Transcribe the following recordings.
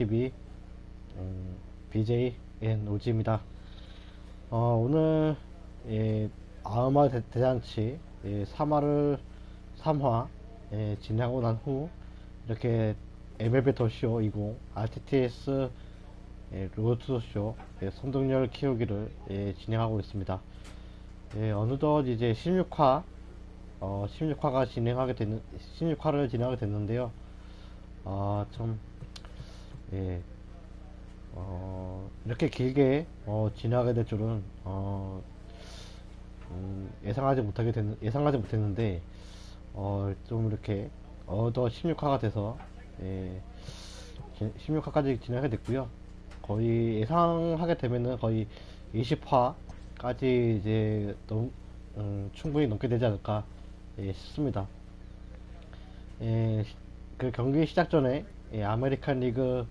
TV BJ NOG입니다. 오늘 아흐마 대잔치 3화 진행하고 난 후 이렇게 MLB 더쇼 20 RTTS 로드 투더쇼 선동열 키우기를 진행하고 있습니다. 어느덧 이제 16화가 16화를 진행하게 됐는데요. 참 이렇게 길게 진행하게 될 줄은 예상하지 못했는데 좀 이렇게 어느덧 16화가 돼서 16화까지 진행하게 됐고요. 거의 예상하게 되면은 거의 20화까지 이제 충분히 넘게 되지 않을까 싶습니다. 그 경기 시작 전에 아메리칸 리그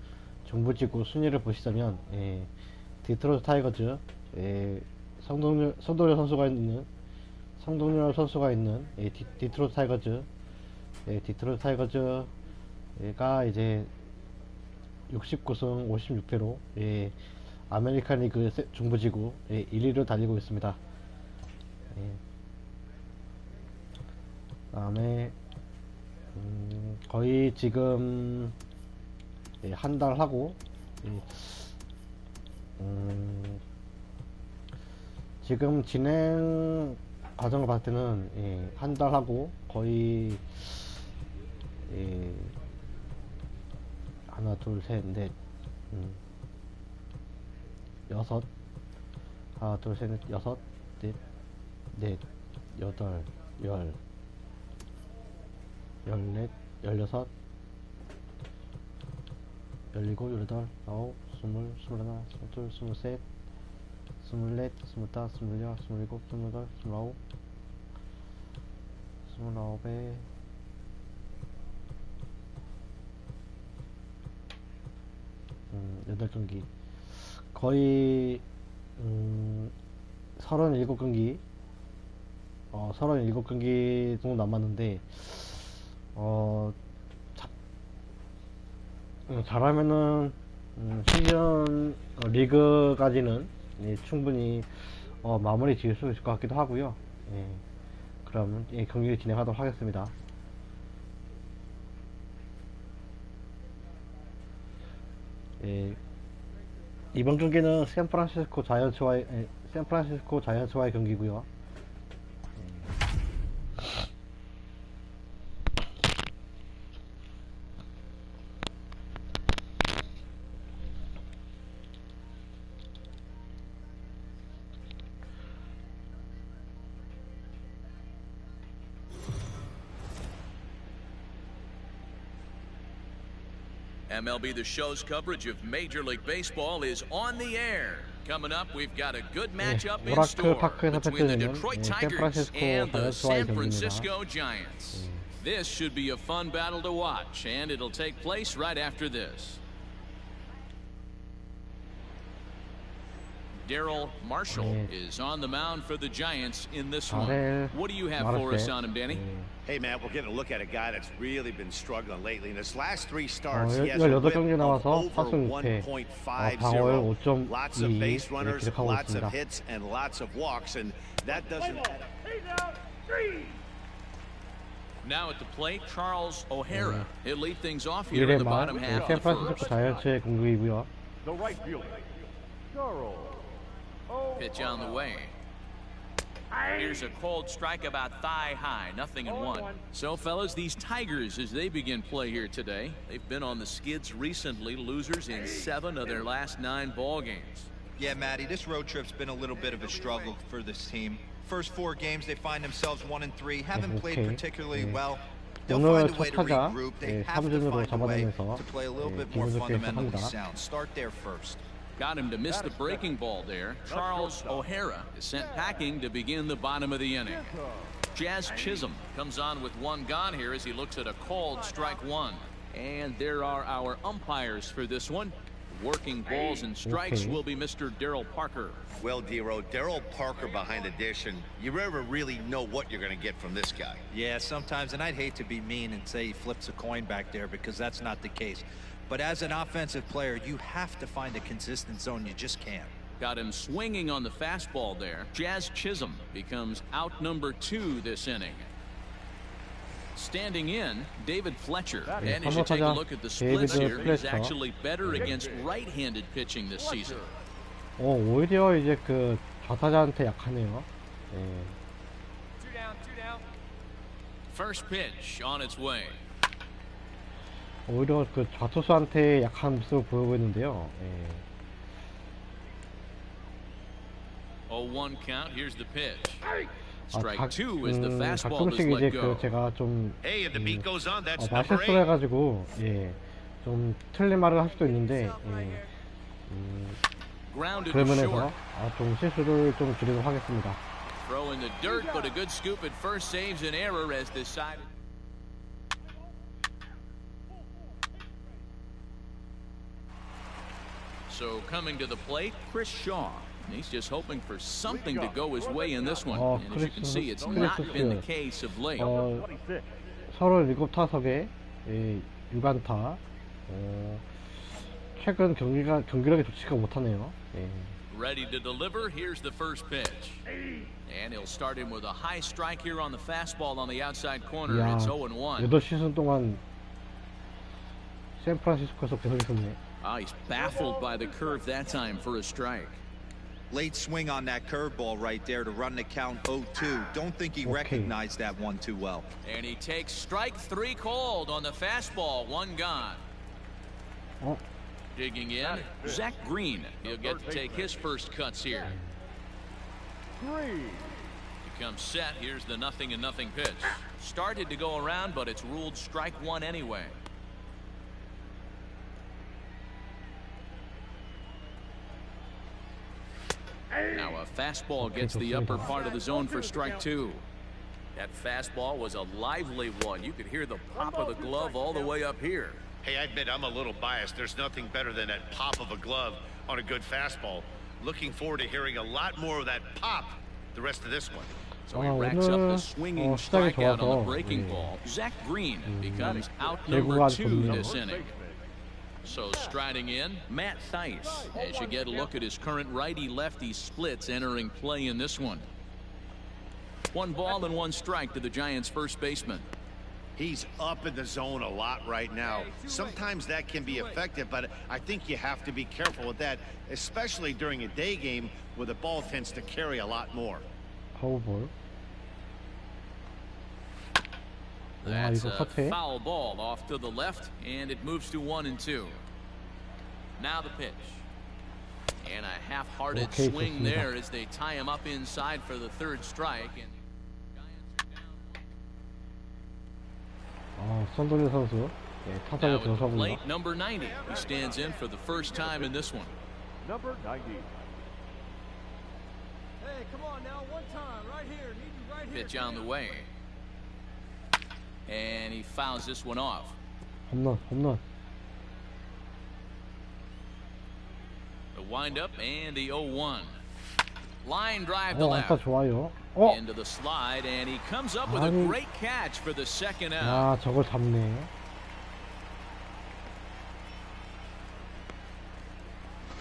정부지구 순위를 보시자면 디트로이트 타이거즈 성동열 선수가 있는 디트로이트 타이거즈가 이제 69승 56패로 아메리칸 리그 중부지구 1위를 달리고 있습니다. 다음에 거의 지금 한 달 하고 지금 진행 과정을 봤을 때는 한 달 하고 거의 하나 둘 셋 넷 여섯 하나 둘 셋 넷 여섯 넷 여덟 열 열넷 열여섯 열일곱 열여덟 아홉 스물 스물하나 스물둘 스물셋 스물넷 스물다섯 스물여섯 스물일곱 스물여덟 스물아홉 스물아홉에 여덟 경기 거의 37경기 37경기 정도 남았는데 잘하면은 시즌 리그까지는 충분히 마무리 지을 수 있을 것 같기도 하고요. 그럼 경기를 진행하도록 하겠습니다. 이번 경기는 샌프란시스코 자이언츠와의 경기고요. MLB The Show's coverage of Major League Baseball is on the air. Coming up, we've got a good matchup in store between the Detroit Tigers and the San Francisco Giants. This should be a fun battle to watch, and it'll take place right after this. Daryl Marshall is on the mound for the Giants in this one. What do you have for us on him, Danny? Hey, Matt, we're getting a look at a guy that's really been struggling lately. In his last 3 starts, he has 18경기 나와서 over 4승 6패, 1.50. 방어율 Lots of 5.2 base runners, 기록하고 lots of 있습니다. hits, and lots of walks, and that doesn't... Now at the plate, Charles O'Hara. He'll lead things off here in the 1회 말 bottom half of the 샌프란시스코 first. 자이언츠의 공격이고요. The right fielder, Charles Pitch on the way. Here's a cold strike about thigh high, 0-1. So, fellas, these Tigers, as they begin play here today, they've been on the skids recently, losers in 7 of their last 9 ball games. Yeah, Matty, this road trip's been a little bit of a struggle for this team. First 4 games, they find themselves 1-3, haven't played particularly well. They'll 오늘 find a way 첫 to 타자 regroup. They have to 3진으로 find a way 잡아내면서 to play a little bit more 기분 좋게 fundamentally 시작합니다. sound. Start there first. Got him to miss the breaking ball there. Charles O'Hara is sent packing to begin the bottom of the inning. Jazz Chisholm comes on with 1 gone here as he looks at a called strike 1. And there are our umpires for this one. Working balls and strikes will be Mr. Daryl Parker. Well, Dero, Daryl Parker behind the dish, and you never really know what you're going to get from this guy. Yeah, sometimes, and I'd hate to be mean and say he flips a coin back there because that's not the case. But as an offensive player, you have to find a consistent zone. You just can't. Got him swinging on the fastball there. Jazz Chisholm becomes out number 2 this inning. Standing in, David Fletcher. And as you take a look at the splits here, he's actually better against right-handed pitching this season. 오히려 이제 그 좌타자한테 약하네요. 예. First pitch on its way. 오히려 그 좌투수한테 약한 모습을 보여보이는데요. 예. 0-1 count. Here's the pitch. Strike 2 is the fastball that's 가끔씩 이제 let go. 그 제가 좀 Hey, and the beat goes on. That's 말 number 실수를 8. 해가지고 예, 좀 틀린 말을 할 수도 있는데 예, Grounded 그런 to 면에서 short. 좀 실수를 좀 줄이도록 하겠습니다. Throw in the dirt, but a good scoop at first saves an error as decided. So coming to the plate, Chris Shaw. He's just hoping for something to go his way in this one. And as you can see, it's not been the case of late. 37타석에 6안타. 최근 경기력이 좋지가 못하네요. 예. Ready to deliver. Here's the first pitch. And he'll start him with a high strike here on the fastball on the outside corner. 야, It's 0-1. 8시즌 동안 샌프란시스코에서 계속 있었네. He's baffled by the curve that time for a strike. Late swing on that curveball right there to run the count 0-2. Don't think he recognized that one too well. And he takes strike 3 called on the fastball. 1 gone. Digging in, Zach Green. He'll get to take his first cuts here. Becomes set. Here's the 0-0 pitch. Started to go around, but it's ruled strike 1 anyway. Now a fastball gets the upper part of the zone for strike 2. That fastball was a lively one. You could hear the pop of the glove all the way up here. Hey, I admit I'm a little biased. There's nothing better than that pop of a glove on a good fastball. Looking forward to hearing a lot more of that pop the rest of this one. So he racks up the swinging strikeout on the breaking ball. Zach Green becomes out number 2 this inning. So striding in, Matt Theis, as you get a look at his current righty-lefty splits entering play in this one. 1 ball and 1 strike to the Giants' first baseman. He's up in the zone a lot right now. Sometimes that can be effective, but I think you have to be careful with that, especially during a day game where the ball tends to carry a lot more. 파워볼. That's a foul ball off to the left, and it moves to 1-2. Now the pitch. And a half-hearted swing there as they tie him up inside for the 3rd strike. And 손돌리 선수 타석에 들어서고 plate number 90. He stands in for the first time in this one. Number 90. Hey, come on now, one time, right here. Need you right here. Pitch on the way. And he fouls this one off. 홈런. The windup and the 0-1. Line drive to 안타 left. 좋아요. Into the slide, and he comes up with a great catch for the 2nd out. 아, 저걸 잡네.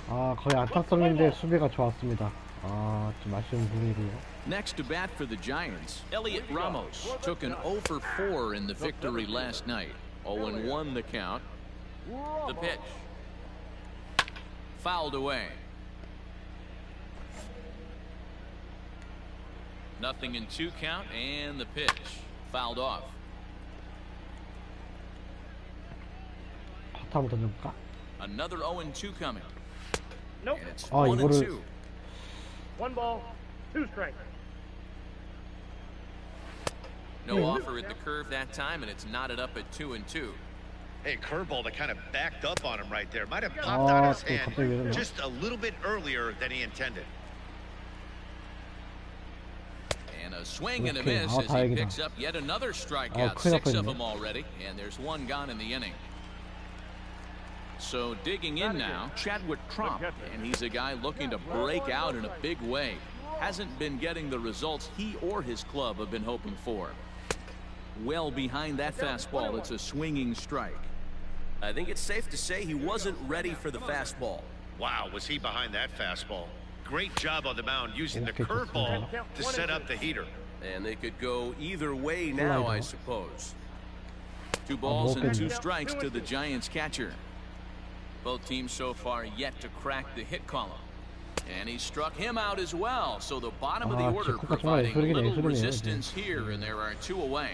아, 거의 안타성인데 수비가 좋았습니다. 아, 좀 아쉬운 부분이고요. Next to bat for the Giants, Elliot Ramos took an 0 for 4 in the victory last night. 0-1 the count. The pitch. Fouled away. 0-2 count, and the pitch fouled off. 한번 던져볼까? Another 0-2 coming. Nope. And it's 아, 1-2. 1 ball, 2 strikes. No offer at the curve that time, and it's knotted up at 2-2. Hey, curveball that kind of backed up on him right there. Might have popped out his hand just a little bit earlier than he intended. And a swing and a miss as he picks up yet another strikeout. 6 of them already, and there's 1 gone in the inning. So digging in now, Chadwick Tromp, and he's a guy looking to break out in a big way. Hasn't been getting the results he or his club have been hoping for. Well behind that fastball, it's a swinging strike. I think it's safe to say he wasn't ready for the fastball. Wow, was he behind that fastball? Great job on the mound using the curveball to set up the heater. And they could go either way now, I suppose. 2 balls and 2 strikes to the Giants catcher. Both teams so far yet to crack the hit column. And he struck him out as well. So the bottom of the order providing little resistance here, and there are 2 away.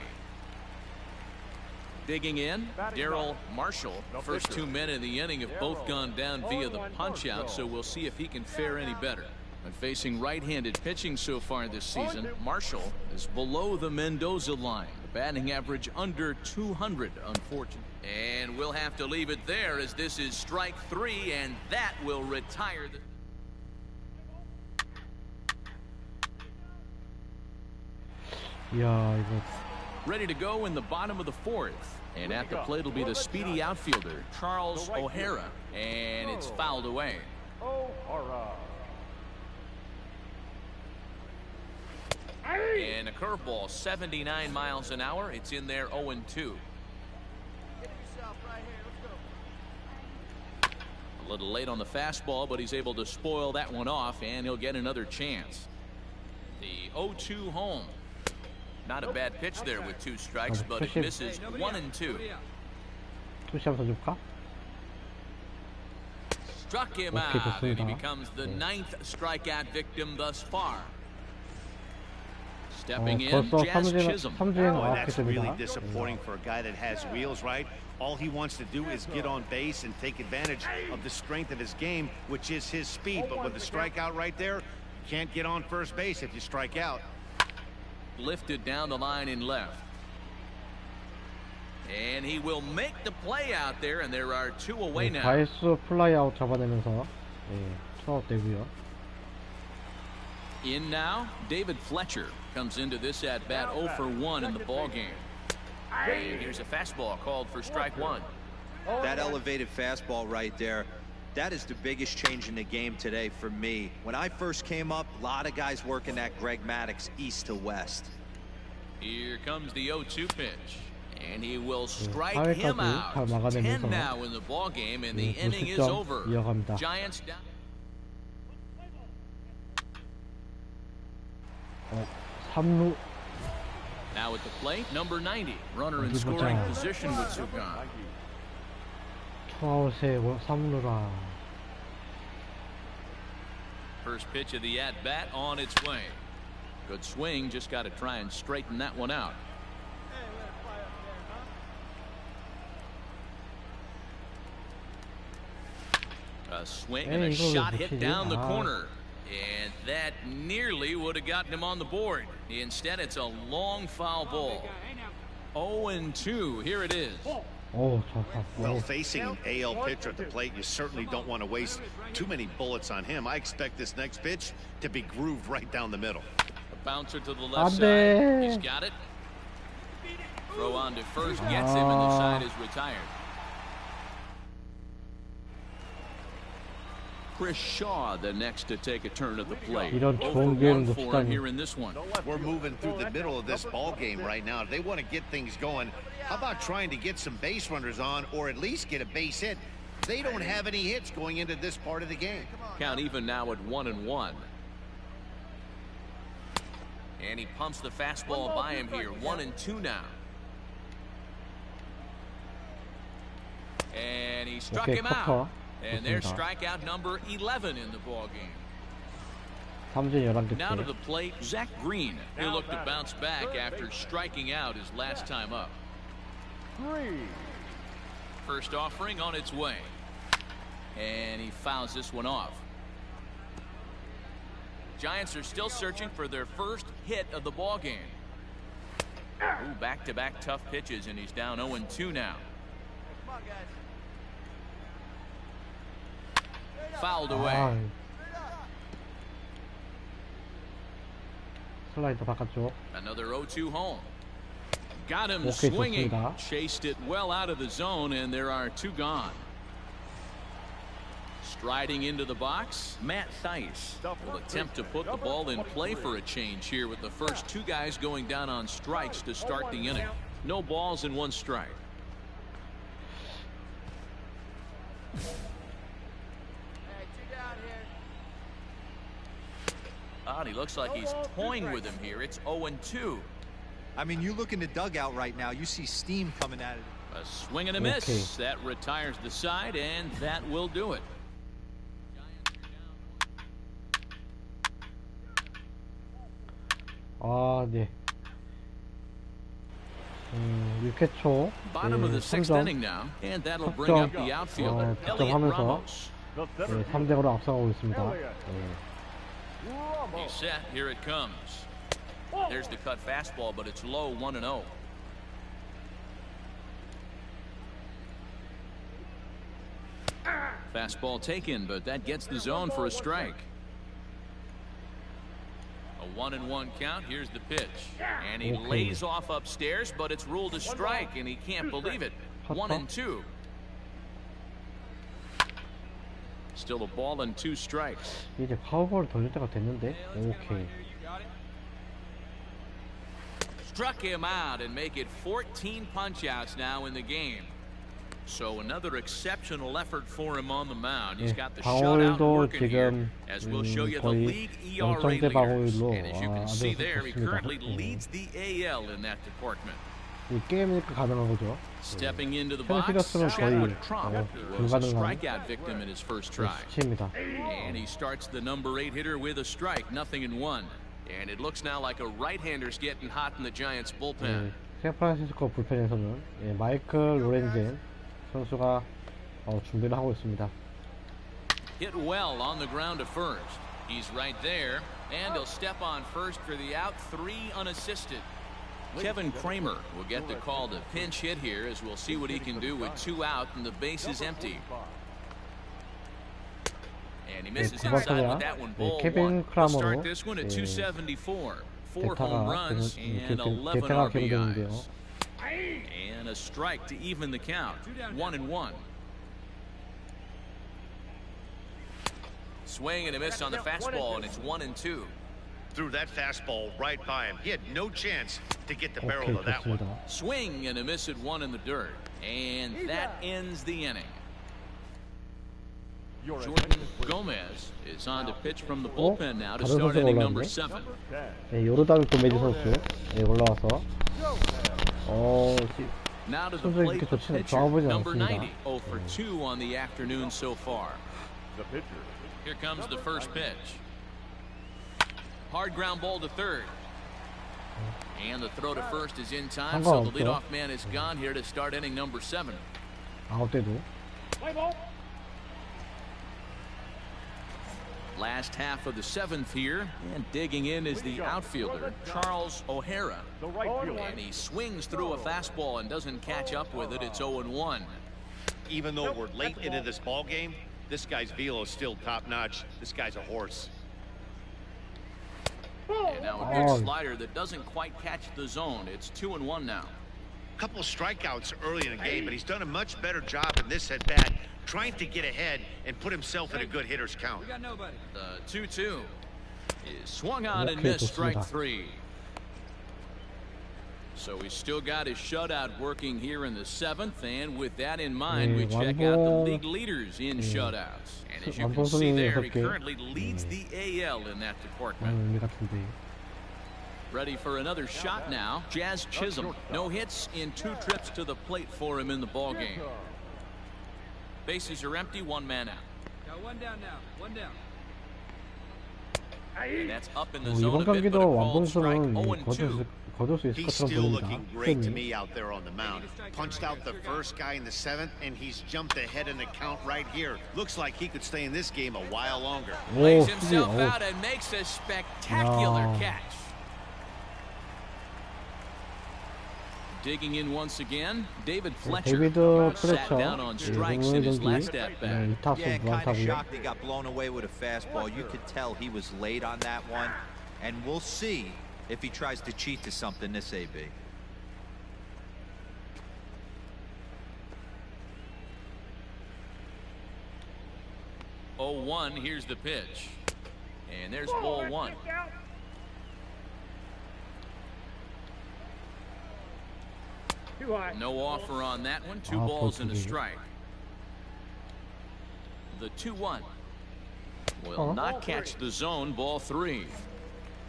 Digging in, Darryl Marshall. First 2 men in the inning have both gone down via the punch-out, so we'll see if he can fare any better. And facing right-handed pitching so far this season, Marshall is below the Mendoza line. The batting average under 200, unfortunately. And we'll have to leave it there as this is strike 3, and that will retire the... 이야, 이거 Ready to go in the bottom of the 4th. And at the plate will be the speedy outfielder, Charles O'Hara. And it's fouled away. O'Hara. And a curveball, 79 miles an hour. It's in there 0-2. A little late on the fastball, but he's able to spoil that one off, and he'll get another chance. The 0-2 home. Not a bad pitch there with 2 strikes, but it misses 1-2. 투시 한번 줄까? Struck him out, and he becomes the 9th strikeout victim thus far. Stepping in, Jazz Chisholm. That's really disappointing for a guy that has wheels, right? All he wants to do is get on base and take advantage of the strength of his game, which is his speed. But with the strikeout right there, you can't get on first base if you strike out. Lifted down the line in left. And he will make the play out there, and there are 2 away now. 바이스 플라이아웃 잡아내면서 투아웃 되고요. In now, David Fletcher comes into this at-bat 0 for 1 in the ballgame. And here's a fastball called for strike 1. That elevated fastball right there, that is the biggest change in the game today for me. When I first came up, a lot of guys working that Greg Maddux east to west. Here comes the 0-2 pitch. And he will strike him out. 10 now in the ballgame, and the inning is over. Giants down. 3루. Now at the plate, number 90. Runner in scoring position with Sugan. 투아웃에 3루라. First pitch of the at-bat on its way. Good swing, just got to try and straighten that one out. A swing and a shot hit down the corner. And that nearly would have gotten him on the board. Instead, it's a long foul ball. 0-2. Here it is. Well, facing an AL pitcher at the plate, you certainly don't want to waste too many bullets on him. I expect this next pitch to be grooved right down the middle. A bouncer to the left side. He's got it. Throw on to first gets him, and the side is retired. Chris Shaw, the next to take a turn at the plate. 이런 좋은 기회를 놓치다니. Here in this one. We're moving through the middle of this ball game right now. If they want to get things going, how about trying to get some base runners on, or at least get a base hit? They don't have any hits going into this part of the game. Count even now at 1-1. And he pumps the fastball by him here. 1-2 now. And he struck him out. And there's strikeout number 11 in the ballgame. Now to the plate, Zach Green. He'll look to bounce back after striking out his last time up. First offering on its way. And he fouls this one off. Giants are still searching for their first hit of the ballgame. Ooh, back-to-back tough pitches, and he's down 0-2 now. Come on, guys. Fouled away. 슬라이더 바깥쪽. Another 0-2 home. Got him swinging. 좋습니다. Chased it well out of the zone, and there are 2 gone. Striding into the box, Matt Theis will attempt to put the ball in play for a change here with the first 2 guys going down on strikes to start the inning. No balls and 1 strike. and he looks like he's toying with him here. It's 0-2. I mean, you look in the dugout right now, you see steam coming at it. A swing and a miss. That retires the side, and that will do it. 아, 네. 6회 초 Bottom of the 6th 3점 inning now, and that'll bring up the outfielder, Elliot 득점하면서 Ramos. 3대0로 앞서가고 있습니다. He's set. Here it comes. There's the cut fastball, but it's low, 1-0. Fastball taken, but that gets the zone for a strike. A 1-1 count. Here's the pitch, and he lays off upstairs, but it's ruled a strike, and he can't believe it. 1-2. Still a ball and 2 strikes. 이제 파워볼 돌릴 때가 됐는데. 오케이. Struck him out and make it 14 punch-outs now in the game. So another exceptional effort for him on the mound. He's got the shutout working here, as we'll show you the league ERA leaders. And as you can see there, he currently leads the AL in that department. 이 게임이니까 가능한 거죠. Stepping into the box, Chadwick Trump, who was a strikeout victim in his first try. And he starts the number 8 hitter with a strike, 0-1. And it looks now like a right-hander's getting hot in the Giants bullpen. 샌프란시스코 불펜에서는 마이클 로렌젠 선수가 준비를 하고 있습니다. Hit well on the ground to first. He's right there, and he'll step on first for the out, 3 unassisted. Kevin Kramer will get the call to pinch hit here, as we'll see what he can do with 2 out and the base is empty. And he misses inside with that one, ball 1. He'll start this one at 274. 4 home runs and 11 RBIs. And a strike to even the count, 1-1. Swing and a miss on the fastball, and it's 1-2. Threw that fastball right by him. He had no chance to get the barrel of that one. Swing and a miss at 1 in the dirt, and that ends the inning. Jordan Gomez is on to pitch from the bullpen now to start inning number 7. 요르단 고메즈 선수 올라와서 Now to the plate, the pitcher, number 90, 0 for 2 on the afternoon so far. Here comes the first pitch. Hard ground ball to third. And the throw to first is in time, so the leadoff man is gone here to start inning number 7. Last half of the 7th here, and digging in is the outfielder, Charles O'Hara. And he swings through a fastball and doesn't catch up with it. It's 0-1. Even though we're late into this ball game, this guy's velo is still top-notch. This guy's a horse. And now a good slider that doesn't quite catch the zone. It's 2-1 now. A couple of strikeouts early in the game, but he's done a much better job in this at-bat, trying to get ahead and put himself in a good hitter's count. The 2-2 is swung on and missed, strike 3. So he's still got his shutout working here in the 7th, and with that in mind, we check out the league leaders in shutouts. And as you can see there, he currently leads the AL in that department. Ready for another shot now. Jazz Chisholm, no hits in 2 trips to the plate for him in the ballgame. Bases are empty, 1 man out. Got 1 down now, 1 down. And that's up in the zone a bit, but a called strike, 0-2. He's still looking great to me out there on the mound. Punched out the first guy in the 7th, and he's jumped ahead in the count right here. Looks like he could stay in this game a while longer. Lays himself out and makes a spectacular catch. Digging in once again, David Fletcher sat down on strikes in his last at-bat. Yeah, kind of shocked he got blown away with a fastball. You could tell he was late on that one, and we'll see if he tries to cheat to something this AB. Oh, 1, here's the pitch. And there's ball 1. No offer on that one. 2 balls and a strike. The 2-1 will not catch the zone, ball 3.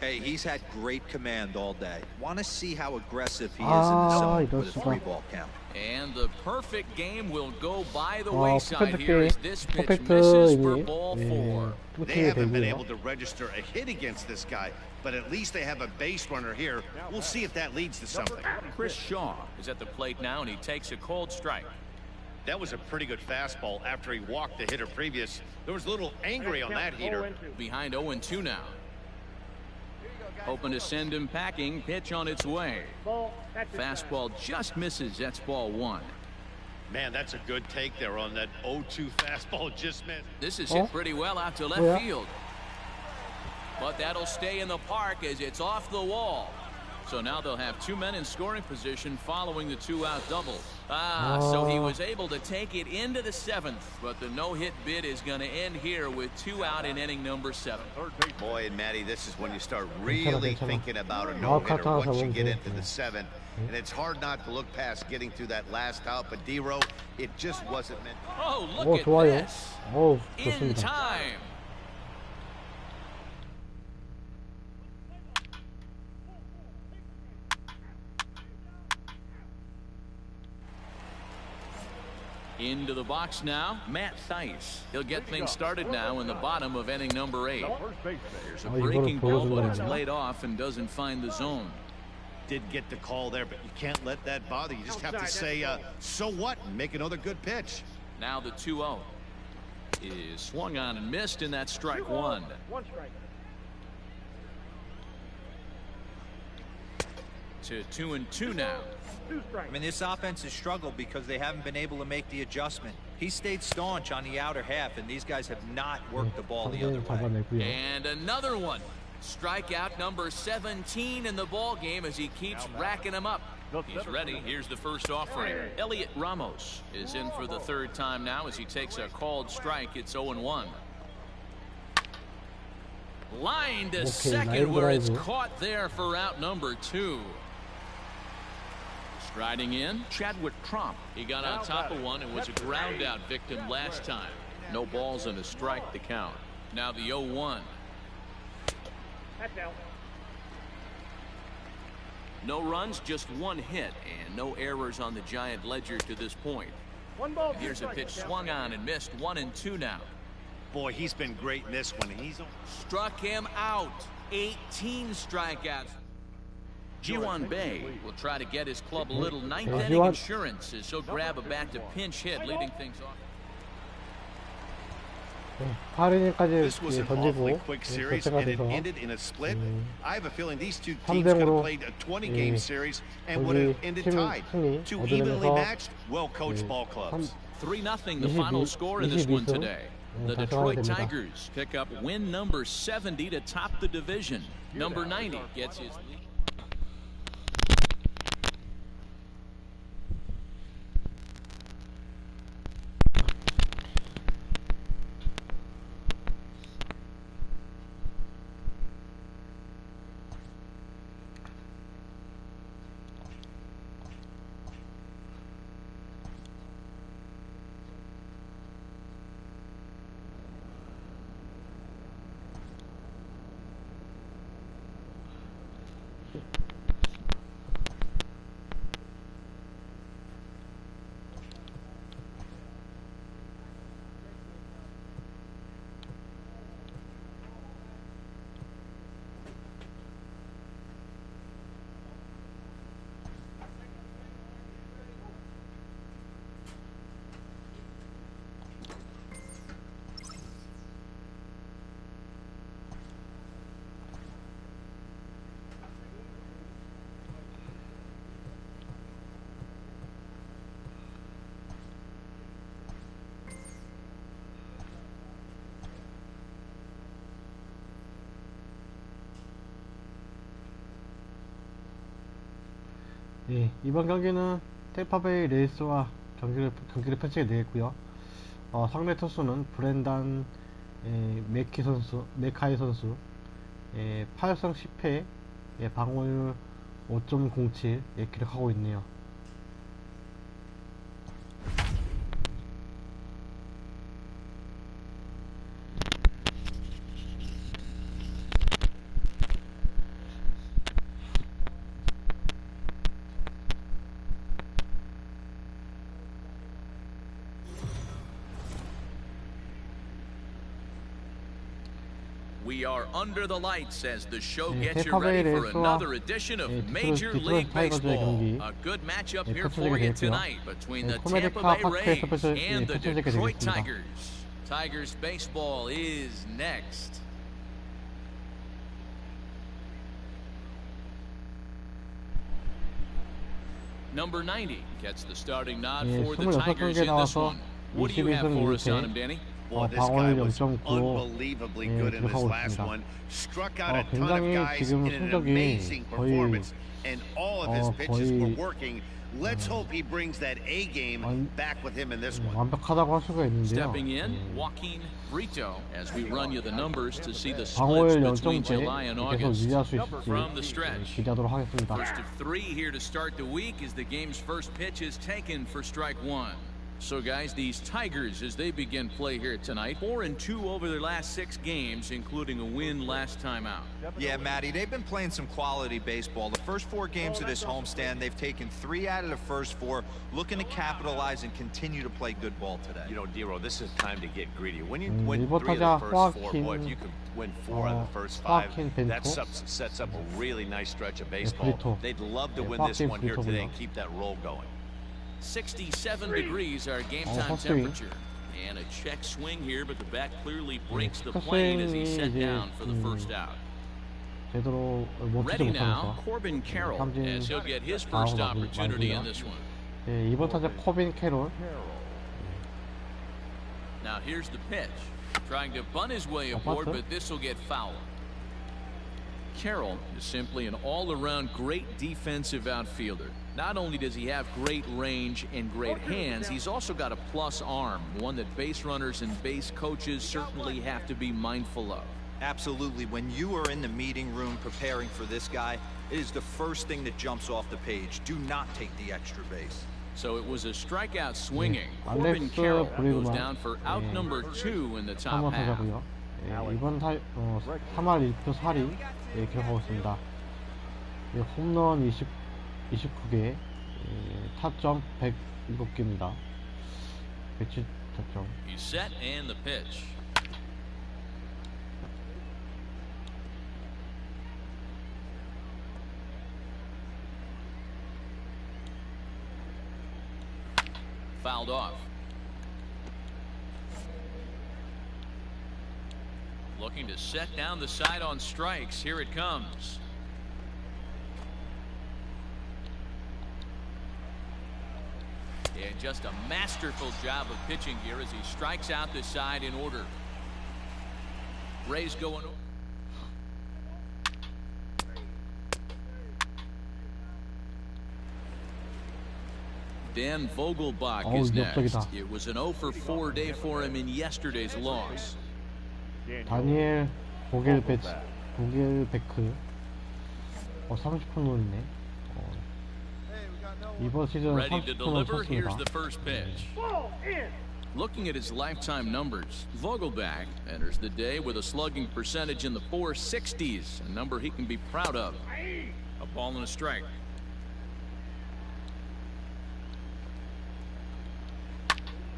Hey, he's had great command all day. Want to see how aggressive he is in the zone 이럴 with a 수가. 3-ball count. And the perfect game will go by the 아, wayside here as this pitch misses for ball four. They haven't been able to register a hit against this guy, but at least they have a base runner here. We'll see if that leads to something. Chris Shaw is at the plate now, and he takes a cold strike. That was a pretty good fastball after he walked the hitter previous. There was a little angry on that heater. Behind 0-2 now. Hoping to send him packing. Pitch on its way. Fastball just misses. That's ball one. Man, that's a good take there on that 0-2 fastball just missed. This is hit pretty well out to left field. But that'll stay in the park as it's off the wall. So now they'll have two men in scoring position following the two-out double. So he was able to take it into the seventh, but the no-hit bid is going to end here with two out in inning number 7. Boy, and Matty, this is when you start really thinking about a no-hitter once you get into the 7th. And it's hard not to look past getting through that last out, but D-Row, it just wasn't meant. Oh, look at this. In time. Into the box now, Matt Theis. He'll get things started now in the bottom of inning number 8. Here's a breaking ball, but it's laid off and doesn't find the zone. Did get the call there, but you can't let that bother you. Just have to say, so what, and make another good pitch. Now the 2-0 is swung on and missed, and that's strike one. To 2-2 now. I mean, this offense has struggled because they haven't been able to make the adjustment. He stayed staunch on the outer half, and these guys have not worked the ball the other way. And another one. Strikeout number 17 in the ball game as he keeps racking them up. He's ready. Here's the first offering. Elliot Ramos is in for the third time now as he takes a called strike. It's 0-1. Line to second where it's caught there for out number 2. Striding in, Chadwick Tromp. He got on top of one and was a ground out victim last time. No balls and a strike to count. Now the 0-1. No runs, just one hit, and no errors on the Giant ledger to this point. And here's a pitch swung on and missed. 1-2 now. Boy, he's been great in this one. He's struck him out. 18 strikeouts. Ji-hwan Bae will try to get his club a little ninth inning insurance as he'll grab a bat to pinch hit, leading things off. This was an awfully quick series, and it ended in a split. I have a feeling these two teams could have played a 20-game series and would have ended tied. Two evenly matched, well-coached ball clubs. 3-0 the final score in this one today. The Detroit Tigers pick up win number 70 to top the division. Number 90 gets his lead. 네, 이번 경기는 템파베이 레이스와 경기를 펼치게 되겠고요. 상대 투수는 브렌단 맥카이 선수 8승 10패 방어율 5.07 기록하고 있네요. We are under the lights as the show 네, gets you 템파 베이 ready for 레이스와 another edition of 네, Major League 디트로이트 타이거즈의 Baseball. 경기 A good matchup 네, here 펼쳐지게 for you 되겠고요. tonight between 네, the 코메디카 Tampa Bay 파크에서 Rays and the 펼쳐지게 Detroit 되겠습니다. Tigers. Tigers baseball is next. Number 90 gets the starting nod 예, for the Tigers 26경기에 in this 나와서 one. What do you have 22승 for us on 1패 him, Danny? Boy, this 방어율 guy was 0.95 unbelievably good in this 기록하고 last 있습니다. one. Struck out a ton of 굉장히 guys 지금 in an 성적이 amazing 거의 performance, and all of his pitches were 거의 working. Let's hope he brings that A game back with him in this one. 완벽하다고 할 수가 있는데요. Stepping in, Joaquin Brito, as we run you the numbers to see the splits 방어율 between 0.9 July and 계속 August. 유지할 수 From the 있을지 stretch. 기대하도록 하겠습니다. First of 3 here to start the week as the game's first pitch is taken for strike 1. So guys, these Tigers, as they begin play here tonight, 4-2 over their last 6 games, including a win last time out. Yeah, Matty, they've been playing some quality baseball. The first 4 games of this homestand, they've taken 3 out of the first 4, looking to capitalize and continue to play good ball today. You know, Dero, this is time to get greedy. When you win 3 일본 of 타자 the first 4, 호아킨, boy, if you could win 4 of the first 5, 호아킨 벤토, that sets up a really nice stretch of 네, baseball. 브리토. They'd love to 네, win this 호아킨 one here today and 브리토군요. keep that roll going. 67 degrees our game time 헛스윙. temperature. And a check swing here, but the bat clearly breaks the 헛스윙이 plane as he set 이제, down for the first out. 제대로 못 치지 Ready now, 못하면서 Corbin Carroll, 삼진 as he'll get his first 나오고 opportunity in 말고요. this one. 네, 이번 타자 코빈 캐롤. Now here's the pitch. Trying to bunt his way aboard, but this will get foul. Carroll is simply an all-around great defensive outfielder. Not only does he have great range and great hands, he's also got a plus arm, one that base runners and base coaches certainly have to be mindful of. Absolutely. When you are in the meeting room preparing for this guy, it is the first thing that jumps off the page. Do not take the extra base. So it was a strikeout swinging. 네, Corbin 알렉스 Carroll goes 브리그만 down for out 네, number 2 in the top 3번 half. 타자고요. 네, 이번 3할 1표 4리 네, 기록하고 있습니다. 네, 홈런 29개, 타점 107개입니다. 107 타점. He's set and the pitch. Fouled off. Looking to set down the side on strikes. Here it comes. And just a masterful job of pitching here as he strikes out the side in order. Rays going. Dan Vogelbach is next. 역적이다. It was an 0 for 4 day for him in yesterday's loss. 다니엘 보겔베크 30분 노리네. 이번 시즌 Ready to 30분을 deliver. Here's 쳤습니다. the first pitch. Looking at his lifetime numbers, Vogelbach enters the day with a slugging percentage in the 460s, a number he can be proud of. A ball and a strike.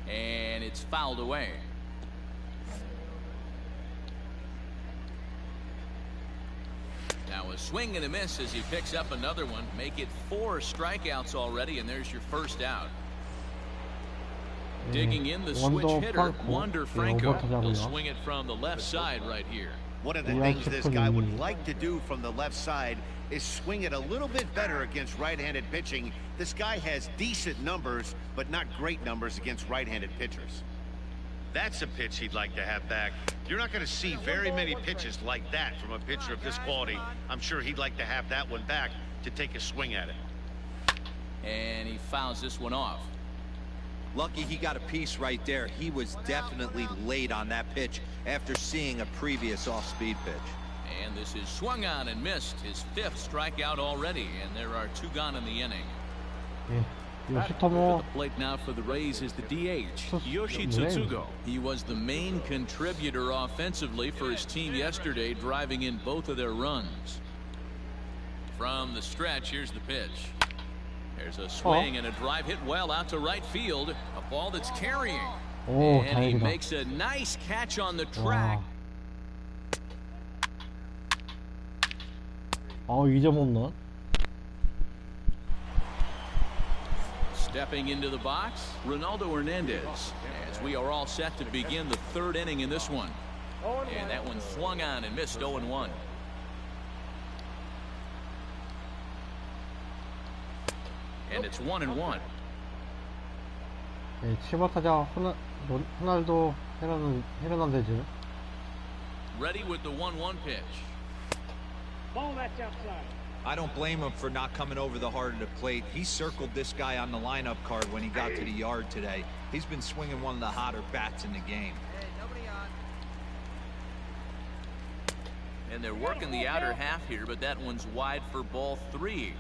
And it's fouled away. Now a swing and a miss as he picks up another one. Make it 4 strikeouts already, and there's your first out. Digging in the switch hitter, Wander Franco. He'll swing it from the left side right here. One of the things this guy would like to do from the left side is swing it a little bit better against right-handed pitching. This guy has decent numbers, but not great numbers against right-handed pitchers. That's a pitch he'd like to have back. You're not going to see very many pitches like that from a pitcher of this quality. I'm sure he'd like to have that one back to take a swing at it. And he fouls this one off. Lucky he got a piece right there. He was definitely late on that pitch after seeing a previous off-speed pitch. And this is swung on and missed, his 5th strikeout already, and there are 2 gone in the inning. At the plate now for the Rays is the DH, Yoshi Tsutsugo. He was the main contributor offensively for his team yesterday, driving in both of their runs. From the stretch, here's the pitch. There's a swing and a drive hit well out to right field. A ball that's carrying. And he makes a nice catch on the track. 2점 홈런. Stepping into the box, Ronaldo Hernandez, as we are all set to begin the third inning in this one. And that one swung on and missed 0-1. And it's 1-1. 네, 7번 타자 호날두 헤르난데즈. Ready with the 1-1 pitch. Ball that's outside. I don't blame him for not coming over the heart of the plate. He circled this guy on the lineup card when he got to the yard today. He's been swinging one of the hotter bats in the game. And they're working the outer half here, but that one's wide for ball 3.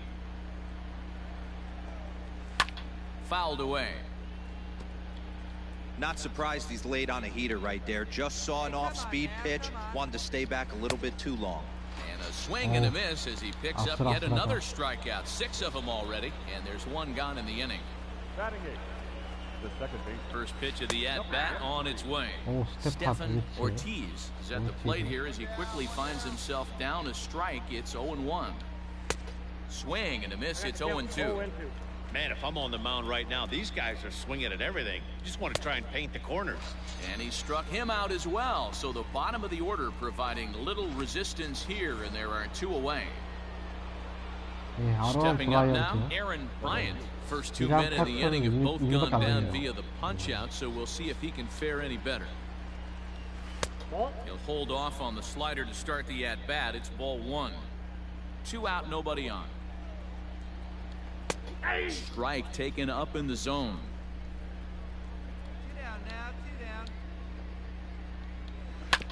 Fouled away. Not surprised he's laid on a heater right there. Just saw an off-speed pitch. Wanted to stay back a little bit too long. And a swing and a miss as he picks up yet another strikeout. 6 of them already, and there's 1 gone in the inning. Batting eight, the second base. First pitch of the at-bat on its way. Stefan Ortiz is at the plate here as he quickly finds himself down a strike. It's 0-1. Swing and a miss. It's 0-2. Man, if I'm on the mound right now, these guys are swinging at everything. You just want to try and paint the corners. And he struck him out as well. So the bottom of the order providing little resistance here, and there are 2 away. Stepping up now, Aaron Bryant. First 2 men in the inning have both gone down via the punch-out, so we'll see if he can fare any better. He'll hold off on the slider to start the at-bat. It's ball 1. 2 out, nobody on. Strike taken up in the zone. 2 down now, 2 down.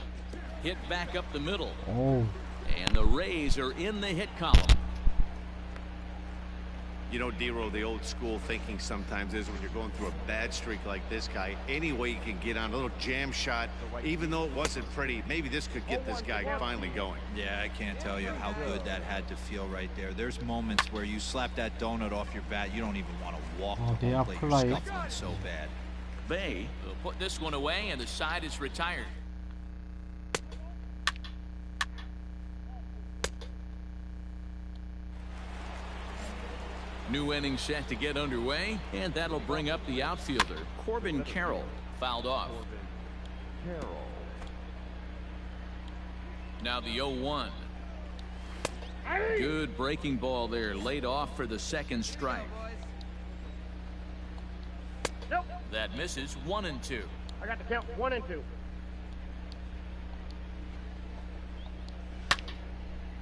Hit back up the middle. Oh. And the Rays are in the hit column. You know, D-Roll, the old school thinking sometimes is when you're going through a bad streak like this guy, any way you can get on a little jam shot, even though it wasn't pretty, maybe this could get this guy finally going. Yeah, I can't tell you how good that had to feel right there. There's moments where you slap that donut off your bat, you don't even want to walk the whole plate. You're scuffling so bad. Bay will put this one away, and the side is retired. New inning set to get underway, and that'll bring up the outfielder, Corbin Carroll, fouled off. Now the 0-1. Good breaking ball there, laid off for the second strike. That misses. 1-2. I got the count. 1 and 2.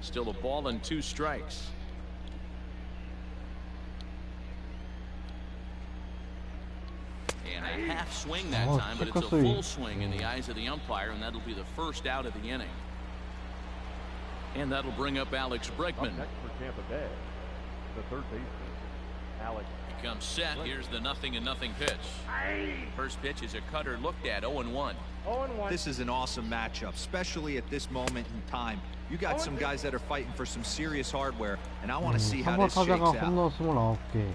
Still a ball and 2 strikes. And a half swing that time, but it's a full swing in the eyes of the umpire, and that'll be the first out of the inning. And that'll bring up Alex Bregman. Up next for Tampa Bay, the third baseman, Alex. He comes set. Here's the 0-0 pitch. First pitch is a cutter looked at. 0-1. 0-1. This is an awesome matchup, especially at this moment in time. You got some guys that are fighting for some serious hardware, and I want to see how this shakes out. 홈런 29개.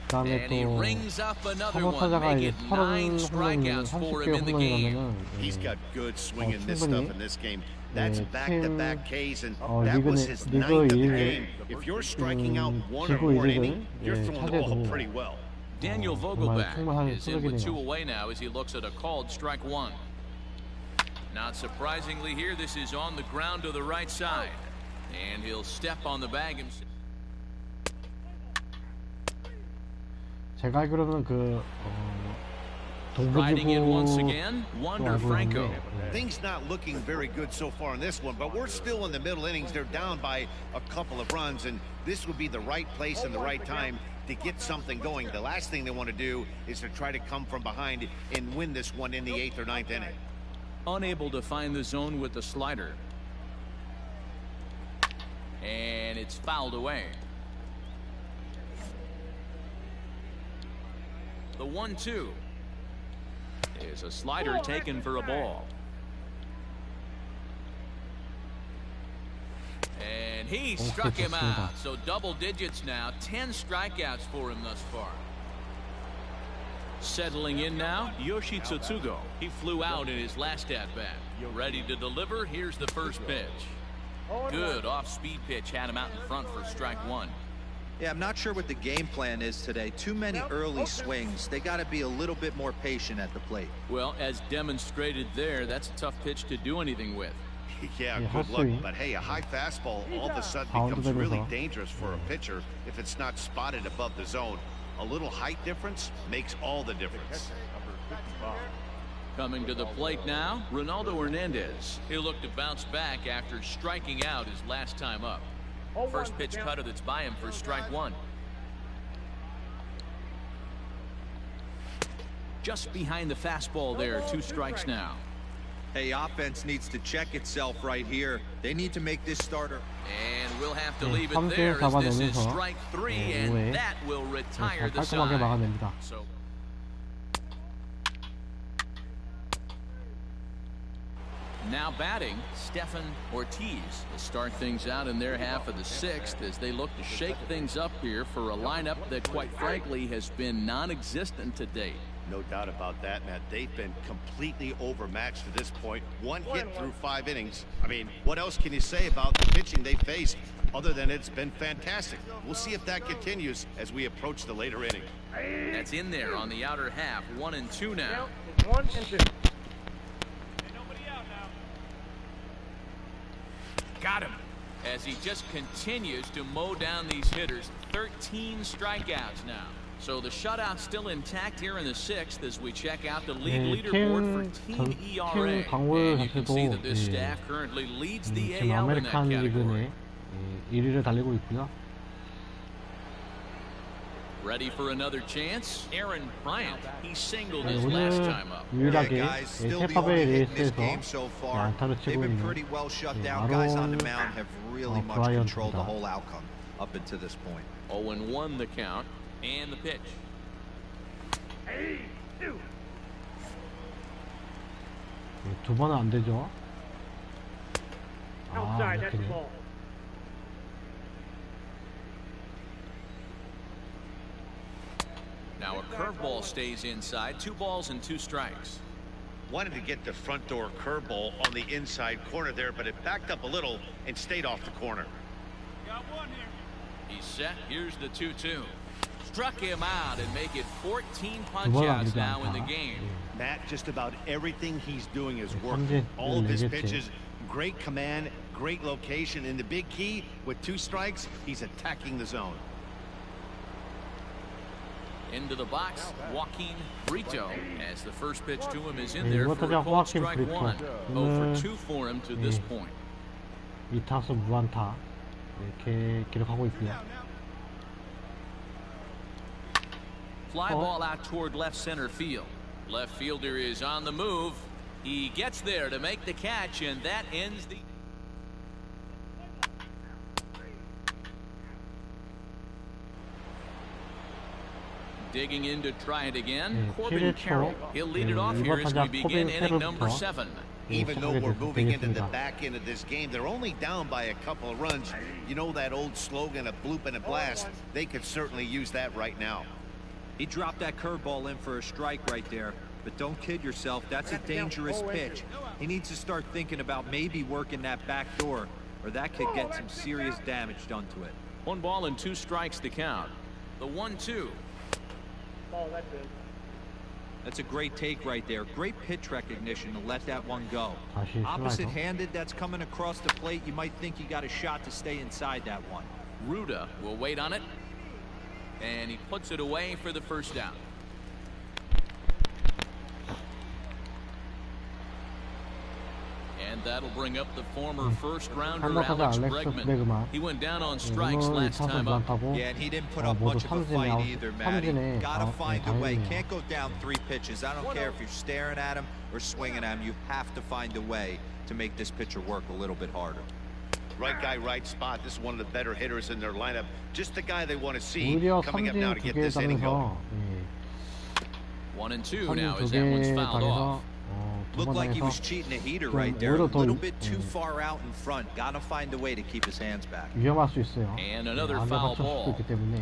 그다음에 And he 또 rings up another 3번 one, 타자가 make 이제 it 9 strikeouts 30홈런, for 30개 him in the 홈런이 game. 가면은 He's got good swing in this stuff in this game. That's back-to-back Ks, and that was his 리그 9th of the 1위를 game. If you're striking out 1 or 지구 more 1위를 inning, you're throwing the ball pretty well. Daniel 정말 Vogelback 충분한 is in with 2 수력이네요. away now as he looks at a called strike 1. Not surprisingly here, this is on the ground to the right side. And he'll step on the bag himself. 제가 알기로는 그 Riding in once 동부지구 again, Wander Franco. Things not looking very good so far in this one, but we're still in the middle innings. They're down by a couple of runs, and this would be the right place and the right time to get something going. The last thing they want to do is to try to come from behind and win this one in the 8th or 9th inning. Unable to find the zone with the slider. And it's fouled away. The 1-2 is a slider taken for a ball. And he struck him out. So double digits now. 10 strikeouts for him thus far. Settling in now, Yoshi Tsutsugo. He flew out in his last at-bat. Ready to deliver. Here's the first pitch. Good off-speed pitch had him out in front for strike one. Yeah, I'm not sure what the game plan is today. Too many early swings. They got to be a little bit more patient at the plate. Well, as demonstrated there, that's a tough pitch to do anything with. Yeah, Yeah, good luck. 헛스윙. But hey, a high fastball all of a sudden 가운데 becomes really 되면서. dangerous for a pitcher if it's not spotted above the zone. A little height difference makes all the difference. Number 55. Coming to the plate now, Ronaldo Hernandez. He'll look to bounce back after striking out his last time up. First pitch cutter that's by him for strike one. Just behind the fastball there, 2 strikes now. Hey, offense needs to check itself right here. They need to make this starter. And we'll have to 네, leave it 3대 there as this is 잡아내면서 strike 3, 네, and 오해. that will retire 잘 the 깔끔하게 side. 막아냅니다. So now batting, Stefan Ortiz will start things out in their half of the 6th as they look to shake things up here for a lineup that quite frankly has been non-existent to date. No doubt about that, Matt. They've been completely overmatched to this point. 1 hit through 5 innings. I mean, what else can you say about the pitching they faced other than it's been fantastic? We'll see if that continues as we approach the later inning. That's in there on the outer half, 1 and 2 now. 1 and 2. Got him. As he just continues to mow down these hitters. 13 strikeouts now. So the shutout still intact here in the 6th as we check out the league 네, leaderboard for team ERA. 팀 광고 And you can see 자체도 that this 예, staff currently leads the 지금 AL in that 아메리칸 리그 category. 내 1위를 달리고 있고요. Ready for another chance? Aaron Bryant. He singled 네, his last 오늘 time up. 유일하게 guys, still the 템파베이 only hit in this 레이스에서 game so far. 안타를 They've 치고 been 있는 pretty well shut 예, down. Guys on the 아론 mound have really much controlled the whole outcome up until this point. 0-1 the count. And the pitch. 두 번은 안 되죠. 아, Outside, that's the 이렇게 ball. Now a curveball stays inside. 2 balls and 2 strikes. Wanted to get the front door curveball on the inside corner there, but it backed up a little and stayed off the corner. He's set. Here's the 2-2. Struck him out and make it 14 두 번 punch-outs 아니지 now in the 않다. game. Matt, just about everything he's doing is 삼진 working. All of his 내겠지. pitches, great command, great location, and the big key, with 2 strikes, he's attacking the zone. Into the box, Joaquin Brito, as the first pitch to him is in 네, there 이번 for 타자 a called 호아킨 strike 브리토. 1. 0 오늘 for 2 for him to this 네. point. 2타수 무안타 이렇게 기록하고 있고요. Fly ball out toward left center field. Left fielder is on the move. He gets there to make the catch, and that ends the... Digging in to try it again. 네, Corbin 7회 Carroll. 초 He'll lead it off here 이번 as 타자 we begin 코빈 inning number 캐롤부터 7. Even though we're moving into the 되겠습니다. back end of this game, they're only down by a couple of runs. You know that old slogan, a bloop and a blast? They could certainly use that right now. He dropped that curveball in for a strike right there. But don't kid yourself, that's a dangerous pitch. He needs to start thinking about maybe working that back door, or that could get some serious damage done to it. 1 ball and 2 strikes to count. The 1-2. Ball, that's in. That's a great take right there. Great pitch recognition to let that one go. 다시 슬라이더. Opposite-handed, that's coming across the plate. You might think you got a shot to stay inside that one. Ruda will wait on it. And he puts it away for the first down. And that'll bring up the former first-rounder 한국타자 Alex 알렉스 Bregman. 브레그만 He went down on strikes 오늘 last 2타수 time up. 무안타고 Yeah, and he didn't put up 모두 much of a 삼진에 fight 아웃, either, Matty. 삼진에 Gotta find a way. 다행이네요. Can't go down 3 pitches. I don't care if you're staring at him or swinging at him. You have to find a way to make this pitcher work a little bit harder. Right guy, right spot. This is one of the better hitters in their lineup. Just the guy they want to see 오히려 coming up 삼진 now to 2개 get this inning going. 따면서 1-2 삼진 now as 2개 that one's fouled 당해서 off. 두 Looked 번 like he was 당해서 cheating a heater 좀 right there. A 오히려 더 little bit too far out in front. Gotta find a way to keep his hands back. 위험할 수 있어요. And another 안에 foul 맞출 수도 ball. 있기 때문에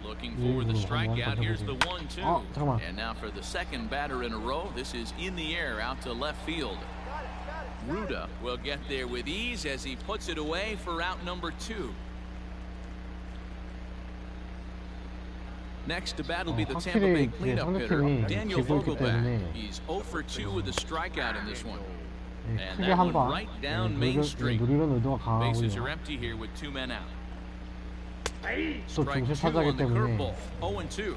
Looking for the 일부러 strikeout. 한번 Here's the 던져보세요. 1-2. 잠깐만. And now for the second batter in a row. This is in the air out to left field. Ruda will get there with ease as he puts it away for out number 2. Next to bat will be the Tampa Bay cleanup hitter, Daniel Vogelback. He's 0 for 2 with a strikeout in this one. And that one right down Main Street. Bases are empty here with 2 men out. Strike 2 on the curveball. 0-2.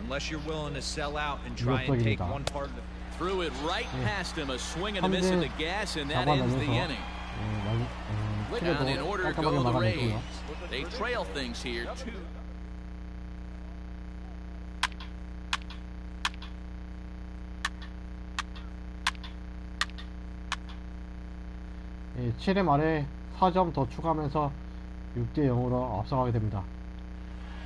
Unless you're willing to sell out and try and take one part of the... Threw it right past him. A swing and a miss at the gas, and that ends the inning. Down in order go the Rays. They trail things here 2. 예, 7회 말에 4점 더 추가하면서 6대 0으로 앞서가게 됩니다.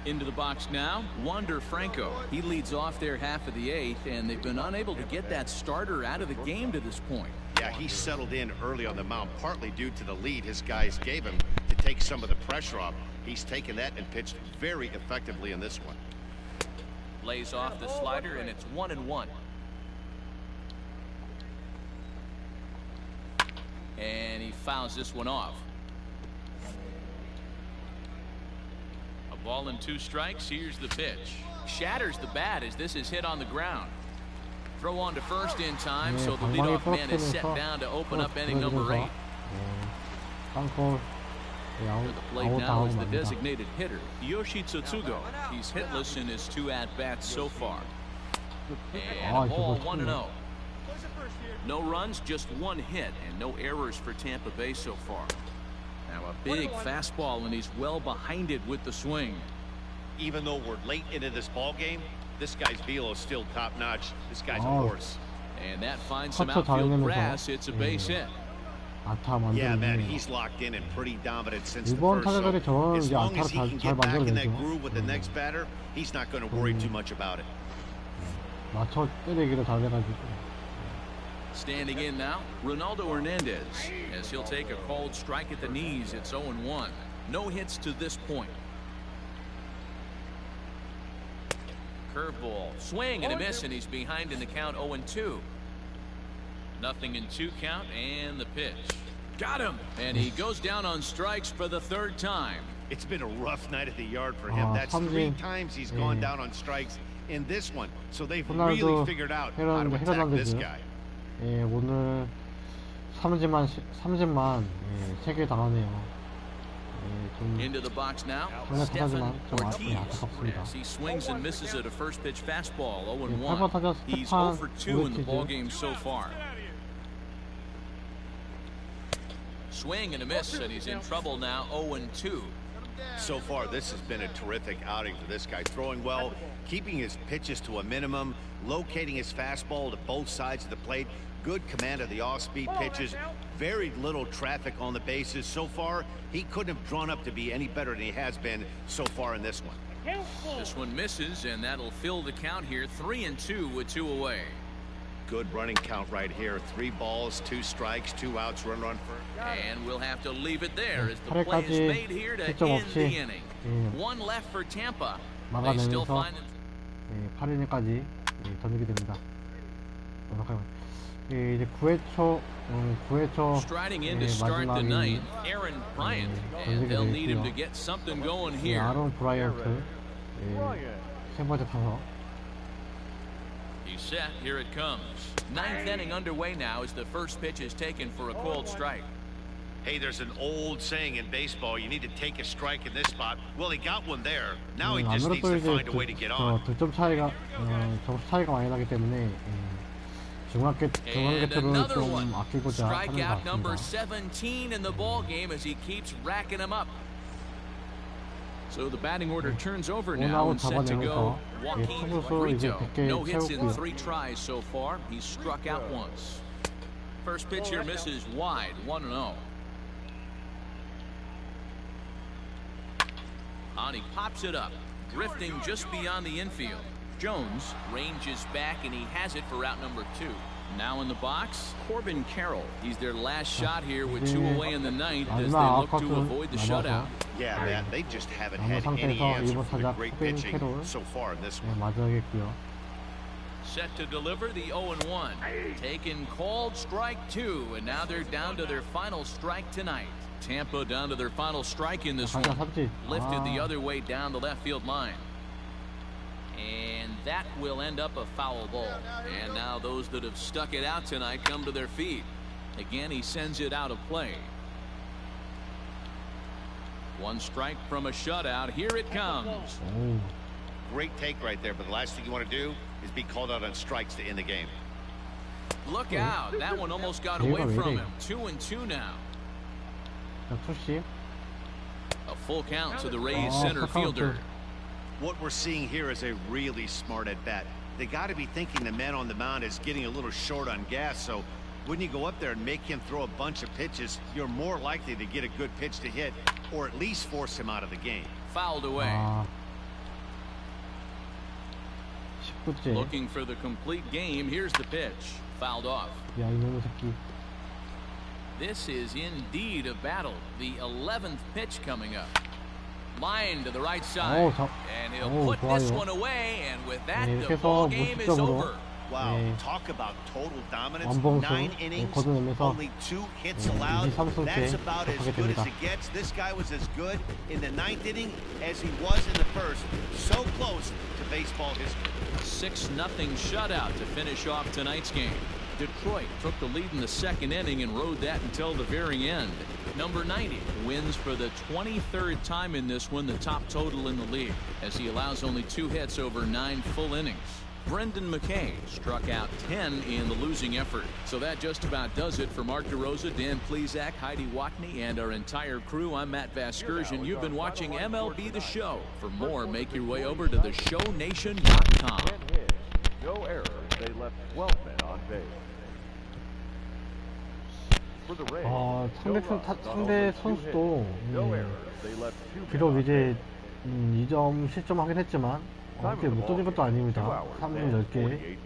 Into the box now, Wander Franco. He leads off their half of the 8th, and they've been unable to get that starter out of the game to this point. Yeah, he settled in early on the mound, partly due to the lead his guys gave him to take some of the pressure off. He's taken that and pitched very effectively in this one. Lays off the slider, and it's 1-1. And he fouls this one off. A ball and 2 strikes. Here's the pitch. Shatters the bat as this is hit on the ground. Throw on to first in time, so the leadoff man is set down to open up inning number 8. To the plate now is the designated hitter, Yoshi Tsutsugo. He's hitless in his 2 at-bats so far. And a ball 1-0. No runs, just 1 hit, and no errors for Tampa Bay so far. Now a big fastball, and he's well behind it with the swing. Even though we're late into this ball game, this guy's velo is still top-notch. This guy's a horse. And that finds some outfield grass. It's a base hit. Yeah, man, he's locked in and pretty dominant since the first. So as long as he can get back in that groove with the next batter, he's not going to worry too much about it. 맞춰 때리기를 잘 해가지고. Standing in now, Ronaldo Hernandez, as he'll take a called strike at the knees. It's 0-1. No hits to this point. Curveball, swing and a miss, and he's behind in the count. 0-2. Nothing in 2 count, and the pitch. Got him, and he goes down on strikes for the 3rd time. It's been a rough night at the yard for him. That's 3 times he's gone down on strikes in this one. So they've really figured out how to attack this guy. 예, 오늘 삼진만 3개 당하네요. 예, 좀 Into the box now. 타자지만 좀 Ortiz. 안타깝습니다. He swings and misses at a first pitch fastball. 8번 타자 0-1. He's 0 스테판 for 2 in the ball 오르티즈. game so far. Swing and a miss, and he's in trouble now. 0-2. So far, this has been a terrific outing for this guy. Throwing well, keeping his pitches to a minimum, locating his fastball to both sides of the plate. Good command of the off-speed pitches. Very little traffic on the bases. So far, he couldn't have drawn up to be any better than he has been so far in this one. This one misses, and that'll fill the count here. 3-2 with 2 away. Good running count right here. 3 balls, 2 strikes, 2 outs, run first. And we'll have to leave it there as the play is made here to end the inning. 1 left for Tampa. They still find it. 8이닝까지 던지게 됩니다. 이제 9회 초 Striding in to start the ninth, Aaron Bryant, and they'll need him to get something going here. 아론 브라이언트 세 번째 타석. He's set. Here it comes. 9th inning underway now as the first pitch is taken for a called strike. Hey, there's an old saying in baseball, you need to take a strike in this spot. Well, he got one there. Now he just needs to find a way to get on. 득점 차이가 점수 차이가 많이 나기 때문에 중간 개투를 좀 아끼고자 하는 것 Strikeout number 같습니다. 17 in the ball game as he keeps racking them up. So the batting order turns over now and set to go. Joaquin Brito. No hits in 3 tries so far. He's struck out once. First pitch here misses wide. 1-0. And he pops it up, drifting just beyond the infield. Jones ranges back, and he has it for out number 2. Now in the box, Corbin Carroll. He's their last shot here with 2 away in the 9th as they look to avoid the shutout. Yeah, man, they just haven't had any answer for the great pitching so far in this one. 맞아야겠고요. Set to deliver the 0-1. Taken called strike 2, and now they're down to their final strike tonight. Tampa down to their final strike in this one. Lifted the other way down the left field line. And that will end up a foul ball. And now those that have stuck it out tonight come to their feet. Again, he sends it out of play. One strike from a shutout. Here it comes. Great take right there, but the last thing you want to do is be called out on strikes to end the game. Look out. That one almost got away from him. 2-2 now. A full count to the Rays center fielder. What we're seeing here is a really smart at bat. They got to be thinking the man on the mound is getting a little short on gas, so when you go up there and make him throw a bunch of pitches, you're more likely to get a good pitch to hit or at least force him out of the game. Fouled away. Looking for the complete game. Here's the pitch. Fouled off. This is indeed a battle. The 11th pitch coming up. Line to the right side. And he'll put this one away. And with that, the ball game is over. Wow, talk about total dominance. 9 innings, only 2 hits allowed. That's about as good as it gets. This guy was as good in the 9th inning as he was in the 1st. So close to baseball history. 6-0 shutout to finish off tonight's game. Detroit took the lead in the 2nd inning and rode that until the very end. Number 90 wins for the 23rd time in this one, the top total in the league, as he allows only 2 hits over 9 full innings. Brendan McKay struck out 10 in the losing effort. So that just about does it for Mark DeRosa, Dan Plesac, Heidi Watney, and our entire crew. I'm Matt Vasgersian. You've been watching MLB The Show. For more, make your way over to theshownation.com. No errors. They left 12 men on base. For the Rays, 상대 선수도 비록 이제 2점 실점하긴 했지만 어떻게 못 던진 것도 아닙니다. 3점 10개.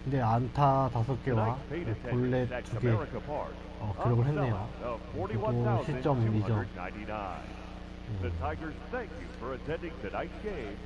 근데 안타 5개와 볼넷 2개 기록을 했네요. 그리고 실점 2점. The Tigers thank you for attending tonight's game.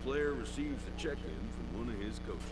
Player receives a check-in from one of his coaches.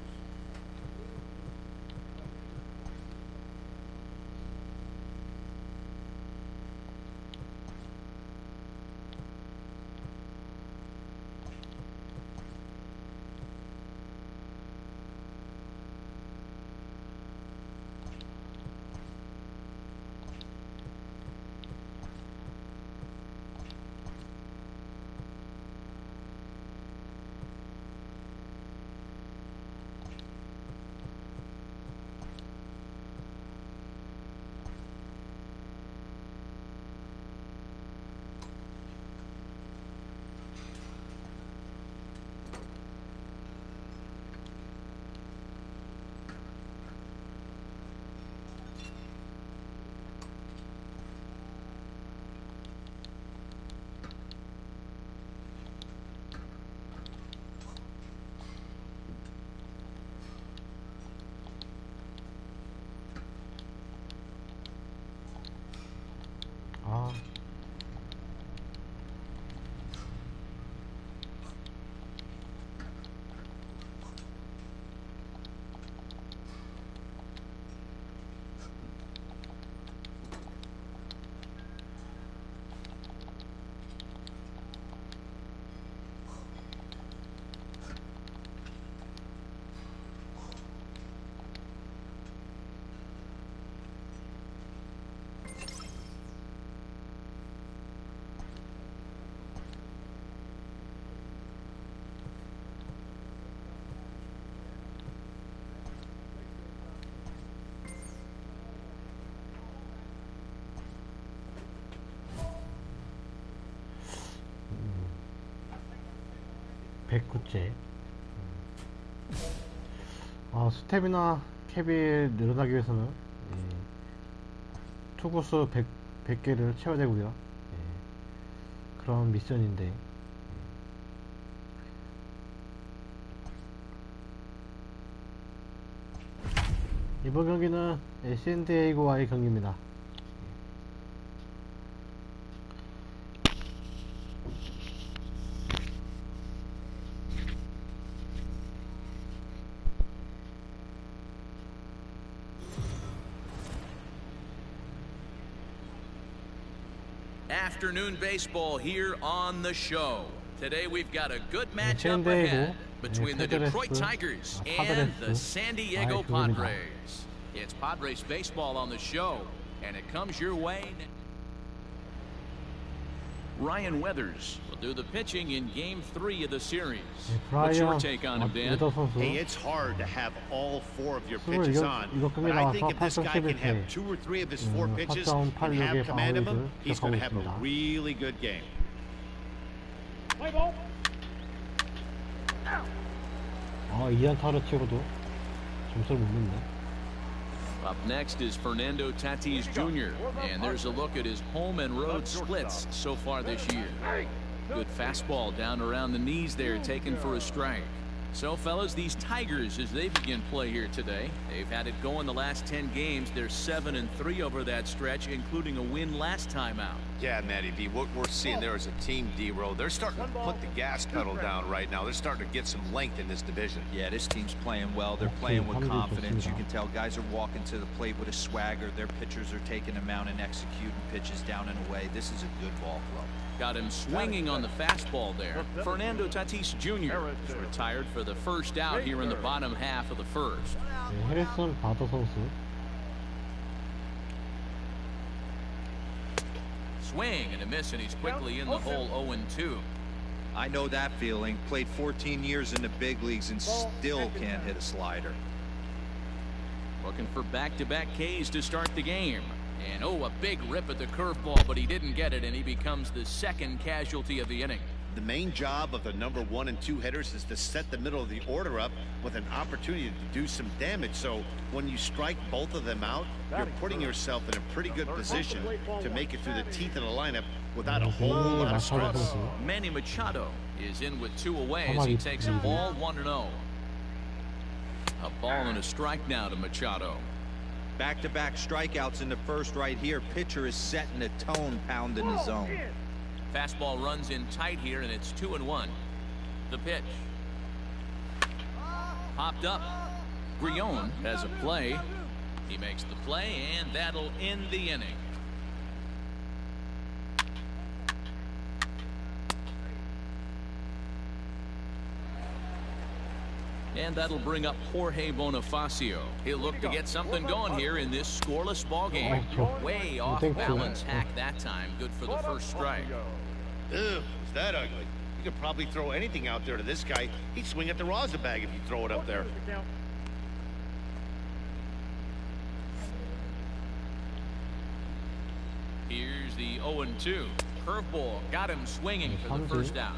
백구째. 스태미나 캡이 늘어나기 위해서는 투구수 100개를 채워야 되고요. 그런 미션인데 이번 경기는 샌디에이고와의 경기입니다. Afternoon baseball here on the show. Today we've got a good matchup ahead between the Detroit Tigers and the San Diego Padres. It's Padres baseball on the show, and it comes your way. Ryan Weathers will do the pitching in Game 3 of the series. What's your take on him, Dan? Hey, it's hard to have all 4 of your pitches on, but I think if this guy can have 2 or 3 of his 4 pitches and have command of them, he's going to have a really good game. Play ball. 2안타를 치고도 점수를 못 넣네. Up next is Fernando Tatis Jr., and there's a look at his home and road splits so far this year. Good fastball down around the knees there, taken for a strike. So, fellas, these Tigers, as they begin play here today, they've had it going the last 10 games. They're 7-3 over that stretch, including a win last time out. Yeah, Matty B, what we're seeing there is a team, D-Row. They're starting to put the gas pedal down right now. They're starting to get some length in this division. Yeah, this team's playing well. They're playing with confidence. You can tell guys are walking to the plate with a swagger. Their pitchers are taking them out and executing pitches down and away. This is a good ball club. Got him swinging on the fastball there. Fernando Tatis Jr. is retired for the first out here in the bottom half of the first. 해리슨 바더 선수. Swing and a miss, and he's quickly in the hole 0-2. I know that feeling. Played 14 years in the big leagues and still can't hit a slider. Looking for back-to-back Ks to start the game. And a big rip at the curveball, but he didn't get it, and he becomes the second casualty of the inning. The main job of the number 1 and 2 hitters is to set the middle of the order up with an opportunity to do some damage. So when you strike both of them out, you're putting yourself in a pretty good position to make it through the teeth of the lineup without a whole lot of stress. Manny Machado is in with 2 away as he takes a ball 1-0. A ball and a strike now to Machado. Back-to-back strikeouts in the first right here. Pitcher is setting the tone, pounding the zone. Fastball runs in tight here, and it's 2-1. The pitch. Popped up. Grion has a play. He makes the play, and that'll end the inning. And that'll bring up Jorge Bonifacio. He'll look to get something going here in this scoreless ball game. Way off balance hack that time. Good for the first strike. Ew, is that ugly? You could probably throw anything out there to this guy. He'd swing at the rosin bag if you throw it up there. Here's the 0-2. Curveball got him swinging for the first out.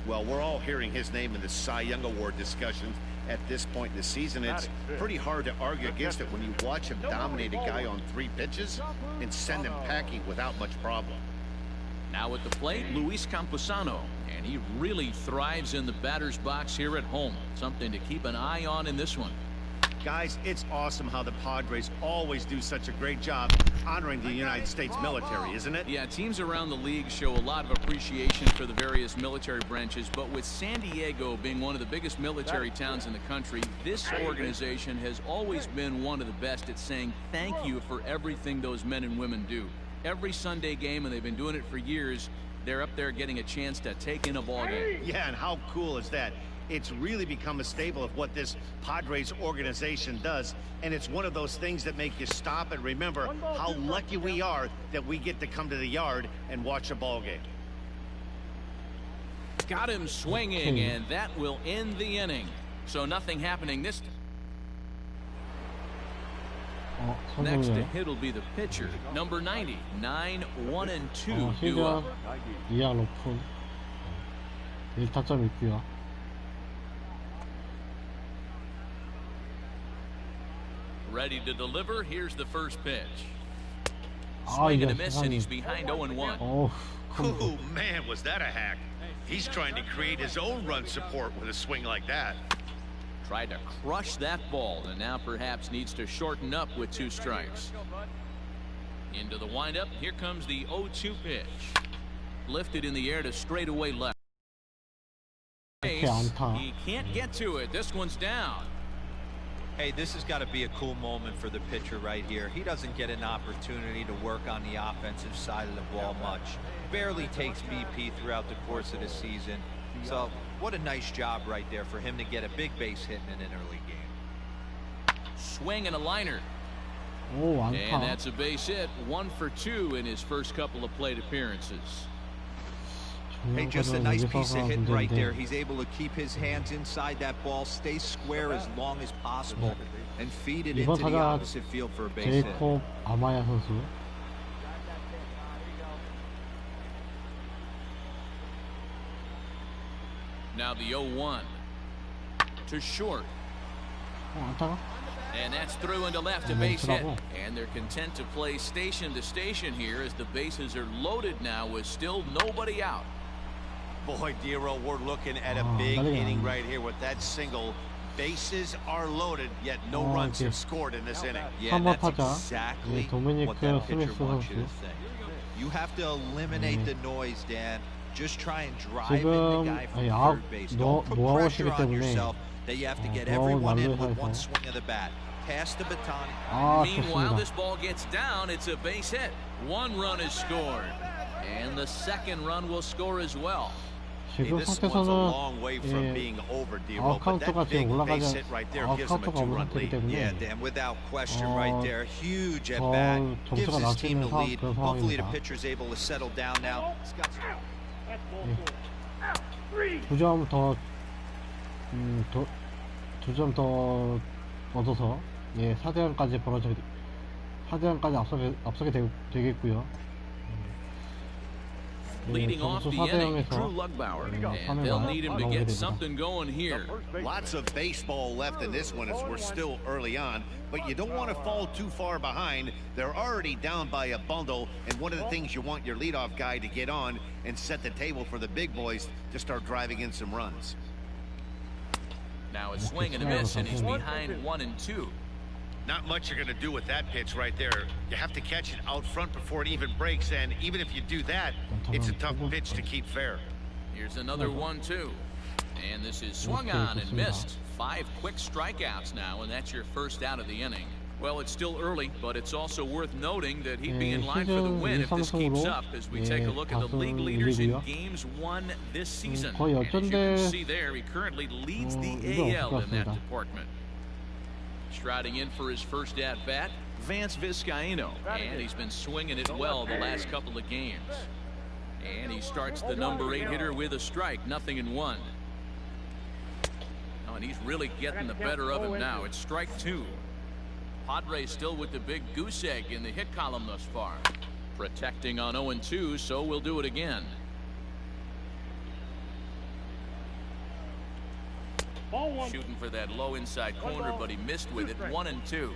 Well, we're all hearing his name in the Cy Young Award discussions at this point in the season. It's pretty hard to argue against it when you watch him dominate a guy on 3 pitches and send him packing without much problem. Now at the plate, Luis Camposano, and he really thrives in the batter's box here at home. Something to keep an eye on in this one. Guys, it's awesome how the Padres always do such a great job honoring the United States military, isn't it? Yeah, teams around the league show a lot of appreciation for the various military branches, but with San Diego being one of the biggest military towns in the country, this organization has always been one of the best at saying thank you for everything those men and women do. Every Sunday game, and they've been doing it for years, they're up there getting a chance to take in a ball game. Yeah, and how cool is that? It's really become a staple of what this Padres organization does, and it's one of those things that make you stop and remember how lucky we are that we get to come to the yard and watch a ball game. Got him swinging, and that will end the inning. So nothing happening this time. Next to hit will be the pitcher, number 90, 9-1-2 duo. 2할 높은 1타점 있고요. Ready to deliver. Here's the first pitch. 아, Swing 이게 and a miss, and he's 세상에. behind 0-1. 어우, Oh, man, was that a hack. He's trying to create his own run support with a swing like that. Tried to crush that ball, and now perhaps needs to shorten up with 2 strikes. Into the windup. Here comes the 0-2 pitch. Lifted in the air to straightaway left. 이렇게 안타. He can't get to it. This one's down. Hey, this has got to be a cool moment for the pitcher right here. He doesn't get an opportunity to work on the offensive side of the ball much. Barely takes BP throughout the course of the season. So, what a nice job right there for him to get a big base hit in an early game. Swing and a liner. 오, And 안타. that's a base hit. 1 for 2 in his first couple of plate appearances. Hey, just a nice piece of hitting right there. He's able to keep his hands inside that ball, stay square as long as possible, and feed it into 이번 the 타자 opposite field for a base hit. 제이콥 아마야 선수. Now the 0-1 to short. 안타가? And that's through into left, a base hit. And they're content to play station to station here as the bases are loaded now with still nobody out. Boy, Dero, we're looking at a big inning right here with that single. Bases are loaded, yet no runs have scored in this inning. Yeah, 3번 that's 타자. exactly 도미니크 what that pitcher 스미스 wants you to 선수. think. You have to eliminate the noise, Dan. Just try and drive in the 지금 guy from 아홉 third base. 노- Don't put 노아웃이기 pressure on 때문에 yourself that you have to get 노아웃 everyone in 만들어서 with one swing of the bat. Pass the baton. 아, Meanwhile, 좋습니다. this ball gets down. It's a base hit. 1 run is scored. And the second run will score as well. 지금 This one's a 상태에서는 long way from 예, being over, Dero, but 아웃카운트가 that 지금 big 올라가지 base hit right there gives him a 아웃카운트가 없는 2-run 상태이기 lead. Yeah, 때문에 Dan, without question right there. Huge at 더 bat. Gives 점수가 his team 낮추는 the lead. 그런 Hopefully the 상황입니다. pitcher's able to settle down now. That's ball 4. 2점 더, 2점 더 얻어서 예 4대0까지 벌어지게 4대0까지 앞서게 되겠고요. Leading off 점수 the inning, 4대0에서 Drew Lugbauer. And they'll need him to get something going here. Lots of baseball left in this one as we're still early on, but you don't want to fall too far behind. They're already down by a bundle, and one of the things you want your leadoff guy to get on and set the table for the big boys to start driving in some runs. Now a swing and a miss, and he's behind 1-2. Not much you're going to do with that pitch right there. You have to catch it out front before it even breaks, and even if you do that, it's a tough pitch to keep fair. Here's another 1-2. And this is swung on and missed. 5 quick strikeouts now, and that's your first out of the inning. Well, it's still early, but it's also worth noting that he'd be in line for the win if this keeps up as we take a look at the league leaders in games won this season. And as you can see there, he currently leads the AL in that department. Striding in for his first at-bat, Vance Vizcaino, and he's been swinging it well the last couple of games. And he starts the number 8 hitter with a strike, 0-1. Oh, and he's really getting the better of him now. It's strike 2. Padres still with the big goose egg in the hit column thus far. Protecting on 0-2, so we'll do it again. Shooting for that low inside corner, but he missed with it. 1-2.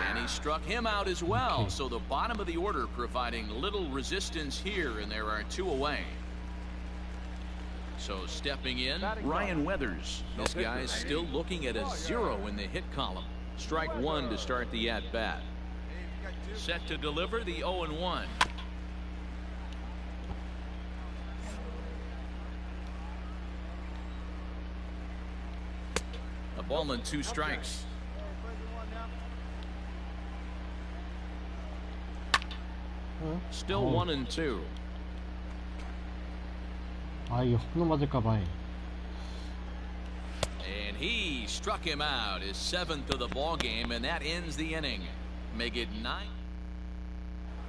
And he struck him out as well. So the bottom of the order providing little resistance here, and there are 2 away. So stepping in, Ryan Weathers. This guy's still looking at a 0 in the hit column. Strike 1 to start the at-bat. Set to deliver the 0-1. A ball and 2 strikes. Still 1-2. 아, 이게 홈런 맞을까봐. And he struck him out, his 7th of the ball game, and that ends the inning. Make it 9.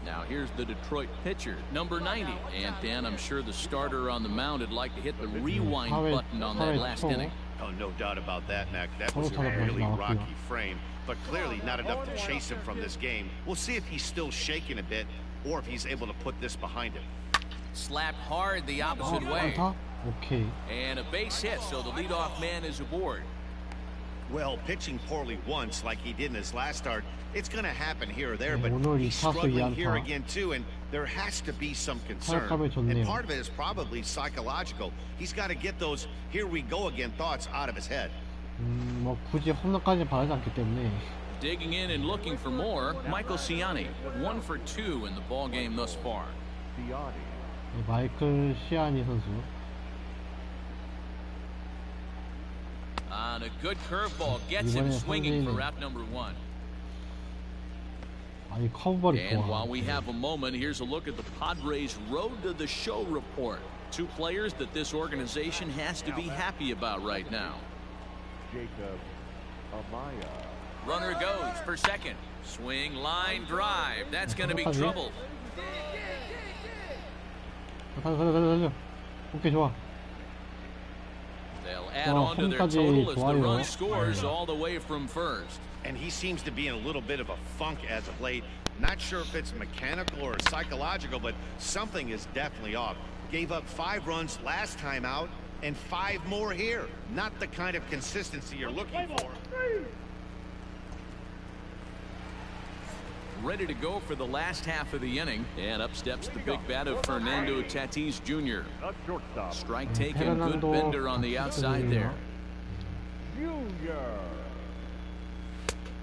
Now here's the Detroit pitcher, number 90. And Dan, I'm sure the starter on the mound would like to hit the rewind button on that last inning. Oh, no doubt about that, Mac. That was a really rocky frame, but clearly not enough to chase him from this game. We'll see if he's still shaking a bit or if he's able to put this behind him. Slapped hard the opposite way. 안타? 오케이. And a base hit, so the leadoff man is aboard. Well, pitching poorly once, like he did in his last start, it's going to happen here or there, but 오늘 he's 2타수 struggling here 2안타. again too, and there has to be some concern. 타격감이 좋네요. And part of it is probably psychological. He's got to get those "here we go again" thoughts out of his head. 뭐 굳이 홈런까지 바라지 않기 때문에. Digging in and looking for more, Michael Ciani, 1 for 2 in the ball game thus far. 마이클 시아니 선수. On a good curveball, gets him swinging for route number 1. 아니 커브볼이 And 좋아. while we have a moment, here's a look at the Padres' Road to the Show report. 2 players that this organization has to be happy about right now. Jacob Amaya. Runner goes for second. Swing, line, drive. That's going to be trouble. 달려. 오케이 좋아. They'll add on to their total as the 좋아요. run scores all the way from first. And he seems to be in a little bit of a funk as of late. Not sure if it's mechanical or psychological, but something is definitely off. Gave up 5 runs last time out and 5 more here. Not the kind of consistency you're looking for. Ready to go for the last half of the inning. And up steps the big bat of Fernando Tatis Jr. Strike taken, good bender on the outside there.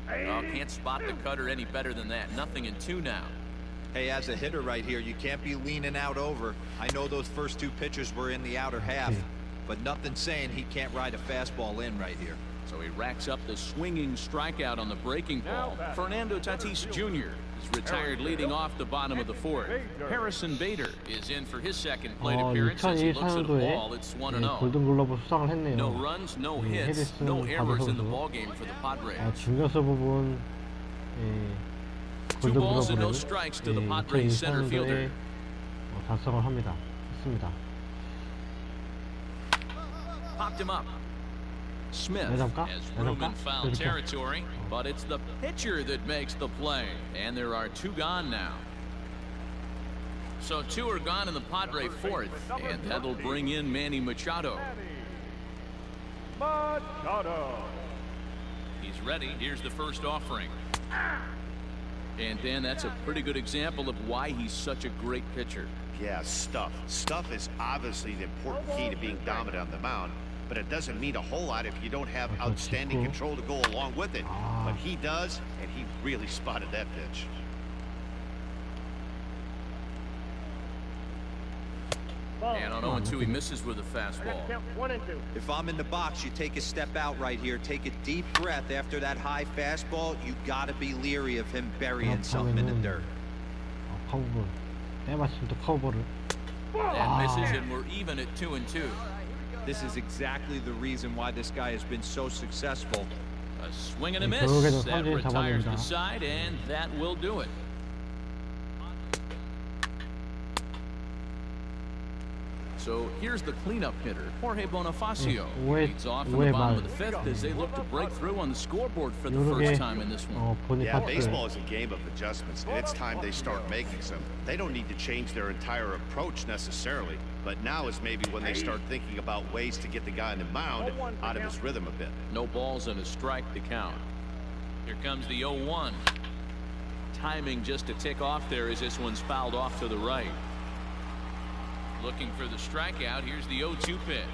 Oh, can't spot the cutter any better than that. 0-2 now. Hey, as a hitter right here, you can't be leaning out over. I know those first 2 pitches were in the outer half, but nothing saying he can't ride a fastball in right here. So he racks up the swinging strikeout on the breaking ball. Fernando Tatis Jr. is retired leading off the bottom of the 4th. Harrison Bader is in for his second plate appearance as he looks at a ball. It's 1-0. 골든글러브 수상을 했네요. No runs, no hits, no errors in the ball game for the Padres. 중견수 부분 2 balls and no 골든글러브를 strikes to the Padres center fielder. 달성을 했습니다. Popped him up. Smith has room in foul territory, but it's the pitcher that makes the play. And there are 2 gone now. So 2 are gone in the Padre 4th, and that'll bring in Manny Machado. He's ready. Here's the first offering. And Dan, that's a pretty good example of why he's such a great pitcher. Yeah, stuff. Stuff is obviously the important key to being dominant on the mound. But it doesn't mean a whole lot if you don't have outstanding control to go along with it. But he does, and he really spotted that pitch. And on 0-2, he misses with a fastball. If I'm in the box, you take a step out right here, take a deep breath after that high fastball. You got to be leery of him burying something in the dirt. 커브볼. 때마침 또 커브볼을. That misses, and we're even at 2-2. This is exactly the reason why this guy has been so successful. A swing and a miss. That retires the side, and that will do it. So here's the cleanup hitter, Jorge Bonifacio. Leads off in the bottom of the 5th as they look to break through on the scoreboard for the first time in this one. Yeah, baseball is a game of adjustments, and it's time they start making some. They don't need to change their entire approach necessarily, but now is maybe when they start thinking about ways to get the guy on the mound out of his rhythm a bit. No balls and a strike to count. Here comes the 0-1. Timing just to tick off there as this one's fouled off to the right. Looking for the strikeout. Here's the 0-2 pitch.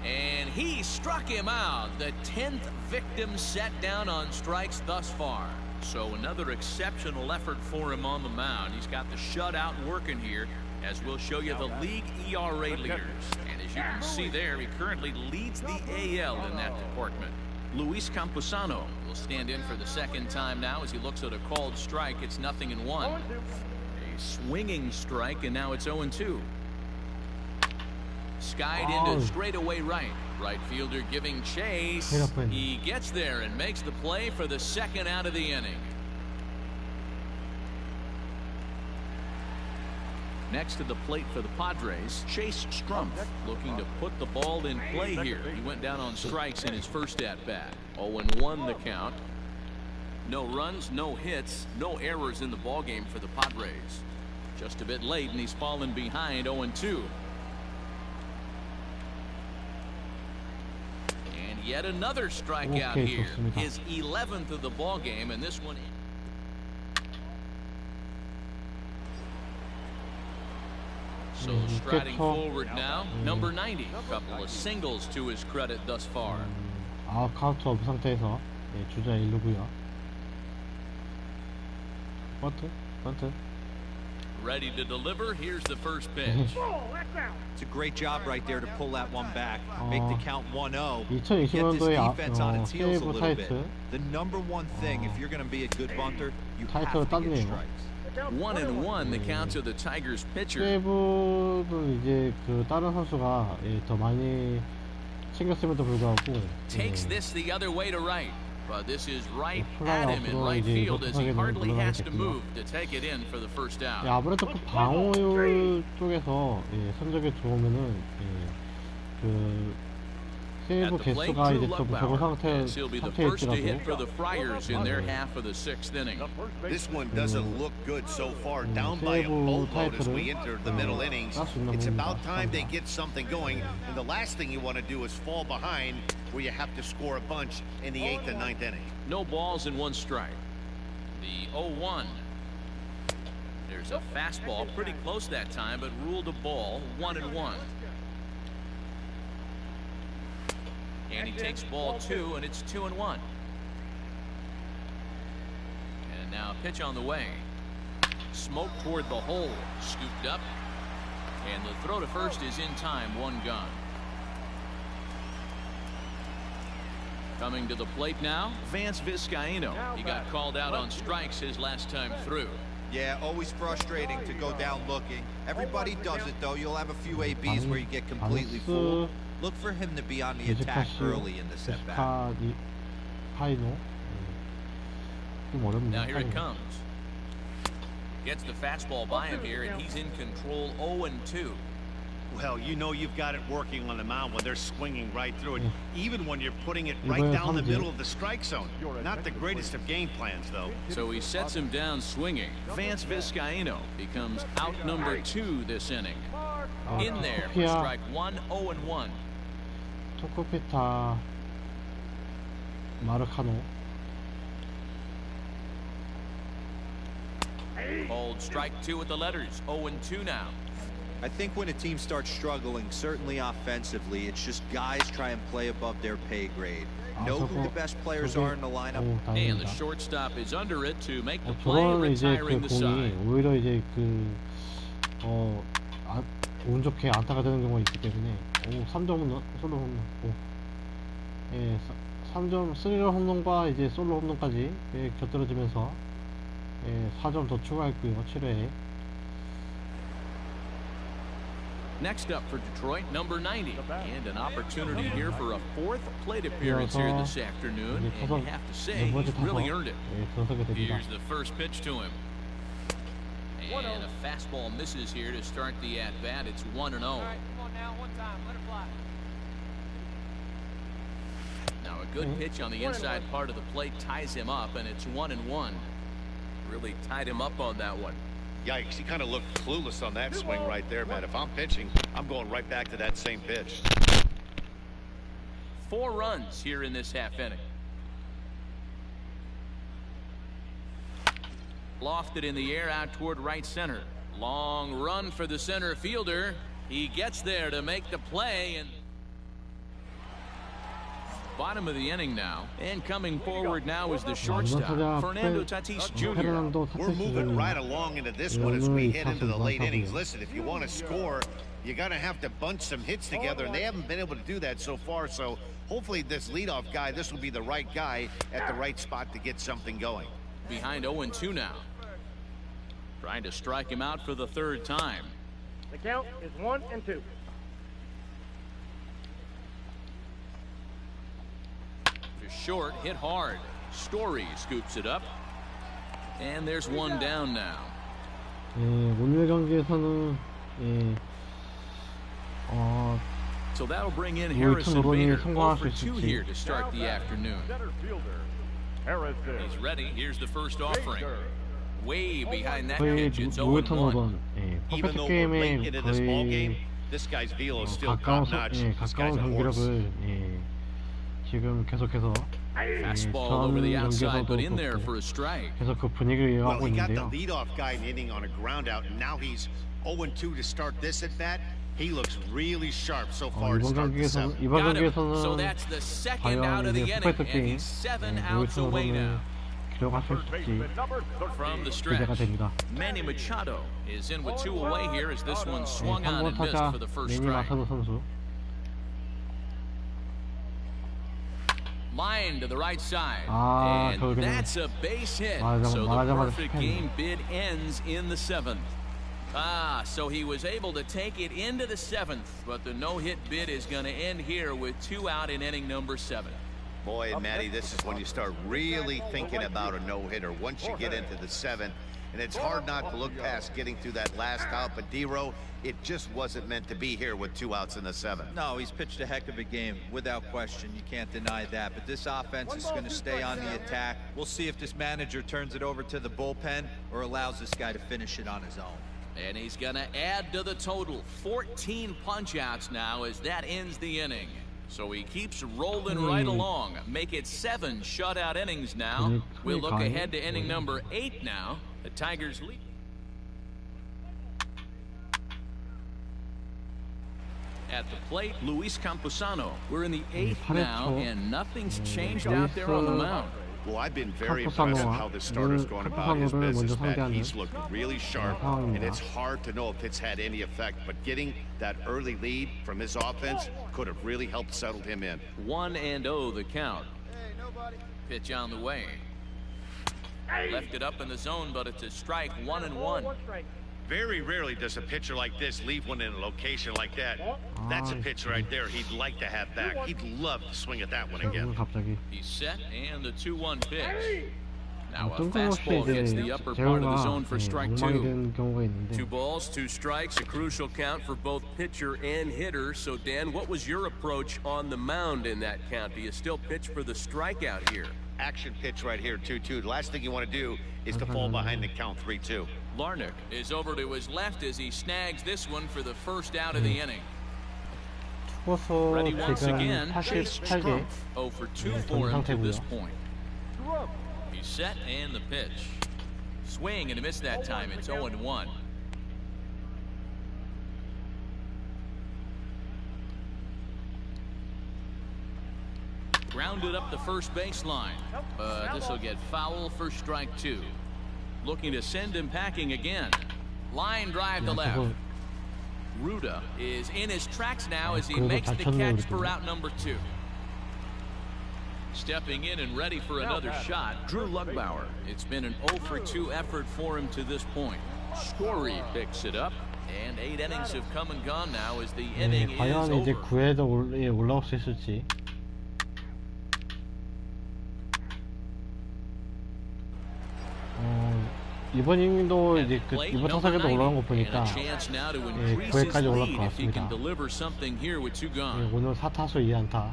And he struck him out. The 10th victim set down on strikes thus far. So another exceptional effort for him on the mound. He's got the shutout working here, as we'll show you the league ERA leaders. And as you can see there, he currently leads the AL in that department. Luis Camposano will stand in for the second time now as he looks at a called strike. It's 0-1. A swinging strike, and now it's 0-2. Skied into straightaway right. Right fielder giving chase. He gets there and makes the play for the second out of the inning. Next to the plate for the Padres, Chase Strumpf looking to put the ball in play here. He went down on strikes in his first at-bat. 0-1 the count. No runs, no hits, no errors in the ballgame for the Padres. Just a bit late, and he's fallen behind 0-2. Yet another strikeout 오케이, here. 좋습니다. His 11th of the ball game, and this one. So striding forward now, number 90. A couple of singles to his credit thus far. 카운트 업 상태에서 주자 1루고요. 번트. Ready to deliver. Here's the first pitch. It's a great job right there to pull that one back. Make the count 1-0. Get this 2020년도에 defense on its heels a 세이브 little bit. 타이틀 The number one thing, if you're going to be a good bunter, you have 타이틀을 to get 땄네요. strikes. 1-1 the count to the Tigers pitcher. 세이브는 이제 그 다른 선수가 더 많이 챙겼음에도 불구하고 Takes this the other way to right. But this is right 플라이 at him in 앞으로 right 이제 field as he 이렇게 hardly 물러나게 has to 됐고요. move to take it in for the first out. 아무래도 그 방어율 쪽에서 성적이 좋으면은 그 세이브 At the plate, 개수가 Drew 이제 좀 적은 Luckbauer, as he'll be the first to hit for 상태일지라도 the Friars in their half of the 6th inning. This one doesn't look good so far. Down by a boatload as we enter the middle innings. It's about time they get something going. And the last thing you want to do is fall behind where you have to score a bunch in the 8th and 9th inning. No balls and one strike. The 0-1. There's a fastball pretty close that time, but ruled a ball. 1-1. And he takes ball 2, and it's 2-1. And now a pitch on the way. Smoke toward the hole. Scooped up. And the throw to first is in time. 1 gone. Coming to the plate now, Vance Vizcaino. He got called out on strikes his last time through. Yeah, always frustrating to go down looking. Everybody does it, though. You'll have a few ABs where you get completely fooled. Look for him to be on the attack early in the setback. Now here it comes. Gets the fastball by him here, and he's in control. 0-2. Well, you know you've got it working on the mound when they're swinging right through it, even when you're putting it right down the middle of the strike zone. Not the greatest of game plans, though. So he sets him down swinging. Vance Vizcaino becomes out number 2 this inning. In there for strike 1, 0-1. 토코피타 마르카노. Hold strike 2 with the letters. 0-2 now. I think when a team starts struggling, certainly offensively, it's just guys try and play above their pay grade. Know who the best players are in the lineup. And the shortstop is under it to make the play, 저거는 이제 그 retiring the side. 공이 오히려 이제 운 좋게 안타가 되는 경우가 있기 때문에 3점 홈런, 솔로 홈런. 3점 3런 홈런과 이제 솔로 홈런까지 곁들여지면서 4점 더 추가했고요. 7회에. Next up for Detroit, number 90. And an opportunity here for a 4th plate appearance here this afternoon. And you have to say, he's really earned it. Here's the first pitch to him. And a fastball misses here to start the at-bat. It's 1-0. Now a good pitch on the inside part of the plate ties him up, and it's 1-1. Really tied him up on that one. Yikes, he kind of looked clueless on that swing right there, man. If I'm pitching, I'm going right back to that same pitch. 4 runs here in this half inning. Lofted in the air out toward right center. Long run for the center fielder. He gets there to make the play, and bottom of the inning now, and coming forward now is the shortstop, Fernando Tatis Jr. We're moving right along into this one as we head into the late innings. Listen, if you want to score, you got to have to bunch some hits together, and they haven't been able to do that so far. So hopefully this leadoff guy, this will be the right guy at the right spot to get something going. Behind 0-2 now. Trying to strike him out for the 3rd time. The count is 1-2. To short, hit hard. Story scoops it up. And there's 1 down now. 오늘 경기에서는 So that'll bring in Harrison Bader. 0 for 2 있을지. here to start the afternoon. He's ready. Here's the first offering. Way behind that 거의 pitch. It's 무회턴 0-1. 오던 Even 퍼펙트 though we're late 게임에 into this ball game, 거의 this guy's velo is still 가까운 top-notch. This guy's 가까운 a horse. 경기력을 지금 계속해서 Fastball over the outside, but in there 그렇고 for a strike. 계속 그 분위기를 Well, 이어가고 he got the 있는데요. leadoff guy inning on a ground out, and now he's 0-2 to start this at bat. He looks really sharp so far to 이번 start the seventh. 경기에서는 Got him. So 과연 that's the second out of 이제 the inning, 스파이크 and 게임 he's 7 로이스 outs away 선수는 now. 기록할 수 있을지 From the 기대가 stretch, 됩니다. Manny Machado is in with 2 away here as this one swung on 3번 and missed 타자 for the first 매니 strike. 마사도 선수. Line to the right side, 아, and that's a base hit. So the 말하자마자 perfect 실패했네. game bid ends in the 7th. So he was able to take it into the 7th, but the no-hit bid is going to end here with 2 out in inning number 7. Boy, Matty, this is when you start really thinking about a no-hitter. Once you get into the 7th, and it's hard not to look past getting through that last out, but D-Row, it just wasn't meant to be here with 2 outs in the 7th. No, he's pitched a heck of a game, without question. You can't deny that. But this offense is going to stay on the attack. We'll see if this manager turns it over to the bullpen or allows this guy to finish it on his own. And he's going to add to the total 14 punch-outs now as that ends the inning. So he keeps rolling right along. Make it 7 shutout innings now. We'll look ahead to inning number 8 now. The Tigers lead. At the plate, Luis Camposano. We're in the 8th now, and nothing's changed out there on the mound. Well, I've been very impressed with how this starter's going about his business, Matt. He's looked really sharp, and it's hard to know if it's had any effect, but getting that early lead from his offense could have really helped settle him in. 1-0 the count. Pitch on the way. Left it up in the zone, but it's a strike, 1-1. Very rarely does a pitcher like this leave one in a location like that. That's a pitch right there he'd like to have back. He'd love to swing at that one again. 갑자기 He's set, and the 2-1 pitch. Now a 어떤 거 없이 fastball hits 이제 the upper part of the zone for 제어가 strike 엉망이 2. 되는 경우가 있는데 2 balls, 2 strikes, a crucial count for both pitcher and hitter. So, Dan, what was your approach on the mound in that count? Do you still pitch for the strikeout here? Action pitch right here, 2-2. The last thing you want to do is to fall behind the count 3-2. Larnach is over to his left as he snags this one for the first out of the inning. 투구수 Ready once 지금 again. 88개 0 for 2 for him to this point. He's set and the pitch. Swing and a miss that time. It's 0-1. Grounded up the first baseline. This will get foul for strike 2. Looking to send him packing again. Line drive to left. Ruda is in his tracks now as he makes the catch for out number 2. Stepping in and ready for another shot, Drew Lugbauer. It's been an 0 for 2 effort for him to this point. Story picks it up, and 8 innings have come and gone now as the inning is 과연 이제 over. 9회도 올라올 수 있을지. 이번 이닝도 이제 이번 타석에도 올라간 거 보니까 9회까지 올라갈 것 같습니다. 오늘 4타수 2안타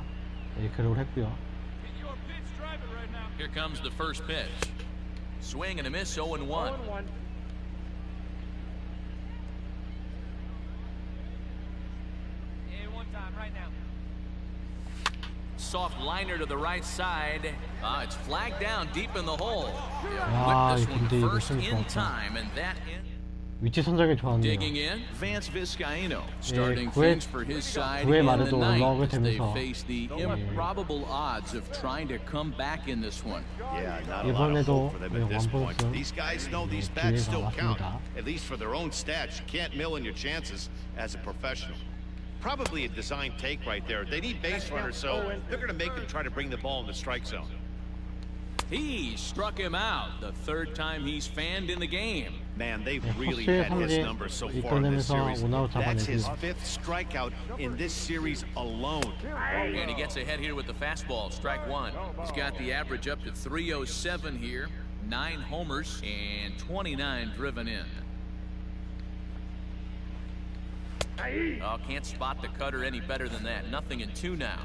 기록을 했고요. Here comes the first pitch. Swing and a miss, 0-1. Soft liner to the right side. It's flagged down deep in the hole. 아, Whipped this one 근데 이거 first 좀 in 좋았다. time, and that 위치 선정이 좋았네요. digging in. Vance Vizcaino starting 9회 things for his side 9회 in the 말에도 올라오게 ninth as they 되면서 face the improbable odds of trying to come back in this one. Yeah, not a lot of hope for them at this point. 완봉승 These guys know these bats still count, 왔습니다. at least for their own stats. You can't mill in your chances as a professional. Probably a design take right there. They need base runners, so they're going to make them try to bring the ball in the strike zone. He struck him out the 3rd time he's fanned in the game. Man, they've 네, really 포스트에 had his 삼진 numbers so far in this 이끌어내면서 series. 원아웃 That's his 잡아내고요. 5th strikeout in this series alone. And he gets ahead here with the fastball, strike 1. He's got the average up to 307 here, 9 homers and 29 driven in. Oh, can't spot the cutter any better than that. Nothing in 2 now.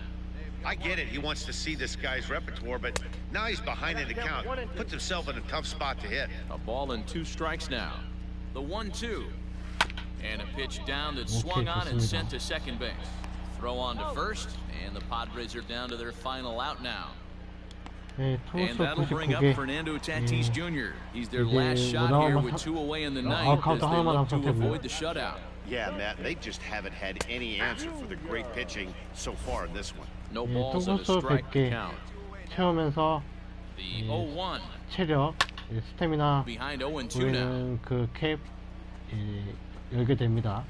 I get it. He wants to see this guy's repertoire, but now he's behind in the count. Puts himself in a tough spot to hit. A ball and 2 strikes now. The 1-2. And a pitch down that swung on and sent to second base. throw on to first, and the Padres are down to their final out now. 네, And 투수 that'll bring up 99개. Fernando Tatis Jr. He's their 이제 last shot here with 사- 2 away in the ninth 아웃카운트 as they 하나만 look to 남았다고요? avoid the shutout. Yeah, Matt, they just haven't had any answer for the great pitching so far in this one. No 예, balls and a 투수 strike to 100개 count. 채우면서 The 0-1 체력, 스태미나 behind 0-2 now. 우리는 그 캡 열게 됩니다.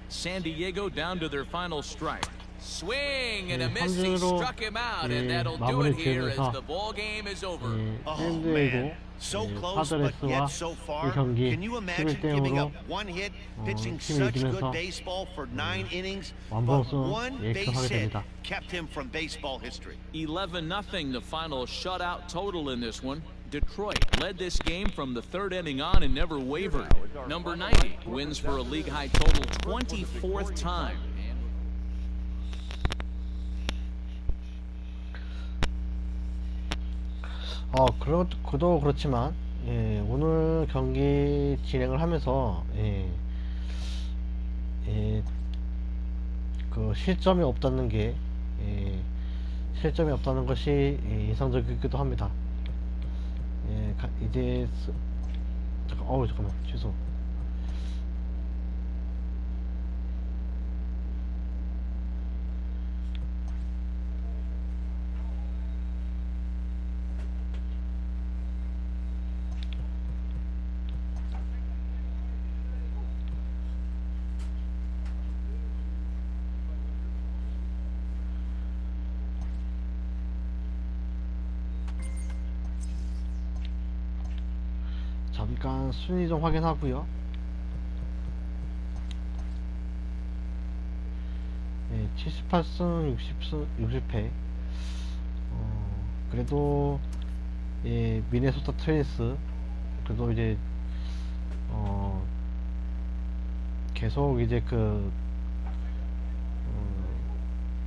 San Diego down to their final strike. Swing and a 예, miss. He 삼진으로 struck him out, 예, and that'll do 마무리 it here as 지으면서 the ball game is over. Oh, 샌드에고 man. So close, but 파드레스와 yet so far. 이 경기 Can you imagine giving 11대0으로 up one hit, pitching 팀이 such 이기면서 good baseball for 9 innings, but 완봉승 one base 예측하게 hit 됩니다. kept him from baseball history. 11-0 the final shutout total in this one. Detroit led this game from the third inning on and never wavered. Number 90 wins for a league high total 24th time. 그도 그렇지만 오늘 경기 진행을 하면서 그 실점이 없다는 게 실점이 없다는 것이 인상적이기도 합니다. 이제 잠깐만 취소. 잠깐 순위 좀 확인하고요. 78승 60패. 그래도 미네소타 트윈스 그래도 이제 계속 이제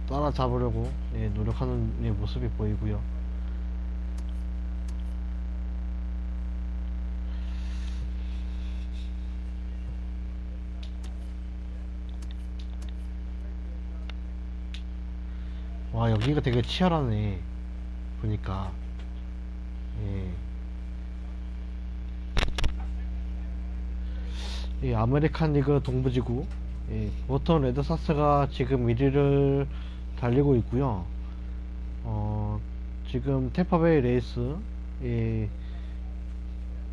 따라잡으려고 노력하는 모습이 보이고요. 와, 여기가 되게 치열하네 보니까. 이 아메리칸 리그 동부지구 보스턴 레드삭스가 지금 1위를 달리고 있고요. 지금 템파베이 레이스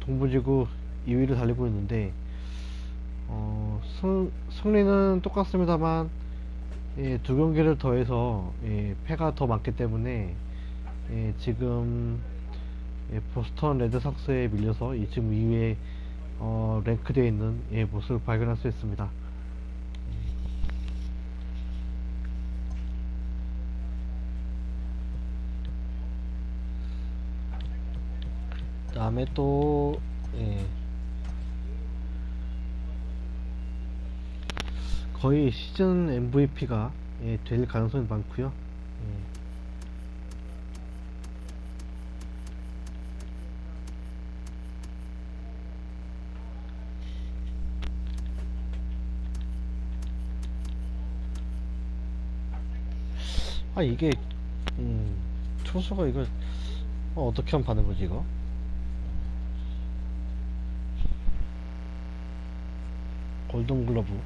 동부지구 2위를 달리고 있는데 승리는 똑같습니다만 두 경기를 더해서 패가 더 많기 때문에 지금 보스턴 레드삭스에 밀려서 지금 2위에 랭크되어 있는 모습을 발견할 수 있습니다. 그 다음에 또 거의 시즌 MVP가 될 가능성이 많고요. 이게 투수가 이걸 어떻게 하면 받는 거지 이거? 골든글러브.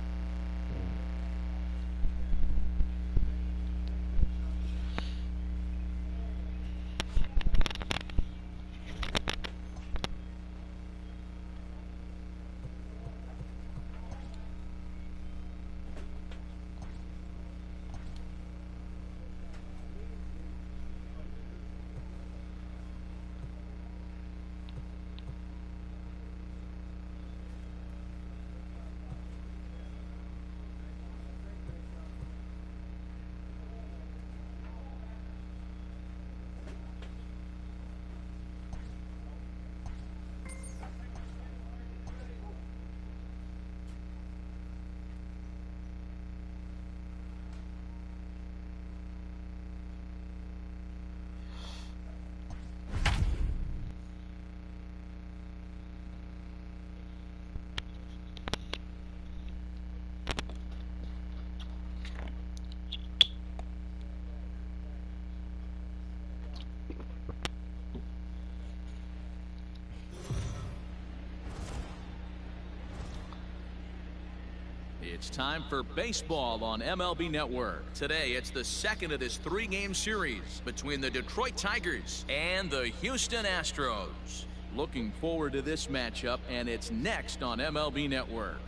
It's time for baseball on MLB Network. Today, it's the second of this three-game series between the Detroit Tigers and the Houston Astros. Looking forward to this matchup, and it's next on MLB Network.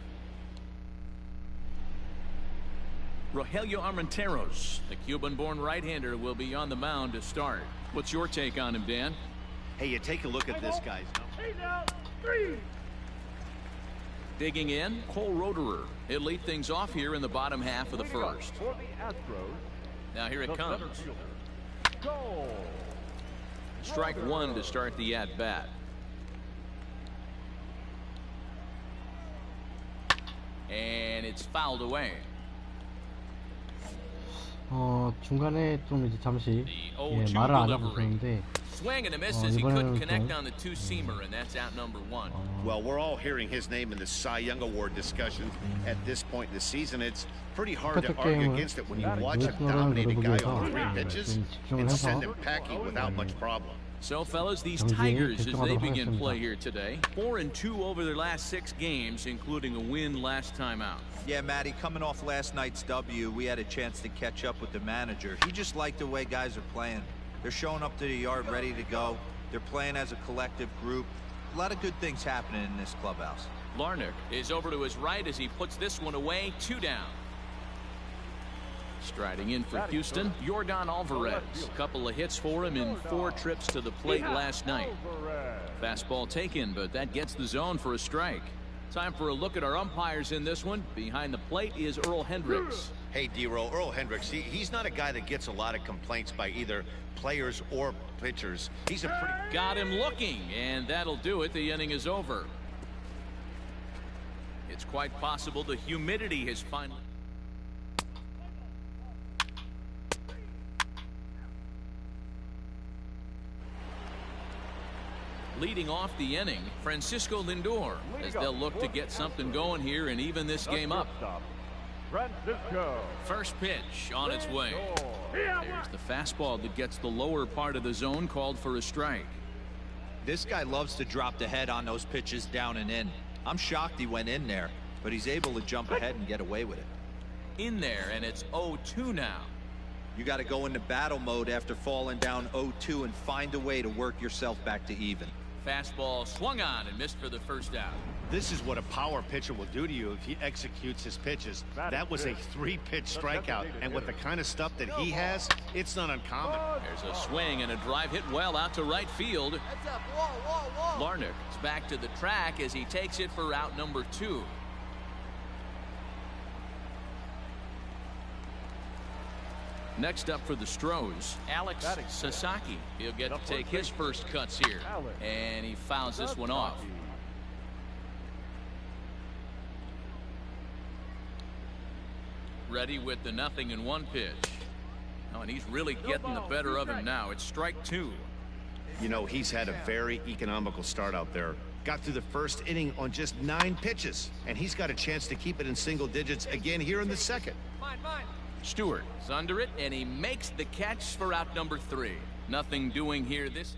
Rogelio Armenteros, the Cuban-born right-hander, will be on the mound to start. What's your take on him, Dan? Hey, you take a look at this guy's number. Digging in, Cole Roederer. He'll lead things off here in the bottom half of the first. For the Astros, Now here it the comes. center fielder, Cole. Strike one to start the at-bat. And it's fouled away. 중간에 좀 이제 잠시 The 예, 0-2 말을 안 하고 delivery. 있었는데 Swing and a miss as he couldn't 이번에는 connect 좀 on the two-seamer, and that's out number one. Well, we're all hearing his name in the Cy Young Award discussion at this point in the season. It's pretty hard to 똑같은 argue 게임은 against it when you watch a 노력을 dominate a 노려보기 guy 위해서 on 3 pitches 좀 집중을 and 해서 send him packing without much problem. So, fellas, these 경기에 Tigers, as they 집중하도록 begin 하겠습니다. play here today, 4-2 over their last 6 games, including a win last time out. Yeah, Matty, coming off last night's W, we had a chance to catch up with the manager. He just liked the way guys are playing. They're showing up to the yard ready to go. They're playing as a collective group. A lot of good things happening in this clubhouse. Larnach is over to his right as he puts this one away, 2 down. Striding in for Houston, Yordan Alvarez. A couple of hits for him in 4 trips to the plate last night. Fastball taken, but that gets the zone for a strike. Time for a look at our umpires in this one. Behind the plate is Earl Hendricks. Hey, D-Roll, Earl Hendricks, he's not a guy that gets a lot of complaints by either players or pitchers. He's a pretty... Got him looking, and that'll do it. The inning is over. It's quite possible the humidity has finally... Leading off the inning, Francisco Lindor, as they'll look to get something going here and even this game up. Francisco. First pitch on its way. There's the fastball that gets the lower part of the zone, called for a strike. This guy loves to drop the head on those pitches down and in. I'm shocked he went in there, but he's able to jump ahead and get away with it. In there, and it's 0-2 now. You got to go into battle mode after falling down 0-2 and find a way to work yourself back to even. Fastball swung on and missed for the first out. This is what a power pitcher will do to you if he executes his pitches. That was a 3-pitch strikeout, and with the kind of stuff that he has, it's not uncommon. There's a swing and a drive hit well out to right field. Larnach is back to the track as he takes it for out number 2. Next up for the Stros, Alex Sasaki. He'll get to take his first cuts here, and he fouls this one off. Ready with the 0-1 pitch. Oh, and he's really getting the better of him now. It's strike 2. You know, he's had a very economical start out there. Got through the first inning on just 9 pitches, and he's got a chance to keep it in single digits again here in the second. Stewart is under it, and he makes the catch for out number 3. Nothing doing here this.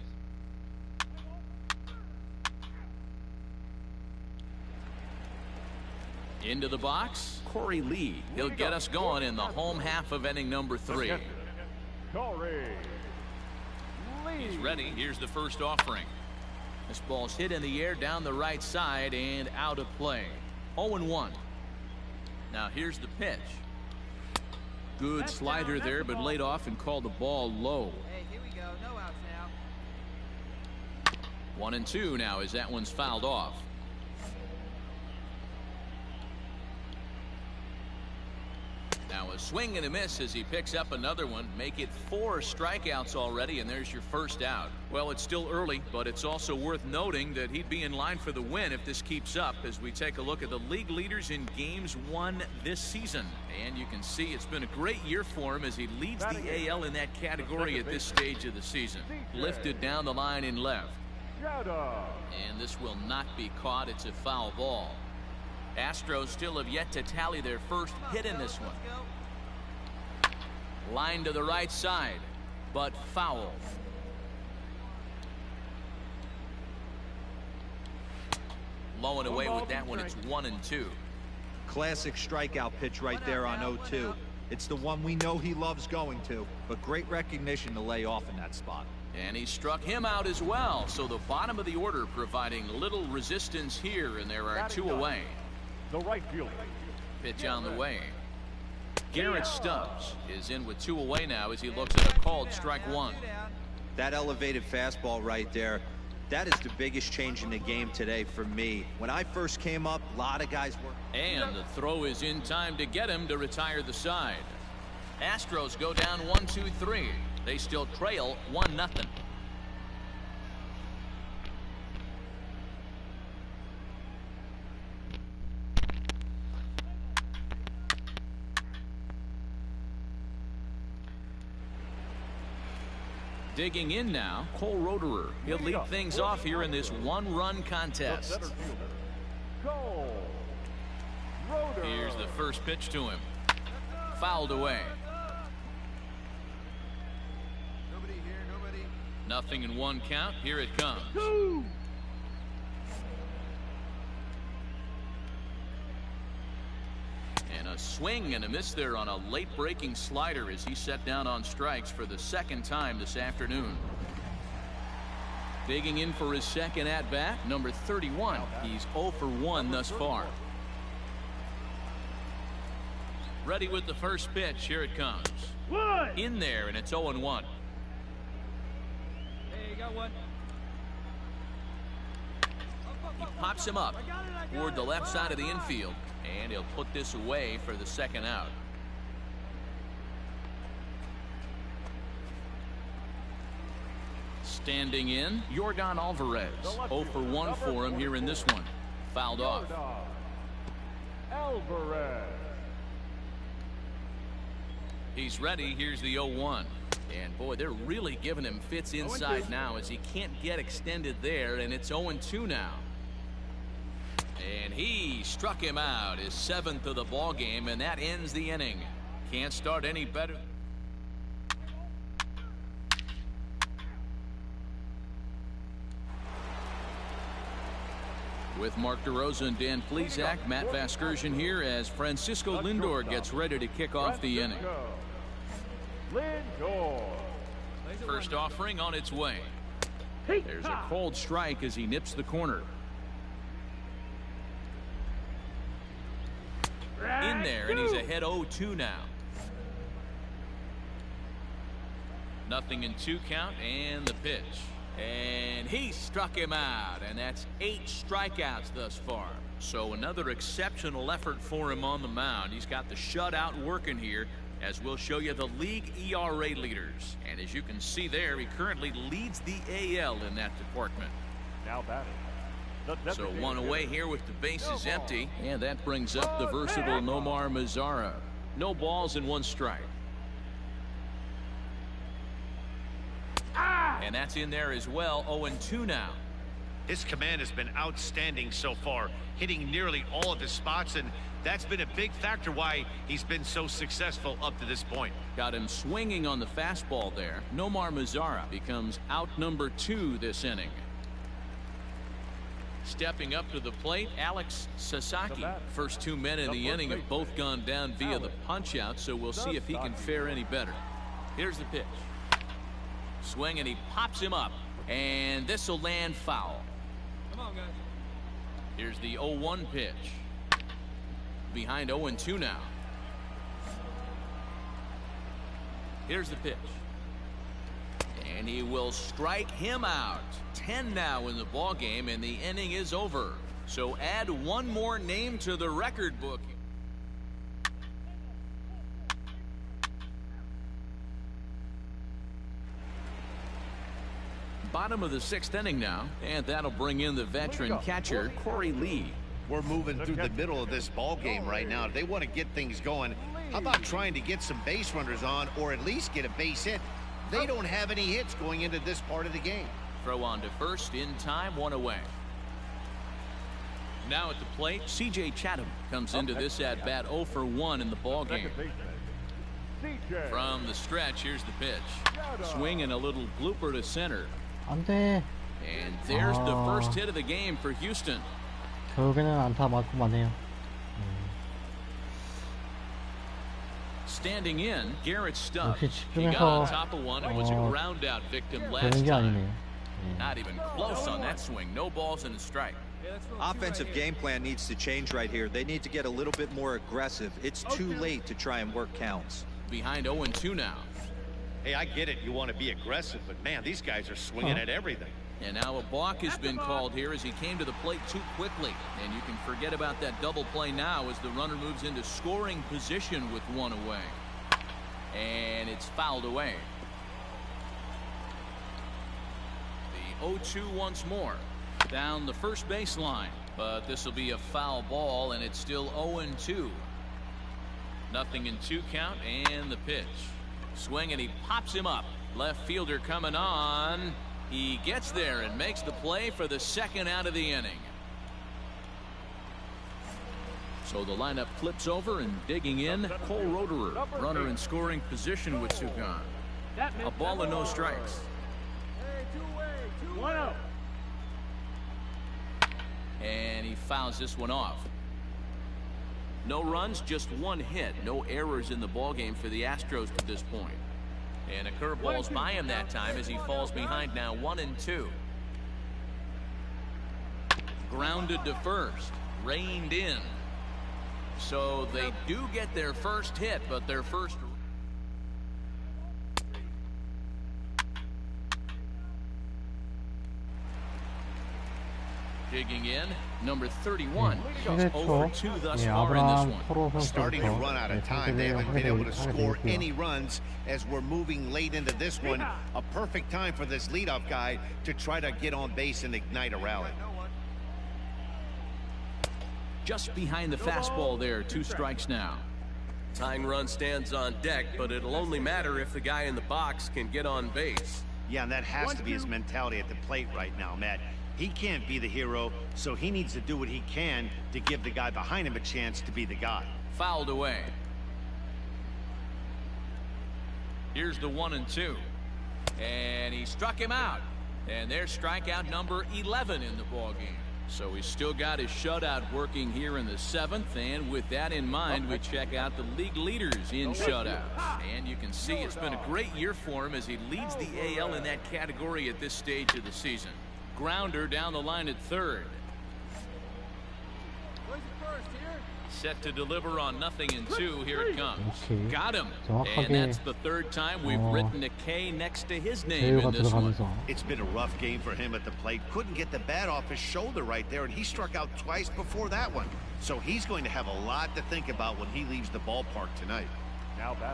Into the box, Corey Lee. He'll get us going in the home half of inning number 3. Corey Lee. He's ready. Here's the first offering. This ball's hit in the air down the right side and out of play. 0-1. Now here's the pitch. Good slider there, but laid off and called the ball low. Hey, here we go. No outs now. 1-2 now as that one's fouled off. Now a swing and a miss as he picks up another one. Make it 4 strikeouts already, and there's your first out. Well, it's still early, but it's also worth noting that he'd be in line for the win if this keeps up as we take a look at the league leaders in games won this season. And you can see it's been a great year for him as he leads the AL in that category at this stage of the season. Lifted down the line in left. And this will not be caught. It's a foul ball. Astros still have yet to tally their first hit in this one. Line to the right side, but foul. Low and away with that one. It's 1-2. Classic strikeout pitch right there on 0-2. It's the one we know he loves going to, but great recognition to lay off in that spot. And he struck him out as well. So the bottom of the order providing little resistance here, and there are two away. The right fielder. Pitch on the way. Garrett Stubbs is in with two away now as he looks at a called strike one. That elevated fastball right there, that is the biggest change in the game today for me. When I first came up, a lot of guys were... And the throw is in time to get him to retire the side. Astros go down 1-2-3. They still trail 1-0. Digging in now, Cole Roederer. He'll lead things off here in this one-run contest. Cole Roederer. Here's the first pitch to him. Fouled away. Nothing in one count. Here it comes. And a swing and a miss there on a late breaking slider as he set down on strikes for the second time this afternoon. Digging in for his second at bat, number 31. He's 0 for 1 thus far. Ready with the first pitch. Here it comes. In there, and it's 0-1. One. He pops him up toward the left side of the infield, and he'll put this away for the second out. Standing in, Yordan Alvarez. 0 for 1 for him here in this one. Fouled off. Alvarez. He's ready. Here's the 0-1. And boy, they're really giving him fits inside now as he can't get extended there, and it's 0-2 now. And he struck him out, his 7th of the ball game, and that ends the inning. Can't start any better. With Mark DeRosa and Dan Plesac, Matt Vasgersian here as Francisco Lindor gets ready to kick off the inning. Lindor. First offering on its way. There's a cold strike as he nips the corner. In there, and he's ahead 0-2 now. Nothing in 2 count, and the pitch. And he struck him out, and that's 8 strikeouts thus far. So another exceptional effort for him on the mound. He's got the shutout working here, as we'll show you the league ERA leaders. And as you can see there, he currently leads the AL in that department. Now batting. So one away here with the bases empty, and that brings up the versatile Nomar Mazara. No balls and 1 strike. And that's in there as well. 0-2 now. His command has been outstanding so far, hitting nearly all of his spots, and that's been a big factor why he's been so successful up to this point. Got him swinging on the fastball there. Nomar Mazara becomes out number 2 this inning. Stepping up to the plate, Alex Sasaki. First 2 men in the inning have both gone down via the punch out, so we'll see if he can fare any better. Here's the pitch. Swing, and he pops him up, and this will land foul. Come on, guys. Here's the 0-1 pitch. Behind 0-2 now. Here's the pitch. And he will strike him out. 10 now in the ball game, and the inning is over. So add 1 more name to the record book. Bottom of the 6th inning now, and that'll bring in the veteran catcher Corey Lee. We're moving through the middle of this ball game right now. If they want to get things going, how about trying to get some base runners on, or at least get a base hit? They don't have any hits going into this part of the game. Throw on to first in time, 1 away. Now at the plate, C.J. Chatham comes into this at bat 0 for 1 in the ball game. From the stretch, here's the pitch. Swing and a little blooper to center. 안 돼. And there's the first hit of the game for Houston. 결국에는 안타 맞고 마네요. Standing in, Garrett Stubb. 역시 He got on 집중해서 top of one and was a ground out victim last 되는 게 time. 아니네요. Not even close on that swing. No balls and a strike. Offensive game plan needs to change right here. They need to get a little bit more aggressive. It's too late to try and work counts. Behind 0-2 now. Hey, I get it. You want to be aggressive, but man, these guys are swinging at everything. And now a balk has been called here as he came to the plate too quickly. And you can forget about that double play now as the runner moves into scoring position with one away. And it's fouled away. The 0-2 once more. Down the first baseline. But this will be a foul ball, and it's still 0-2. 0-2 count, and the pitch. Swing, and he pops him up. Left fielder coming on. He gets there and makes the play for the second out of the inning. So the lineup flips over, and digging in, Cole Roederer, runner in scoring position with two gone. A ball and no strikes. 1-0. And he fouls this one off. No runs, just one hit. No errors in the ballgame for the Astros to this point. And a curveball's by him that time as he falls behind now 1-2. Grounded to first. Reined in. So they do get their first hit, but their first... Digging in, number 31. Goes 0-2 thus far in this one. Starting to run out of time. They haven't been able to score any runs as we're moving late into this one. A perfect time for this leadoff guy to try to get on base and ignite a rally. Just behind the fastball there, 2 strikes now. Tying run stands on deck, but it'll only matter if the guy in the box can get on base. Yeah, and that has to be his mentality at the plate right now, Matt. He can't be the hero, so he needs to do what he can to give the guy behind him a chance to be the guy. Fouled away. Here's the 1-2. And he struck him out. And there's strikeout number 11 in the ballgame. So he's still got his shutout working here in the 7th. And with that in mind, we check out the league leaders in shutouts. And you can see it's been a great year for him as he leads the AL in that category at this stage of the season. Grounder down the line at third. Set to deliver on 0-2. Here it comes. Got him. And that's the 3rd time we've written a K next to his name in this one. It's been a rough game for him at the plate. Couldn't get the bat off his shoulder right there, and he struck out twice before that one. So he's going to have a lot to think about when he leaves the ballpark tonight.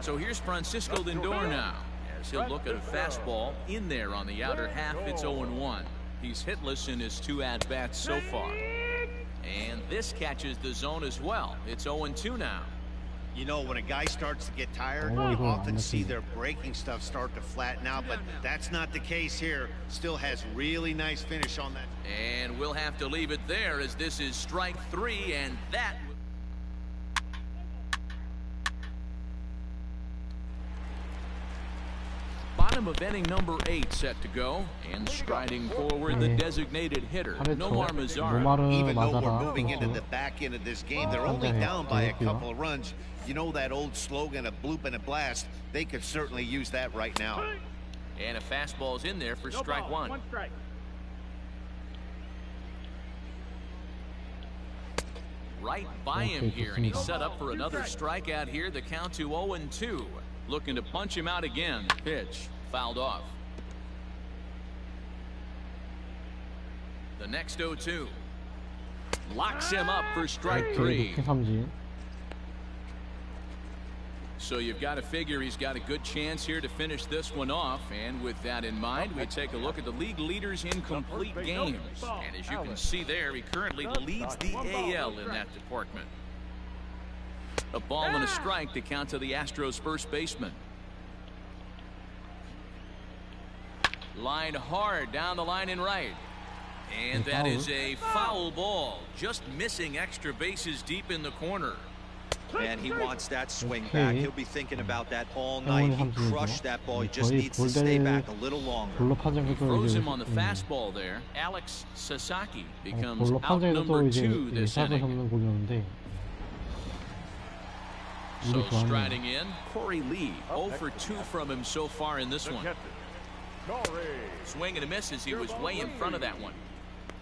So here's Francisco Lindor now, as he'll look at a fastball in there on the outer half. It's 0-1. He's hitless in his 2 at-bats so far. And this catches the zone as well. It's 0-2 now. You know, when a guy starts to get tired, you often see their breaking stuff start to flatten out, but that's not the case here. Still has really nice finish on that. And we'll have to leave it there as this is strike 3, and that... Bottom of inning number 8 set to go, and striding forward the designated hitter, Nomar Mazara. Even though we're moving into the back end of this game, they're only down by a couple of runs. You know that old slogan, a bloop and a blast? They could certainly use that right now. And a fastball's in there for strike 1. 1 strike. Right by him here, and he's set up for another strikeout here. The count to 0-2. Looking to punch him out again. Pitch fouled off. The next 0-2 locks him up for strike 3. So you've got to figure he's got a good chance here to finish this one off. And with that in mind, we take a look at the league leaders in complete games. And as you can see there, he currently leads the AL in that department. A ball and a strike to count to the Astros first baseman. Line hard down the line in right. And that is a foul ball. Just missing extra bases deep in the corner. And he wants that swing back. He'll be thinking about that all night. He crushed that ball. He just needs to stay back a little longer. He throws him on the fastball there. Alex Sasaki becomes out number 2 this inning. So 좋아하네요. striding in, Corey Lee, 0 for 2 from him so far in this The one. catcher, Corey. Swing and a miss as he was way in front of that one.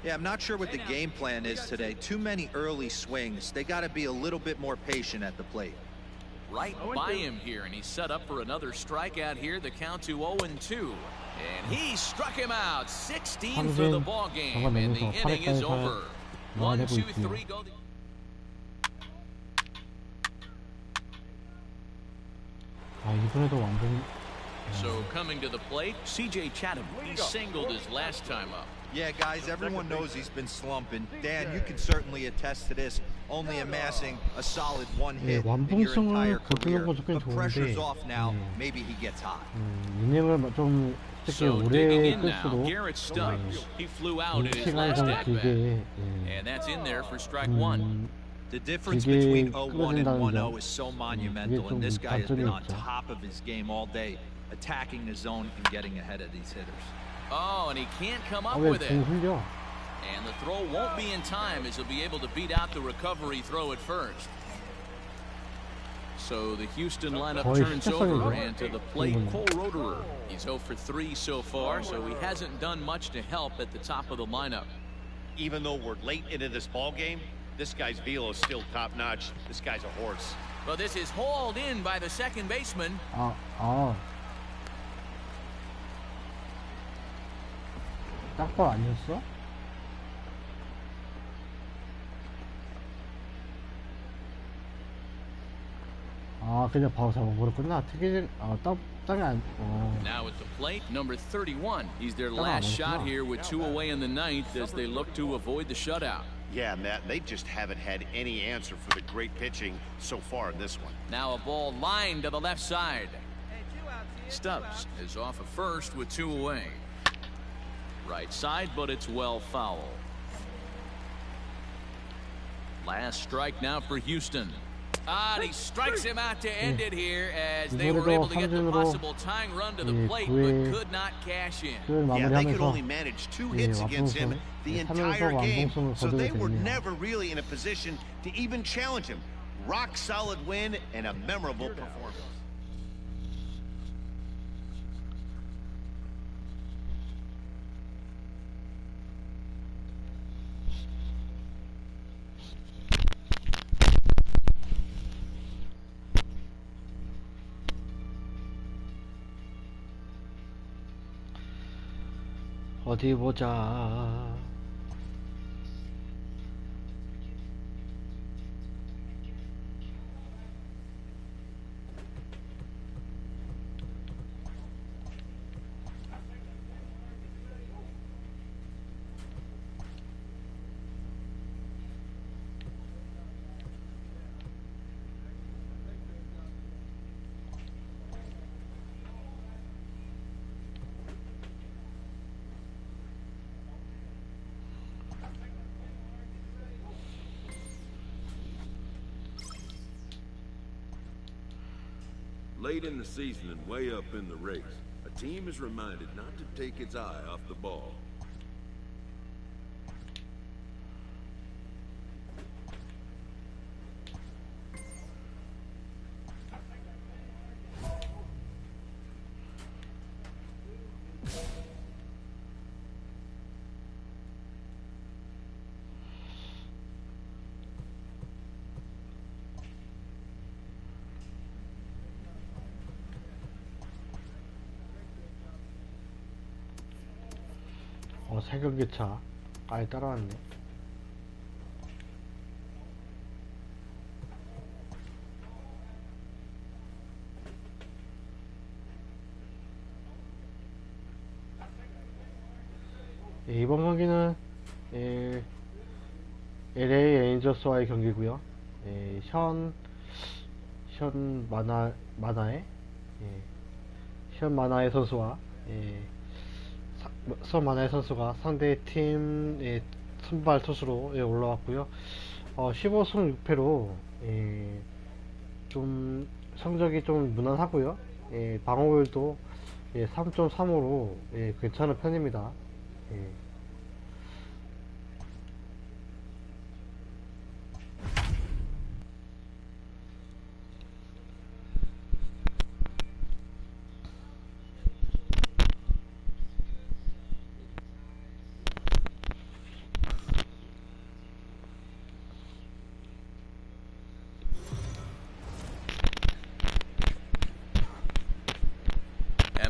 Yeah, I'm not sure what the game plan is today. Too many early swings. They got to be a little bit more patient at the plate. Right by him here, and he's set up for another strikeout here. The count to 0-2. And he struck him out. 16 for the ball game, and the inning is over. 1, 2, 3, go. 아, 이번에도 완전히. So coming to the plate, C.J. Chatham. He singled his last time up. Yeah, guys, everyone knows he's been slumping. Dan, you can certainly attest to this. Only amassing a solid one hit in your entire career. But pressure's off now. Maybe he gets hot. 이닝을 좀 특히 So digging 오래 in now, 끌수록 Garrett Stubbs. He flew out in his 시간이 last 좀 at bat, 길게 and that's in there for strike one. The difference 되게 between 0-1 and 끌어진다는 1-0 점. is so 그게 monumental, and 좀 this guy has been on 단점이 있죠. top of his game all day, attacking the zone and getting ahead of these hitters. Oh, and he can't come up 왜 with it. 공 흘려? And the throw won't be in time as he'll be able to beat out the recovery throw at first. So the Houston lineup 거의 turns 실제성이죠. over, and to the plate, Cole Roederer. He's 0 for 3 so far, so he hasn't done much to help at the top of the lineup. Even though we're late into this ball game, this guy's velo is still top notch. This guy's a horse. Well, this is hauled in by the second baseman. 딱볼 아니었어? 아, 그냥 바로 잡아버렸구나. 땅이 안, Now at the plate, number 31. He's their last shot here with 2 away in the ninth as they look to avoid the shutout. Yeah, Matt, they just haven't had any answer for the great pitching so far in this one. Now a ball lined to the left side. Stubbs is off at first with 2 away. Right side, but it's well foul. Last strike now for Houston. And he strikes him out to end it here as they were able to get the possible tying run to the plate but could not cash in. Yeah, they could only manage 2 hits against him the entire game, so they were never really in a position to even challenge him. Rock solid win and a memorable performance. 어디 보자. Late in the season and way up in the race, a team is reminded not to take its eye off the ball. 세 경기 차. 아예 따라왔네. 이번 경기는 LA 레인저스와의 경기고요. 현 마나의 선수와 마나의 선수가 상대 팀의 선발 투수로 올라왔고요. 15승 6패로 좀 성적이 좀 무난하고요. 방어율도 3.35로 괜찮은 편입니다.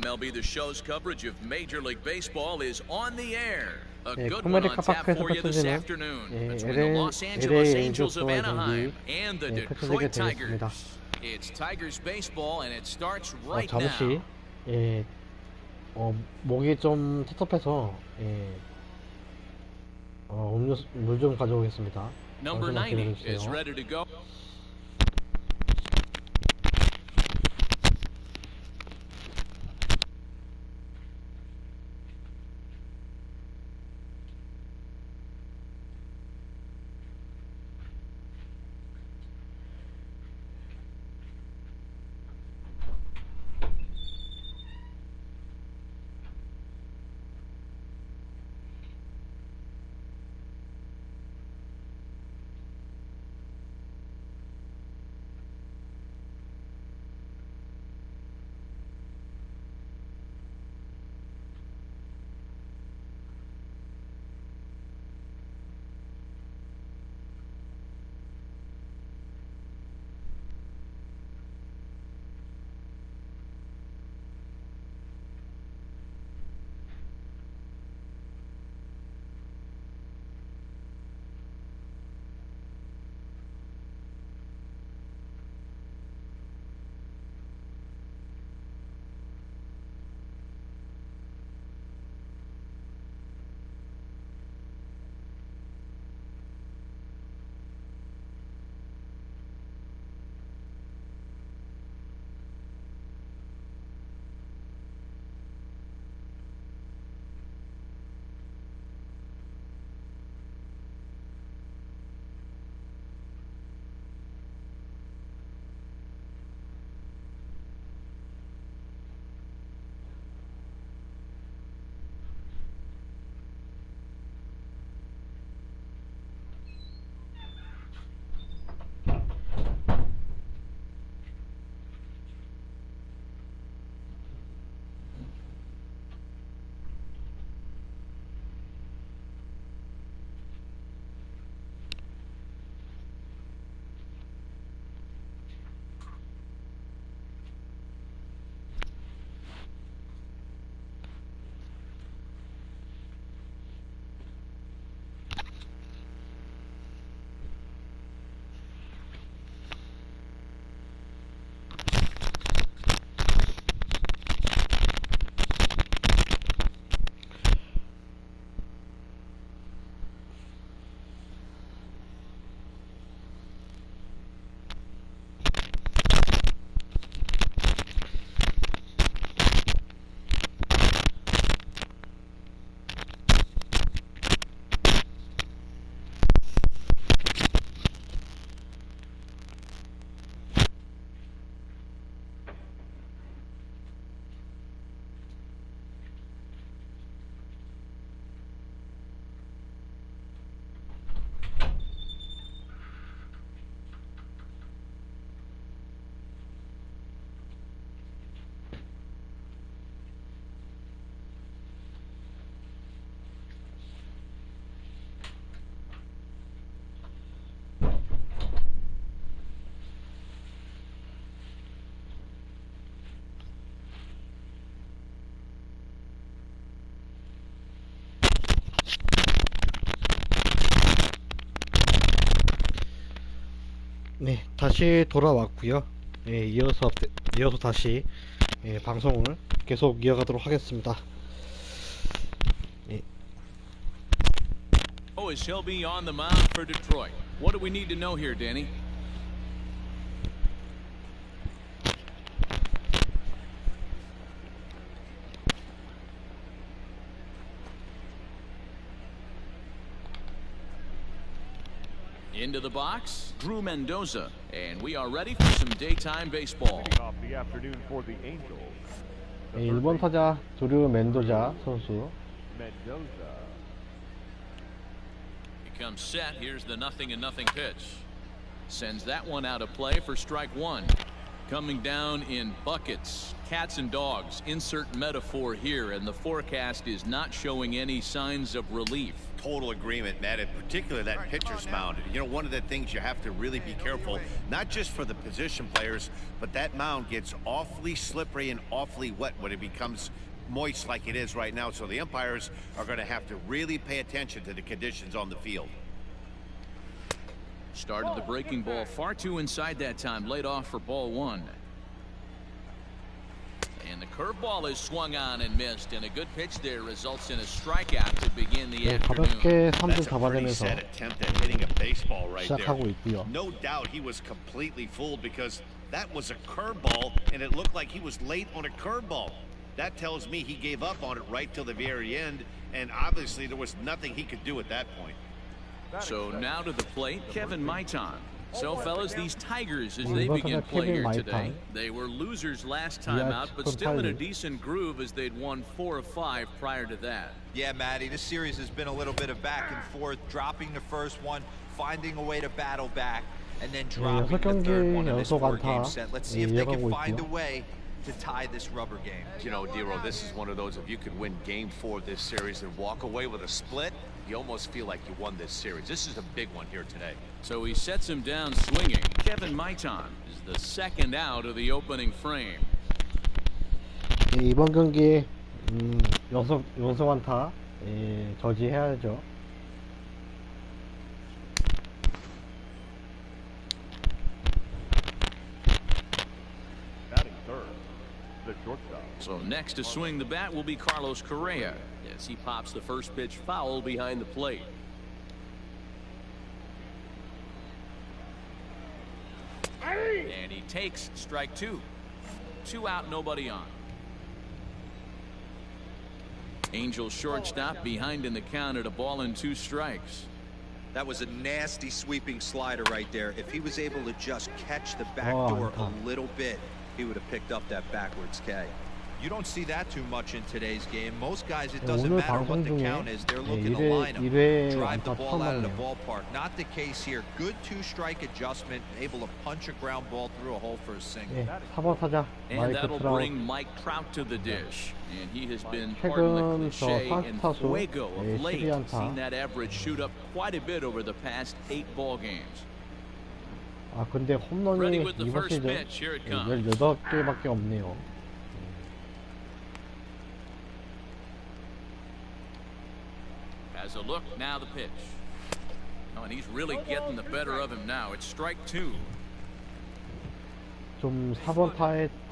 MLB The Show's coverage of Major League Baseball is on the air. A 네, good one 코미디 on tap 카파크에서 for you this 펼쳐지는 afternoon 예, between the Los Angeles Angels of Anaheim and the 펼쳐지게 Detroit 되겠습니다. Tigers. It's Tigers baseball and it starts right 잠시 now. 목이 좀 텁텁해서 물 좀 가져오겠습니다. Number 잠시만 90 기다려주세요. is ready to go. 네, 다시 돌아왔고요. 이어서 다시 방송을 계속 이어가도록 하겠습니다. Oh, is Shelby on the mound for Detroit? What do we need to know here, Danny? Into the box, Drew Mendoza, and we are ready for some daytime baseball. Off the afternoon for the Angels. 일본 타자 드류 멘도자 선수. Mendoza. He comes set. Here's the 0-0 pitch. Sends that one out of play for strike one. Coming down in buckets, cats and dogs, insert metaphor here, and the forecast is not showing any signs of relief. Total agreement, Matt, in particular that pitcher's mound. You know, one of the things you have to really be careful, not just for the position players, but that mound gets awfully slippery and awfully wet when it becomes moist like it is right now. So the umpires are going to have to really pay attention to the conditions on the field. Started the breaking ball far too inside that time, laid off for ball one. And the curveball is swung on and missed, and a good pitch there results in a strikeout to begin the afternoon. 가볍게 3점 That's a pretty 잡아내면서 sad attempt at hitting a baseball right there. 시작하고 있고요. No doubt he was completely fooled because that was a curveball and it looked like he was late on a curveball. That tells me he gave up on it right till the very end, and obviously there was nothing he could do at that point. So now to the plate, Kevin Maitan. So, fellas, these Tigers, as they begin play here today, they were losers last time out, but still in a decent groove as they'd won 4 of 5 prior to that. Yeah, Matty, this series has been a little bit of back and forth, dropping the first one, finding a way to battle back, and then dropping the third one in this 4-game set. Let's see if they can find a way to tie this rubber game. You know, Dero, this is one of those, if you could win game 4 of this series and walk away with a split, you almost feel like you won this series. This is a big one here today. So he sets him down swinging. Kevin Maitan is the second out of the opening frame. 이번 경기 연속 안타 저지해야죠. Batting third, the shortstop. So next to swing the bat will be Carlos Correa as he pops the first pitch foul behind the plate. And he takes strike 2. 2 out, nobody on. Angels shortstop behind in the count at a ball and 2 strikes. That was a nasty sweeping slider right there. If he was able to just catch the back door a little bit, he would have picked up that backwards K. You don't see that too much in today's game. Most guys, it doesn't matter what the count is. They're looking to line them, drive the ball out of the ballpark. Not the case here. Good 2-strike adjustment, able to punch a ground ball through a hole for a single. 4번 타자 And that'll bring Mike Trout to the dish. And he has been, pardon the cliche, and fuego of late. Seen that average shoot up quite a bit over the past 8 ball games. 아 근데 홈런이 이번 시즌 18개밖에 없네요. As a look, now the pitch. Oh, and he's really getting the better of him now. It's strike 2. 좀 4번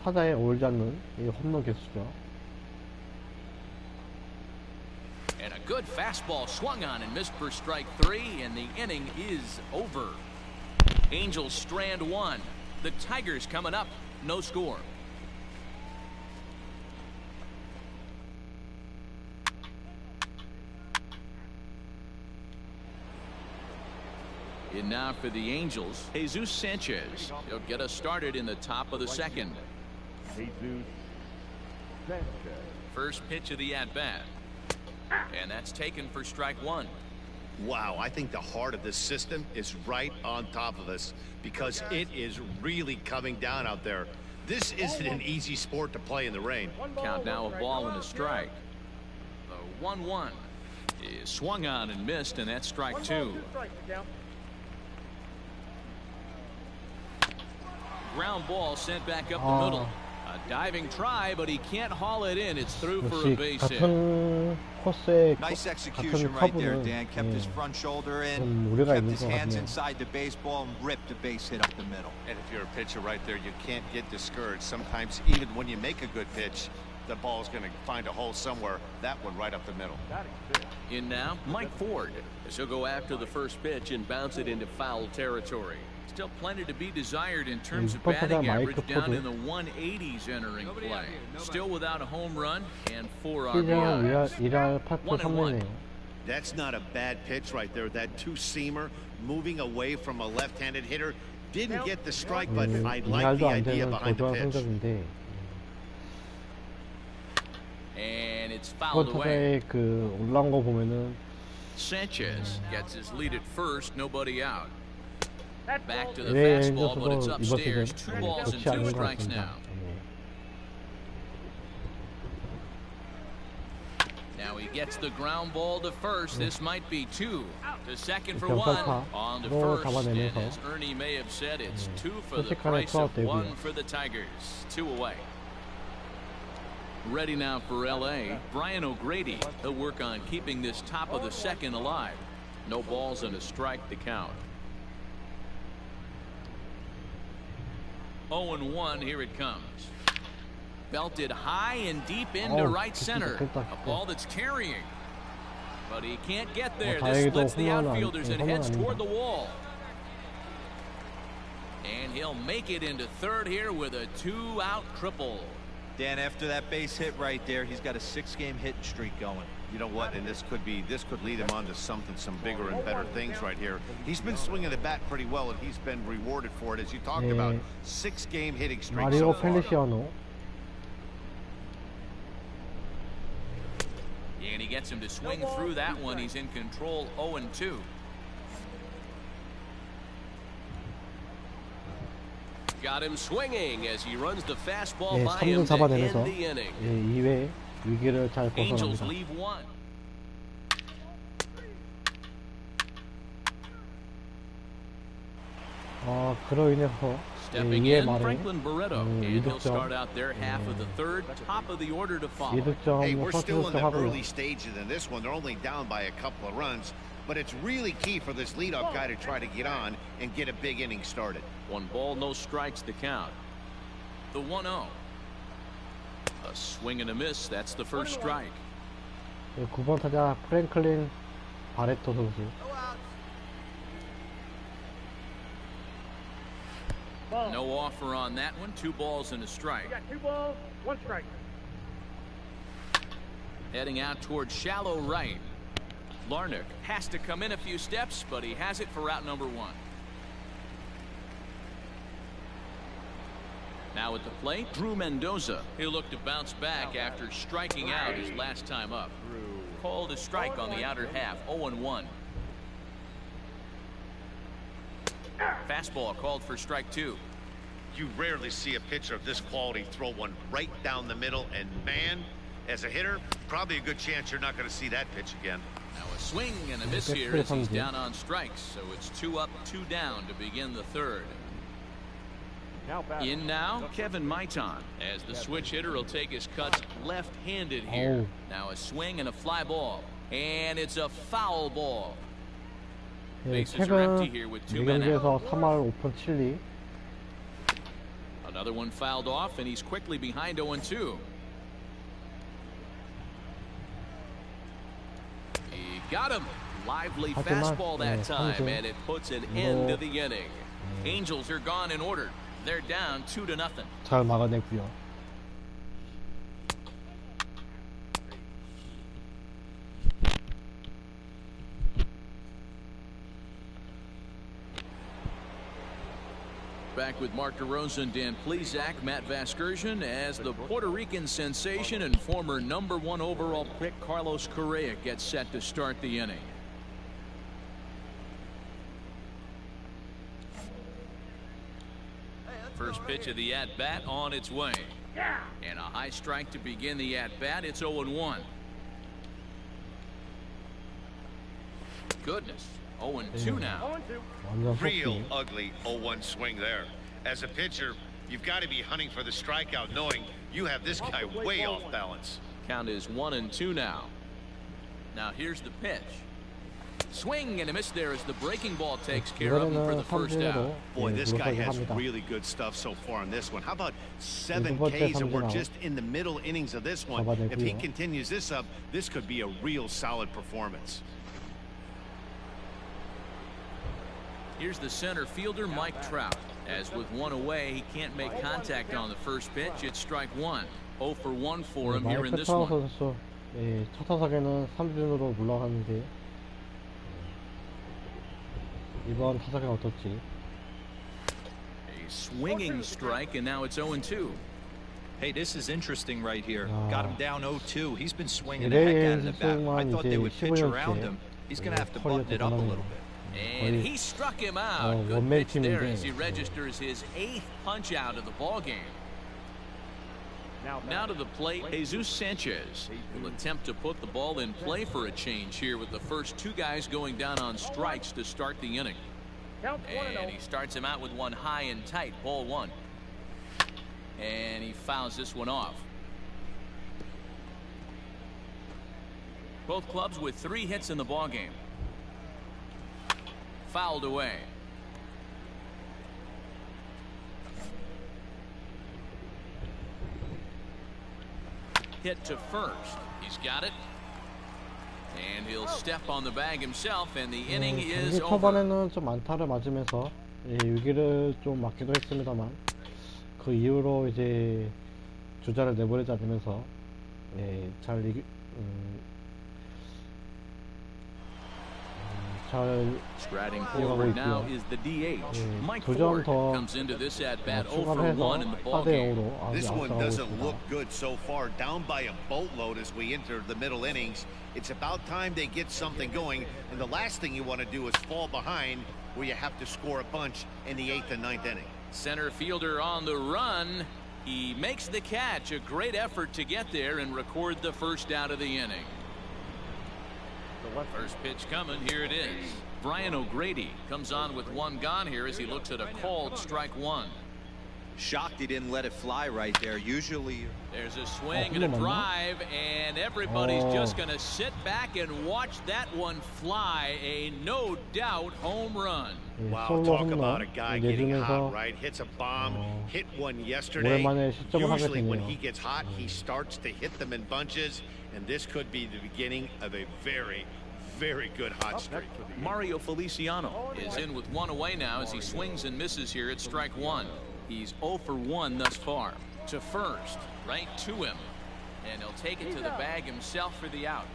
타자에 어울리지 않는 이 홈런 개수죠. And a good fastball swung on and missed for strike 3, and the inning is over. Angels strand 1. The Tigers coming up, no score. In now for the Angels, Jesus Sanchez. He'll get us started in the top of the second. Jesus Sanchez. First pitch of the at-bat. And that's taken for strike 1. Wow, I think the heart of this system is right on top of us because it is really coming down out there. This isn't an easy sport to play in the rain. Count now, a ball and a strike. The 1-1 is swung on and missed, and that's strike 2. Ground ball sent back up the middle. A diving try, but he can't haul it in. It's through for a base hit. Nice execution right there, Dan. Kept his front shoulder in, kept his hands inside the baseball, and ripped the base hit up the middle. And if you're a pitcher right there, you can't get discouraged. Sometimes even when you make a good pitch, the ball's going to find a hole somewhere. That one right up the middle. In now, Mike Ford, as he'll go after the first pitch and bounce it into foul territory. Still plenty to be desired in terms of batting average, down in the 180s entering play. Still without a home run and 4 RBIs. 1-1. That's not a bad pitch right there. That 2-seamer moving away from a left-handed hitter. Didn't get the strike, but I like the idea behind the pitch. And it's fouled away. 올라온 거 보면은 Sanchez gets his lead at first, nobody out. Back to the LA fastball, but it's 에인저스도 이번 upstairs. 시즌 2 balls and 좋지 2 않은 것 strikes 같습니다. now. Now he gets the ground ball to first. This might be 2. To second for 1. On to first. And as Ernie may have said, it's 2 for the price of 1 for the Tigers. 2 away. Ready now for LA. Brian O'Grady. He'll work on keeping this top of the second alive. No balls and a strike to count. 0-1. Here it comes. Belted high and deep into right center. A ball that's carrying. But he can't get there. This splits the outfielders and heads toward the wall. And he'll make it into third here with a 2-out triple. Dan, after that base hit right there, he's got a 6-game hitting streak going. You know what? And this could lead him on to some bigger and better things right here. He's been swinging the bat pretty well, and he's been rewarded for it, as you talked about. 6-game hitting streak so 마리오 far. 펠리시아노. And he gets him to swing through that one. He's in control. 0-2. Got him swinging as he runs the fastball by him to end the inning. 2회 위기를 잘 Angels 벗어납니다. leave 1. 그로 인해서 Stepping 2회 in, 말에 Franklin Barreto, and he'll 2득점, start out their half of the third, top of the order to follow. 2득점, Hey, we're still in the 선취득점하고요. early stages in this one. They're only down by a couple of runs, but it's really key for this leadoff guy to try to get on and get a big inning started. 1 ball, no strikes to count. The 1-0. A swing and a miss. That's the first strike. 9번 타자 프랭클린 바레토 선수. No offer on that one. 2 balls and a strike. You got 2 balls, 1 strike. Heading out towards shallow right. Larnach has to come in a few steps, but he has it for out number 1. Now at the plate, Drew Mendoza. He'll look to bounce back after striking out his last time up. Called a strike on the outer half. 0-1. Fastball called for strike 2. You rarely see a pitcher of this quality throw one right down the middle, and man, as a hitter, probably a good chance you're not going to see that pitch again. Now a swing and a miss here as he's down on strikes, so it's 2 up, 2 down to begin the third. In now, Kevin Maitan, as the switch hitter will take his cuts left-handed here. Now a swing and a fly ball, and it's a foul ball. Bases are empty here with 2 men out. 2경기에서 3할 5푼 7리. Another one fouled off, and he's quickly behind 0-2. He got him. Lively fastball that time, and it puts an end to the inning. Angels are gone in order. They're down 2-0. 잘 막아내고요. Back with Mark DeRosa and Dan Plesac, Matt Vasgersian, as the Puerto Rican sensation and former #1 overall pick Carlos Correa gets set to start the inning. First pitch of the at-bat on its way. And a high strike to begin the at-bat. It's 0-1. Goodness. 0-2 now. Real ugly 0-1 swing there. As a pitcher, you've got to be hunting for the strikeout, knowing you have this guy way off balance. Count is 1-2 now. Now here's the pitch. Swing and a miss there as the breaking ball takes care of him for the first out. Boy, this guy has really good stuff so far on this one. How about 7 Ks, and we're just in the middle innings of this one. If he continues this up, this could be a real solid performance. Here's the center fielder, Mike Trout. As with 1 away, he can't make contact on the first pitch. It's strike 1. 0 for 1 for him here in this one. 선수, 첫 타석에는 3진으로 물러갔는데 이번 타석은 어떨지. A swinging strike, and now it's 0-2. Hey, this is interesting right here. Got him down 0-2. He's been swinging the LA heck out of the bat. I thought they would pitch 에인저스만 around 이제 him. He's going to have to button it up a little bit. And he struck him out. Good 원맨 pitch there 팀인데. as he registers his 8th punch out of the ball game. Now to the plate, Jesus Sanchez will attempt to put the ball in play for a change here with the first 2 guys going down on strikes to start the inning. And he starts him out with one high and tight, ball 1. And he fouls this one off. Both clubs with 3 hits in the ball game. Fouled away. Hit to first. He's got it. And he'll step on the bag himself, and the inning is 경기 over. 초반에는 좀 안타를 맞으면서 위기를 좀 맞기도 했습니다만 그 이후로 이제 주자를 내보내지 않으면서 잘 Striding forward now is the DH. Mike Ford comes into this at bat 0 for 1 in the ball game. This one doesn't look good so far. Down by a boatload as we enter the middle innings. It's about time they get something going, and the last thing you want to do is fall behind where you have to score a bunch in the 8th and 9th inning. Center fielder on the run. He makes the catch. A great effort to get there and record the first out of the inning. First pitch coming. Here it is. Brian O'Grady comes on with 1 gone here as he looks at a called strike 1. Shocked he didn't let it fly right there. Usually there's a swing and a drive, and everybody's just going to sit back and watch that one fly. A no doubt home run. Wow, talk about a guy getting hot, right? Hits a bomb, hit one yesterday. Usually when he gets hot, he starts to hit them in bunches, and this could be the beginning of a very, very good hot streak. Mario Feliciano is in with 1 away now as he swings and misses here at strike 1. He's 0 for 1 thus far. To first, right to him, and he'll take it to the bag himself for the out.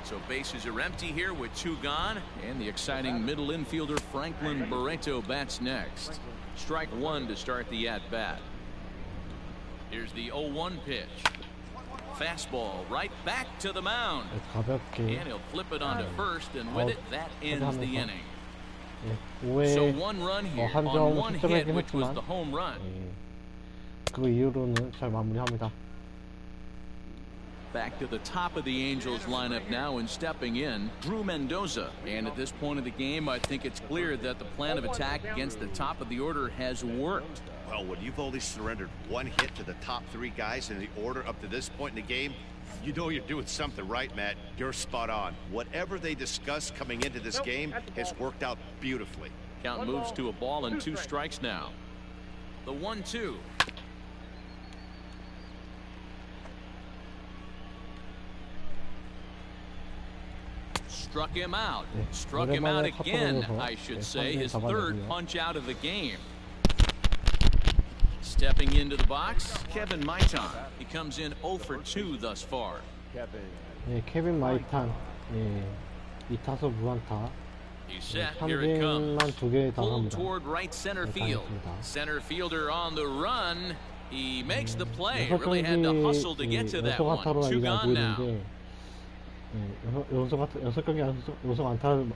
So bases are empty here with 2 gone, and the exciting middle infielder Franklin Barreto bats next. Strike 1 to start the at-bat. Here's the 0-1 pitch. Fastball right back to the mound. And he'll flip it onto first, and with it, that ends the inning. So 1 run here on 1 hit, which was the home run. 그 이후로는 잘 마무리합니다. Back to the top of the Angels lineup now, and stepping in, Drew Mendoza. And at this point of the game, I think it's clear that the plan of attack against the top of the order has worked. Well, when you've only surrendered 1 hit to the top 3 guys in the order up to this point in the game, you know you're doing something right, Matt. You're spot on. Whatever they discussed coming into this game has worked out beautifully. Count moves to a ball and 2 strikes now. The 1-2. Struck him out. Struck him out again, I should say. His 3rd punch out of the game. Stepping into the box, Kevin Maitan. He comes in 0 for 2 thus far. 케빈 마이탄 2타수 무안타. He's set. Here it comes. 2개 Pulled 당합니다. toward right center field. Center fielder on the run. He makes the play. 여섯 Really had to 경기 hustle to get to that one. 연속 2 안타로 gone now. 연속 경기 연속 안타를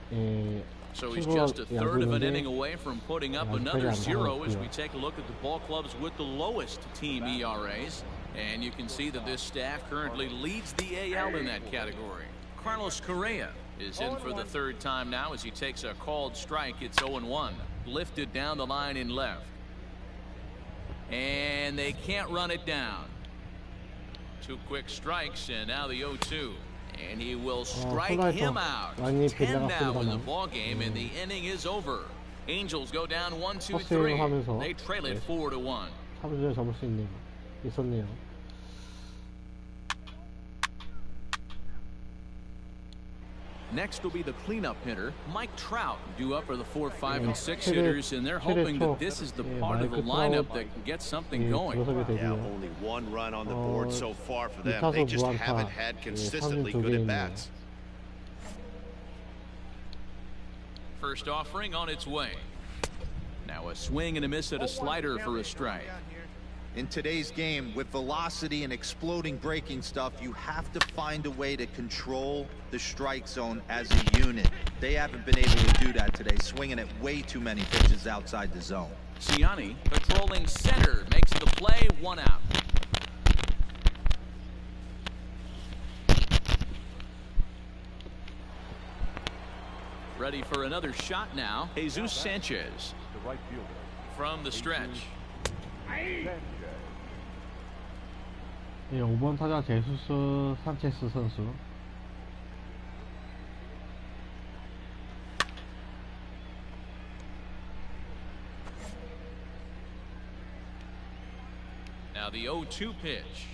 So he's just a third of an inning away from putting up another 0 as we take a look at the ball clubs with the lowest team ERAs. And you can see that this staff currently leads the AL in that category. Carlos Correa is in for the 3rd time now as he takes a called strike. It's 0-1. Lifted down the line in left. And they can't run it down. 2 quick strikes, and now the 0-2. And he will strike him out. 10 now in the ball game, and the inning is over. Angels go down 1-2-3. They trail it 4-1. 3점을 잡을 수 있었네요. Next will be the cleanup hitter, Mike Trout, due up for the 4, 5, and 6 hitters, and they're hoping that this is the part of the lineup that can get something going. Yeah, only 1 run on the board so far for them. They just haven't had consistently good at-bats. First offering on its way. Now a swing and a miss at a slider for a strike. In today's game, with velocity and exploding breaking stuff, you have to find a way to control the strike zone as a unit. They haven't been able to do that today, swinging at way too many pitches outside the zone. Ciani patrolling center makes the play, 1 out. Ready for another shot now, Jesus Sanchez The right fielder. from the stretch. Sanchez. 예, 5번 타자 제수스 산체스 선수. Now the 0-2 pitch,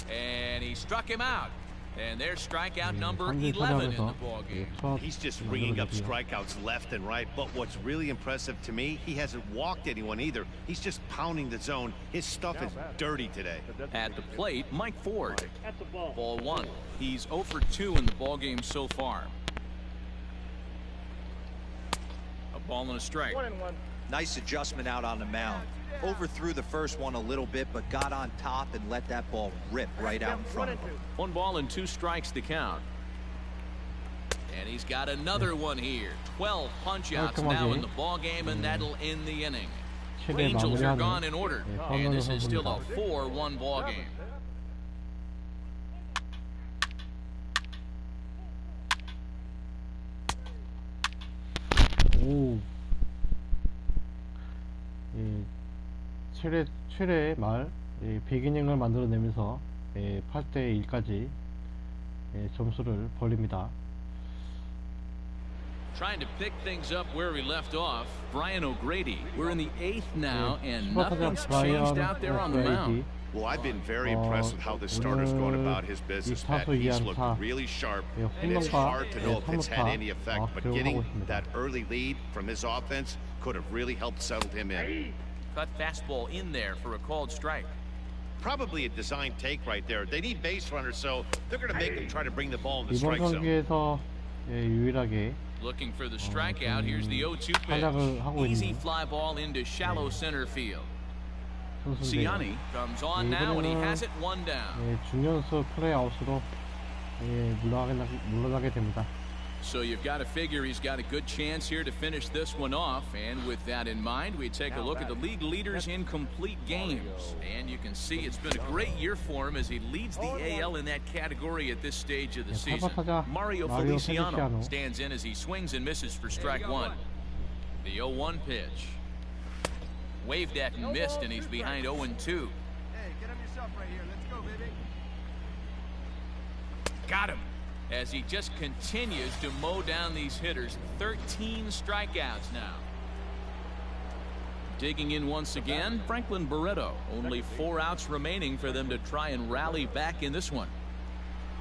and he struck him out. And there's strikeout number 11 in the ballgame. He's just ringing up strikeouts left and right, but what's really impressive to me, he hasn't walked anyone either. He's just pounding the zone. His stuff is dirty today. At the plate, Mike Ford. That's a ball. Ball 1. He's 0 for 2 in the ballgame so far. A ball and a strike. 1-1. Nice adjustment out on the mound. Overthrew the first one a little bit, but got on top and let that ball rip right out in front of him. 1 ball and 2 strikes to count. And he's got another one here. 12 punch-outs now in the ballgame, and that'll end the inning. Angels are gone in order, and this is still a 4-1 ballgame. 오. 예, 최대 말 100이닝을 만들어내면서 8대 1까지 점수를 벌립니다. Trying to pick things up where we left off, Brian O'Grady. We're in the 8th now, and nothing's changed out there on the mound. Well, I've been very impressed with how this starter's going about his business, Pat. He's looked really sharp, and it's hard to know if it's had any effect, but getting that early lead from his offense could have really helped settle him in. Cut fastball in there for a called strike. Probably a design take right there. They need base runners, so they're going to make him try to bring the ball in the 이번 strike zone. 경기에서 유일하게 Looking for the strikeout. Here's the 0-2 pitch. Easy fly ball into shallow center field. Ciani comes on now, and he has it 1 down. 중견수 플레이아웃으로 물러나게 됩니다. So you've got to figure he's got a good chance here to finish this one off. And with that in mind, we take a look at the league leaders in complete games. And you can see it's been a great year for him as he leads the AL in that category at this stage of the season. Mario Feliciano stands in as he swings and misses for strike 1. The 0-1 pitch. Waved at and missed, and he's behind 0-2. Hey, get him yourself right here. Let's go, baby. Got him. As he just continues to mow down these hitters. 13 strikeouts now. Digging in once again, Franklin Barreto. Only 4 outs remaining for them to try and rally back in this one.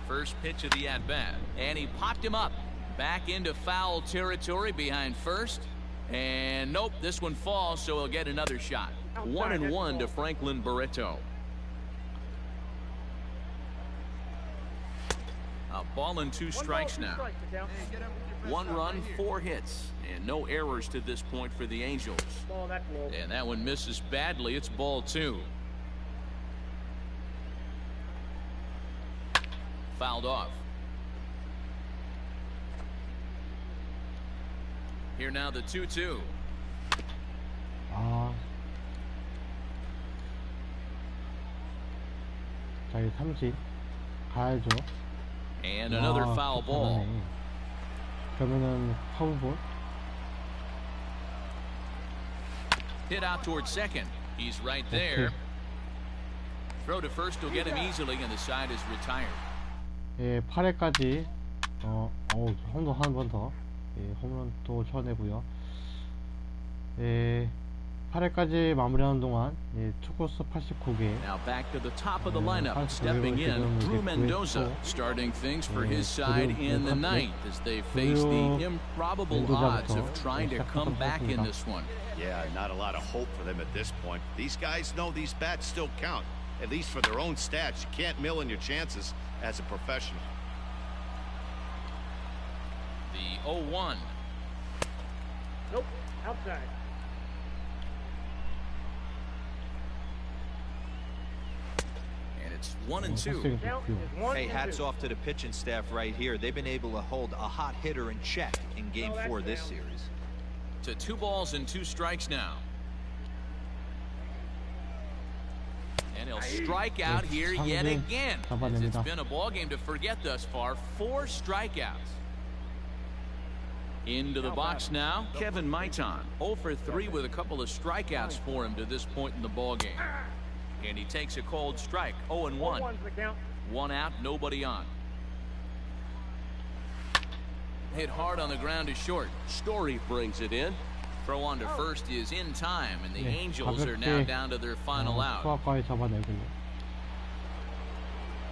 First pitch of the at-bat, and he popped him up. Back into foul territory behind first. And nope, this one falls, so he'll get another shot. 1-1 to Franklin Barreto. A ball and 2 strikes now. 1 run, 4 hits, and no errors to this point for the Angels. And that one misses badly. It's ball 2. Fouled off. Here now the 2-2. 자, 이 삼진 가야죠. And another foul ball. 그러면은 파울볼. Hit out towards second. He's right there. Throw to first will get him easily, and the side is retired. 예, 8회까지 홈런 한 번 더. 예, 홈런 또 쳐내고요. 예, 8회까지 마무리하는 동안 예, 투구수 89개. Now back to the top of the lineup. Stepping in, Drew Mendoza starting things for his side in the ninth as they face the improbable odds of trying to come back in this one. Yeah, not a lot of hope for them at this point. These guys know these bats still count, at least for their own stats. You can't mill in your chances as a professional. The 0-1. Nope, outside. counts 1-2. 스윙 좋고요. Hey, hats off to the pitching staff right here. They've been able to hold a hot hitter in check in Game 4 this series. To 2 balls and 2 strikes now. And he'll strike out here yet again. As it's been a ball game to forget thus far. 4 strikeouts. Into the box now, Kevin Maitan. 0 for 3 with a couple of strikeouts for him to this point in the ball game. And he takes a cold strike. 0-1. 1 out, nobody on. Hit hard on the ground to short. Story brings it in. Throw on to first is in time, and the Angels are now down to their final out. 수학과에 잡아내고요.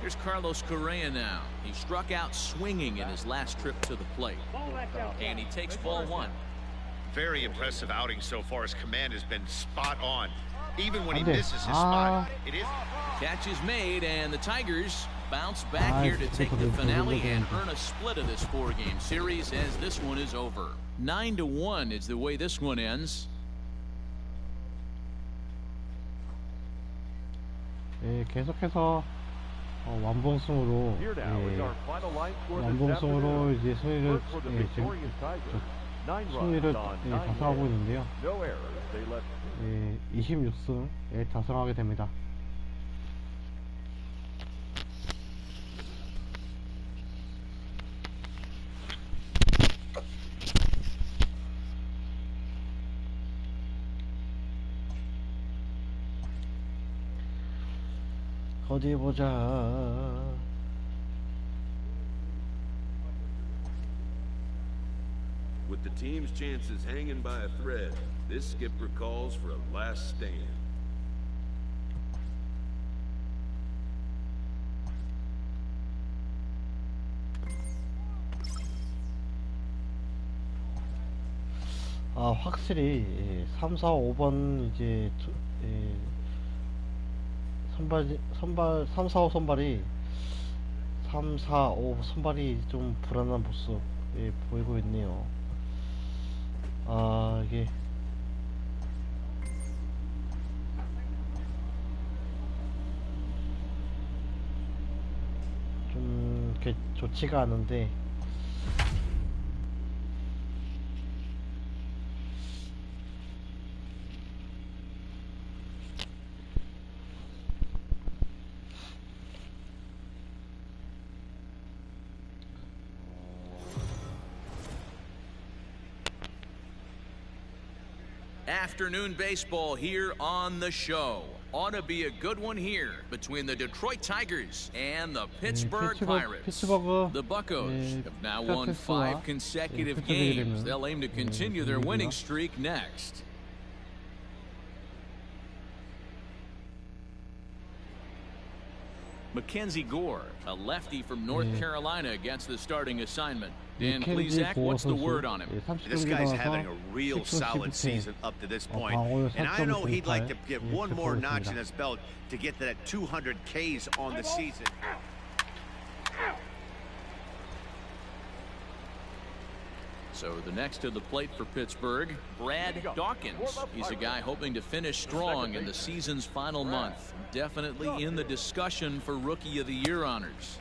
Here's Carlos Correa now. He struck out swinging in his last trip to the plate. And he takes ball 1. Very impressive outing so far. His command has been spot on. Even when he misses his spot, it is. Catch is made, and the Tigers bounce back here to take the finale and earn a split of this 4-game series as this one is over. 9-1 is the way this one ends. 예, 계속해서 완봉승으로 완봉승으로 이제 승리를 승리를 달성하고 있는데요. 26승에 달성하게 됩니다. 어디 보자. With the team's chances hanging by a thread, this skipper calls for a last stand. 확실히 3, 4, 5번 이제 선발 3, 4, 5 선발이 3, 4, 5 선발이 좀 불안한 모습 보이고 있네요. 이게 좀 이렇게 좋지가 않은데 Afternoon baseball here on the show. Ought to be a good one here between the Detroit Tigers and the Pittsburgh Pirates. The Buccos have now won 5 consecutive games. They'll aim to continue their winning streak next. Mackenzie Gore, a lefty from North Carolina, against the starting assignment. Dan Plesac, what's the word on him? This guy's having a real solid season up to this point. And I know he'd like to get one more notch in his belt to get to that 200 Ks on the season. So the next to the plate for Pittsburgh, Brad Dawkins. He's a guy hoping to finish strong in the season's final month. Definitely in the discussion for Rookie of the Year honors.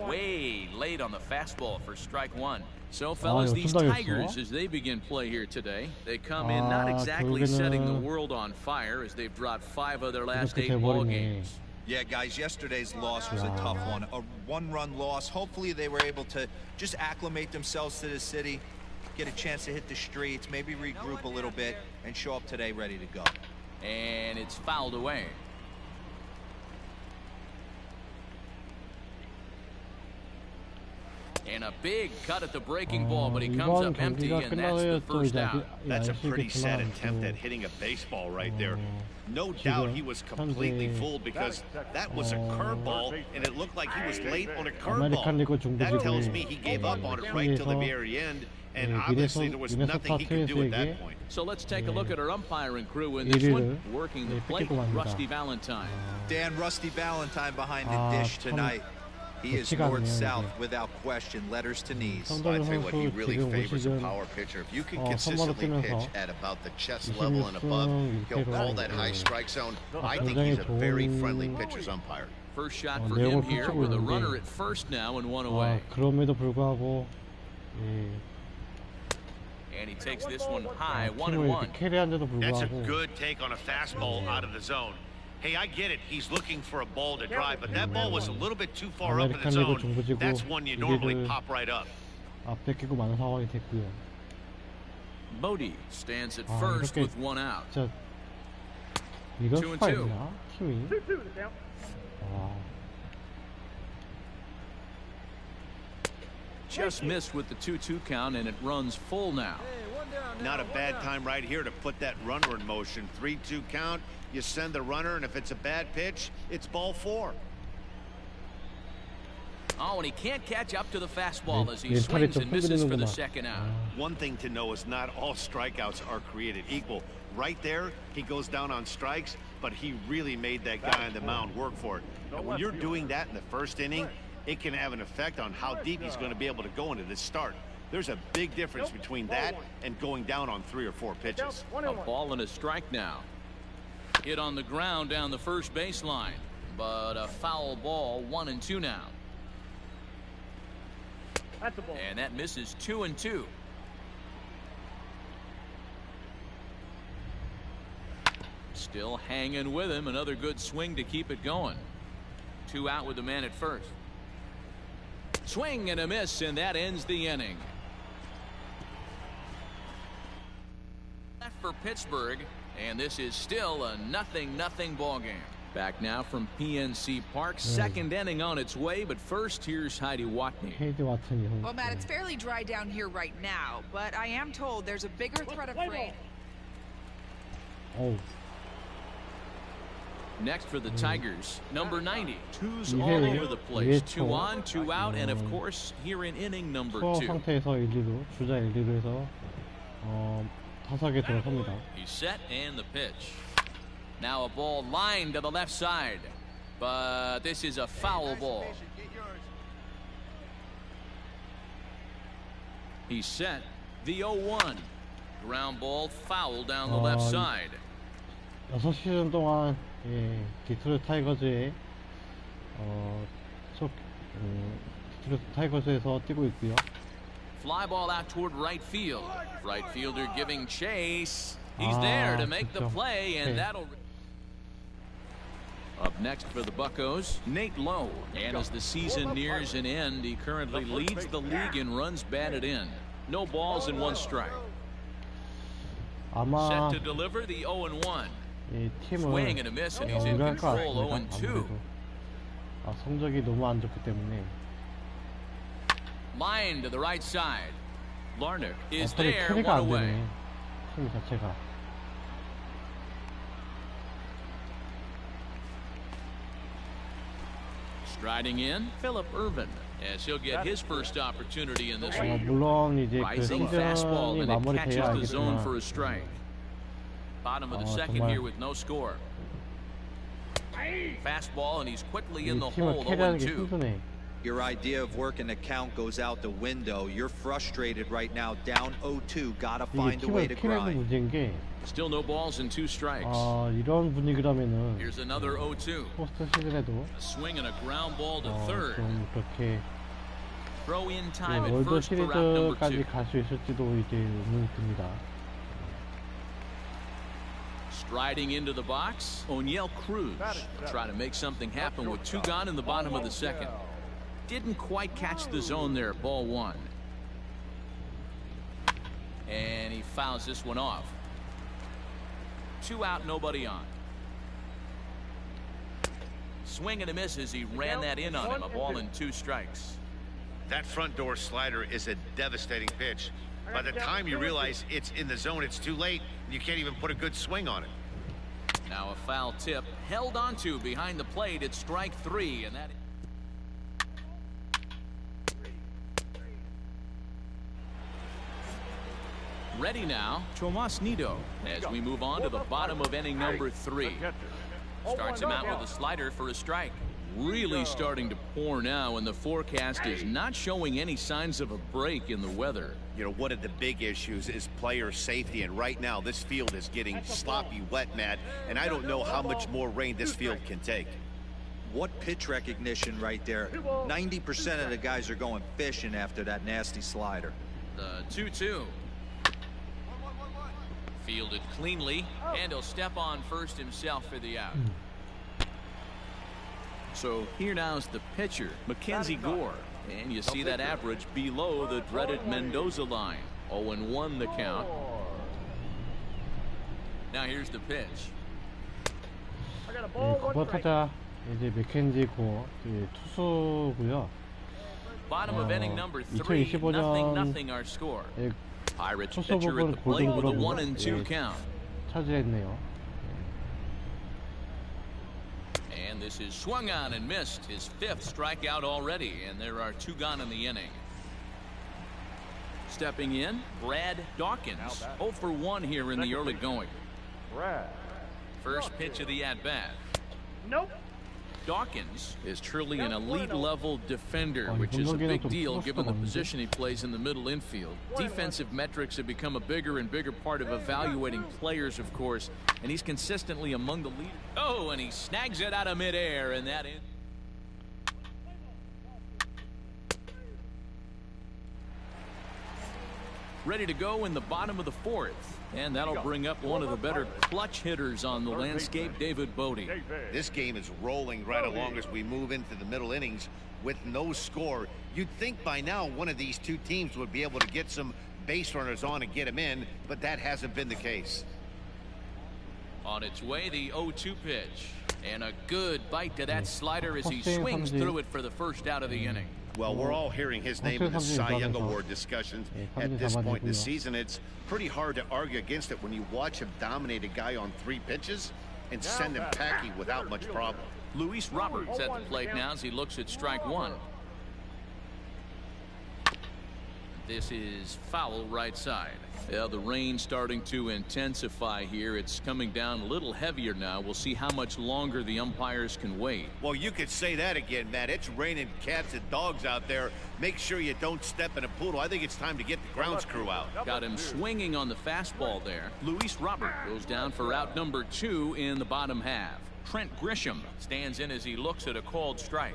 Way late on the fastball for strike 1. So, fellas, these Tigers, as they begin play here today, they come in not exactly setting the world on fire as they've dropped 5 of their last 8 ball games. Yeah, guys, yesterday's loss was a tough one. A 1-run loss. Hopefully they were able to just acclimate themselves to the city, get a chance to hit the streets, maybe regroup a little bit, and show up today ready to go. And it's fouled away. And a big cut at the breaking ball, but he comes up empty, and that's the first out. That's a pretty sad attempt at hitting a baseball right there. No doubt he was completely fooled because that was a curveball, and it looked like he was late on a curveball. That tells me he gave up on it right till the very end, and obviously there was nothing he could do at that point. So let's take a look at our umpiring crew in this one. Working the plate, Rusty Valentine. Dan Rusty Valentine behind the dish tonight. He is north-south without question, letters to knees. I tell you what, he really favors a power pitcher. If you can consistently pitch at about the chest level and above, he'll call that high strike zone. I think he's a very friendly pitcher's umpire. First shot for 내용을 him here 펼치고 with a 있는데 runner at first now and one away. 그럼에도 불구하고 예, And he takes this one high, 1 팀을 and 이렇게 1. 캐리한데도 That's a 불구하고 good take on a fastball out of the zone. Hey, I get it. He's looking for a ball to drive, but that ball was a little bit too far up in the 아메리칸 리그 zone. 중부지구 That's one you normally 리그를 pop right up. 뺏기고 마는 상황이 됐고요. Bodie stands at 아, first 이렇게 with one out. 진짜 이런 2 and 수가 2. 있나? 팀이 2-2 the count. Just missed with the 2-2 count, and it runs full now. Not a bad time right here to put that runner in motion. 3-2 count. You send the runner, and if it's a bad pitch, it's ball 4. Oh, and he can't catch up to the fastball as he 멘탈이 swings 좀 and misses for the 흔들리는구나. second out. One thing to know is not all strikeouts are created equal. Right there, he goes down on strikes, but he really made that guy on the mound work for it. And when you're doing that in the first inning, it can have an effect on how deep he's going to be able to go into this start. There's a big difference between that and going down on 3 or 4 pitches. A ball and a strike now. Hit on the ground down the first baseline, but a foul ball, 1 and 2 now. That's a ball. And that misses 2 and 2. Still hanging with him. Another good swing to keep it going. 2 out with the man at first. Swing and a miss, and that ends the inning. Left for Pittsburgh, and this is still a 0-0 ball game. Back now from PNC Park, second inning on its way, but first here's Heidi Watney. 헤이드 와튼이 Well, Matt, it's fairly dry down here right now, but I am told there's a bigger threat of rain. 어우 Next for the Tigers, number 90. Twos 이게- all over the place. 이게 2 on, 2 out, and of course here in inning number 투아웃 2. 상태에서 1, 2루 주자 1, 2루에서 타석에 들어섭니다. He's set and the pitch. Now a ball lined to the left side, but this is a foul ball. He's set. The 0-1. Ground ball foul down the left side. 6시즌 동안 디트로이트 타이거즈의 디트로이트 타이거즈에서 뛰고 있고요. Fly ball out toward right field. Right fielder giving chase. He's there to make the 진짜. play, and that'll. Up next for the Buccos, Nate Lowe. And as the season nears an end, he currently leads the league in runs batted in. No balls and 1 strike. 아마 Set to deliver the 0-1. 이 Swing 팀을 and a miss, and he's in 우려할 것 control. 같습니다. 0-2. 아무래도 성적이 너무 안 좋기 때문에 Line to the right side. Larnach is 어떻게 there, 캐리가 1 안 away. 되네. 팀 자체가. Striding in, Philip Irvin, as he'll get his first opportunity in this one. 물론 이제 그 Rising fastball, 시즌이 and it 마무리돼야 catches the zone 알겠지만 for a strike. Bottom of the second 정말 here with no score. Fastball, and he's quickly in 이 the 팀을 hole. 캐리하는 게 0-2. 힘드네. Your idea of working the count goes out the window. You're frustrated right now, down 0-2. Gotta 이게 find a way to 팀을 캐리하는 grind. 문제인 게 Still no balls and 2 strikes. 이런 분위기라면은 Here's another 0-2. 포스트 시즌에도 A swing and a ground ball to third. 좀 그렇게 Throw in time at 월드 first for route number 2. 시리즈까지 갈 수 있을지도 이제 의문이 듭니다. Striding into the box, O'Neill Cruz. Try to make something happen with 2 gone in the bottom of the second. Didn't quite catch the zone there, ball 1. And he fouls this one off. 2 out, nobody on. Swing and a miss as he ran that in on him. A ball and 2 strikes. That front door slider is a devastating pitch. By the time you realize it's in the zone, it's too late. You can't even put a good swing on it. Now a foul tip held onto behind the plate at strike 3, and that. Ready now, Tomas Nido, as we move on to the bottom of inning number 3. Starts him out with a slider for a strike. Really starting to pour now, and the forecast is not showing any signs of a break in the weather. You know, one of the big issues is player safety, and right now this field is getting sloppy wet, Matt, and I don't know how much more rain this field can take. What pitch recognition right there. 90% of the guys are going fishing after that nasty slider. The 2-2. Fielded cleanly, and he'll step on first himself for the out. So here now is the pitcher, Mackenzie Gore. And you see that average below the dreaded Mendoza line. 0-1 the count. Now here's the pitch. 네, 9번 타자 이제 맥켄지 고어 투수고요. Bottom of inning number 3, 0-0 our score. Pirates 투수 pitcher at 부분 the plate with a 골든글러브 1-2 count. 차지했네요. And this is swung on and missed, his 5th strikeout already, and there are 2 gone in the inning. Stepping in, Brad Dawkins, 0 for 1 here in the early going. First pitch of the at-bat. Nope. Dawkins is truly an elite-level defender, which is a big deal given the position he plays in the middle infield. Defensive metrics have become a bigger and bigger part of evaluating players, of course, and he's consistently among the leaders. Oh, and he snags it out of midair, and that is... Ready to go in the bottom of the 4th. And that'll bring up one of the better clutch hitters on the landscape, David Bodie. This game is rolling right along as we move into the middle innings with no score. You'd think by now one of these two teams would be able to get some base runners on and get them in, but that hasn't been the case. On its way, the 0-2 pitch. And a good bite to that slider as he swings through it for the first out of the inning. Well, we're all hearing his name in the Cy Young Award discussions at this point in the season. It's pretty hard to argue against it when you watch him dominate a guy on 3 pitches and send him packing without much problem. Luis Roberts at the plate now as he looks at strike 1. This is foul right side. Yeah, the rain starting to intensify here. It's coming down a little heavier now. We'll see how much longer the umpires can wait. Well, you could say that again, Matt. It's raining cats and dogs out there. Make sure you don't step in a poodle. I think it's time to get the grounds crew out. Got him swinging on the fastball there. Luis Robert goes down for out number 2 in the bottom half. Trent Grisham stands in as he looks at a called strike.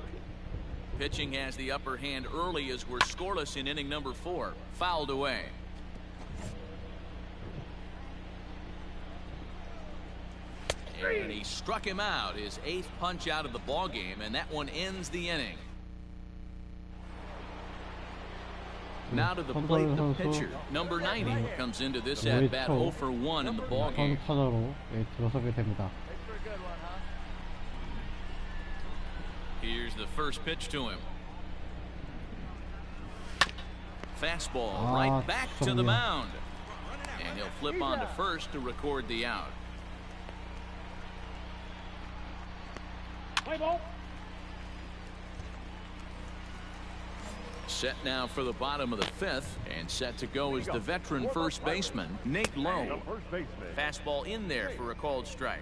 Pitching has the upper hand early as we're scoreless in inning number 4. Fouled away. And he struck him out, his 8th punch out of the ball game, and that one ends the inning. Now to the plate, the pitcher, number 90, comes into this at bat 0 for 1 in the ball game. Here's the first pitch to him. Fastball right back to the mound, and he'll flip on to first to record the out. Set now for the bottom of the 5th, and set to go is the veteran first baseman, Nate Lowe. Fastball in there for a called strike.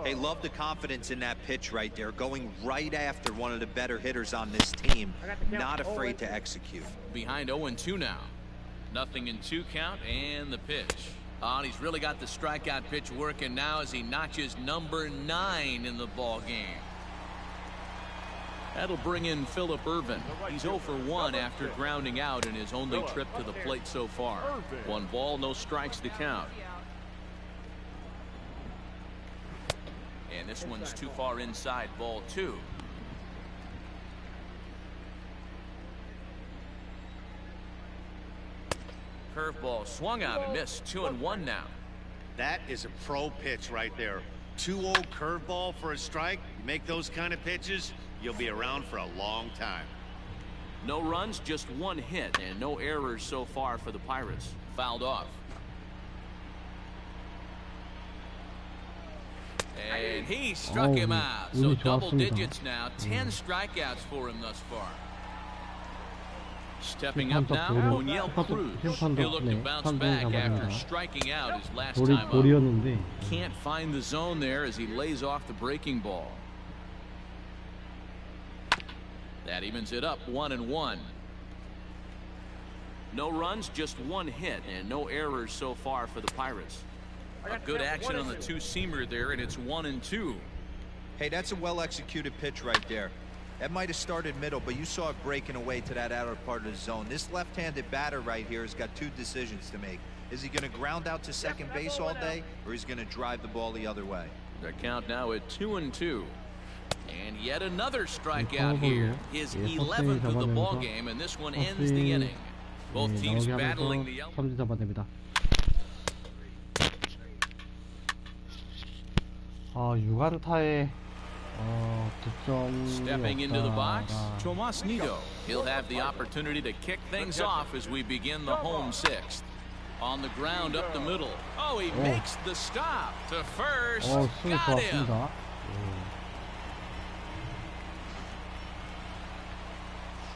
Hey, love the confidence in that pitch right there, going right after one of the better hitters on this team. Not afraid to execute. Behind 0-2 now. 0-2 count, and the pitch. Oh, and he's really got the strikeout pitch working now as he notches number 9 in the ball game. That'll bring in Phillip Ervin. He's 0 for 1 after grounding out in his only trip to the plate so far. 1 ball, no strikes to count. And this one's too far inside, ball 2. Curveball swung out and missed. 2-1 now. That is a pro pitch right there. 2-0 curveball for a strike. You make those kind of pitches, you'll be around for a long time. No runs, just 1 hit, and no errors so far for the Pirates. Fouled off. And he struck him out. So double digits now. 10 strikeouts for him thus far. Stepping up now, O'Neill Cruz. He'll look to bounce back after striking out his last time up. Can't find the zone there as he lays off the breaking ball. That evens it up, 1-1. No runs, just 1 hit, and no errors so far for the Pirates. A good action on the 2-seamer there, and it's 1-2. Hey, that's a well-executed pitch right there. That might have started middle, but you saw it breaking away to that outer part of the zone. This left-handed batter right here has got two decisions to make. Is he going to ground out to second base all day, or is he going to drive the ball the other way? The count now at 2-2. And yet another strikeout here. His 11th of the ball game, and this one ends the inning. Both teams battling the 삼진 잡아냅니다. 유간타의 득점이 Stepping into the box, 없다가 Tomas Nido. He'll have the opportunity to kick things off as we begin the home sixth. On the ground up the middle. Oh, he makes the stop to first. 스윙 Got him. 좋았습니다.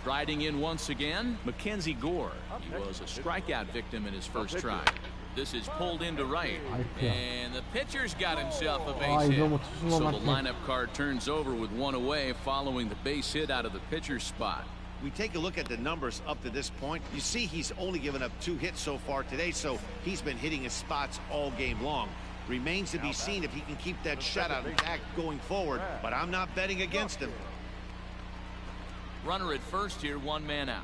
Riding in once again, Mackenzie Gore. He was a strikeout victim in his first try. This is pulled into right, and the pitcher's got himself a base hit. So the lineup card turns over with one away following the base hit out of the pitcher's spot. We take a look at the numbers up to this point. You see he's only given up 2 hits so far today, so he's been hitting his spots all game long. Remains to be seen if he can keep that shutout intact going forward, but I'm not betting against him. Runner at first here, one man out.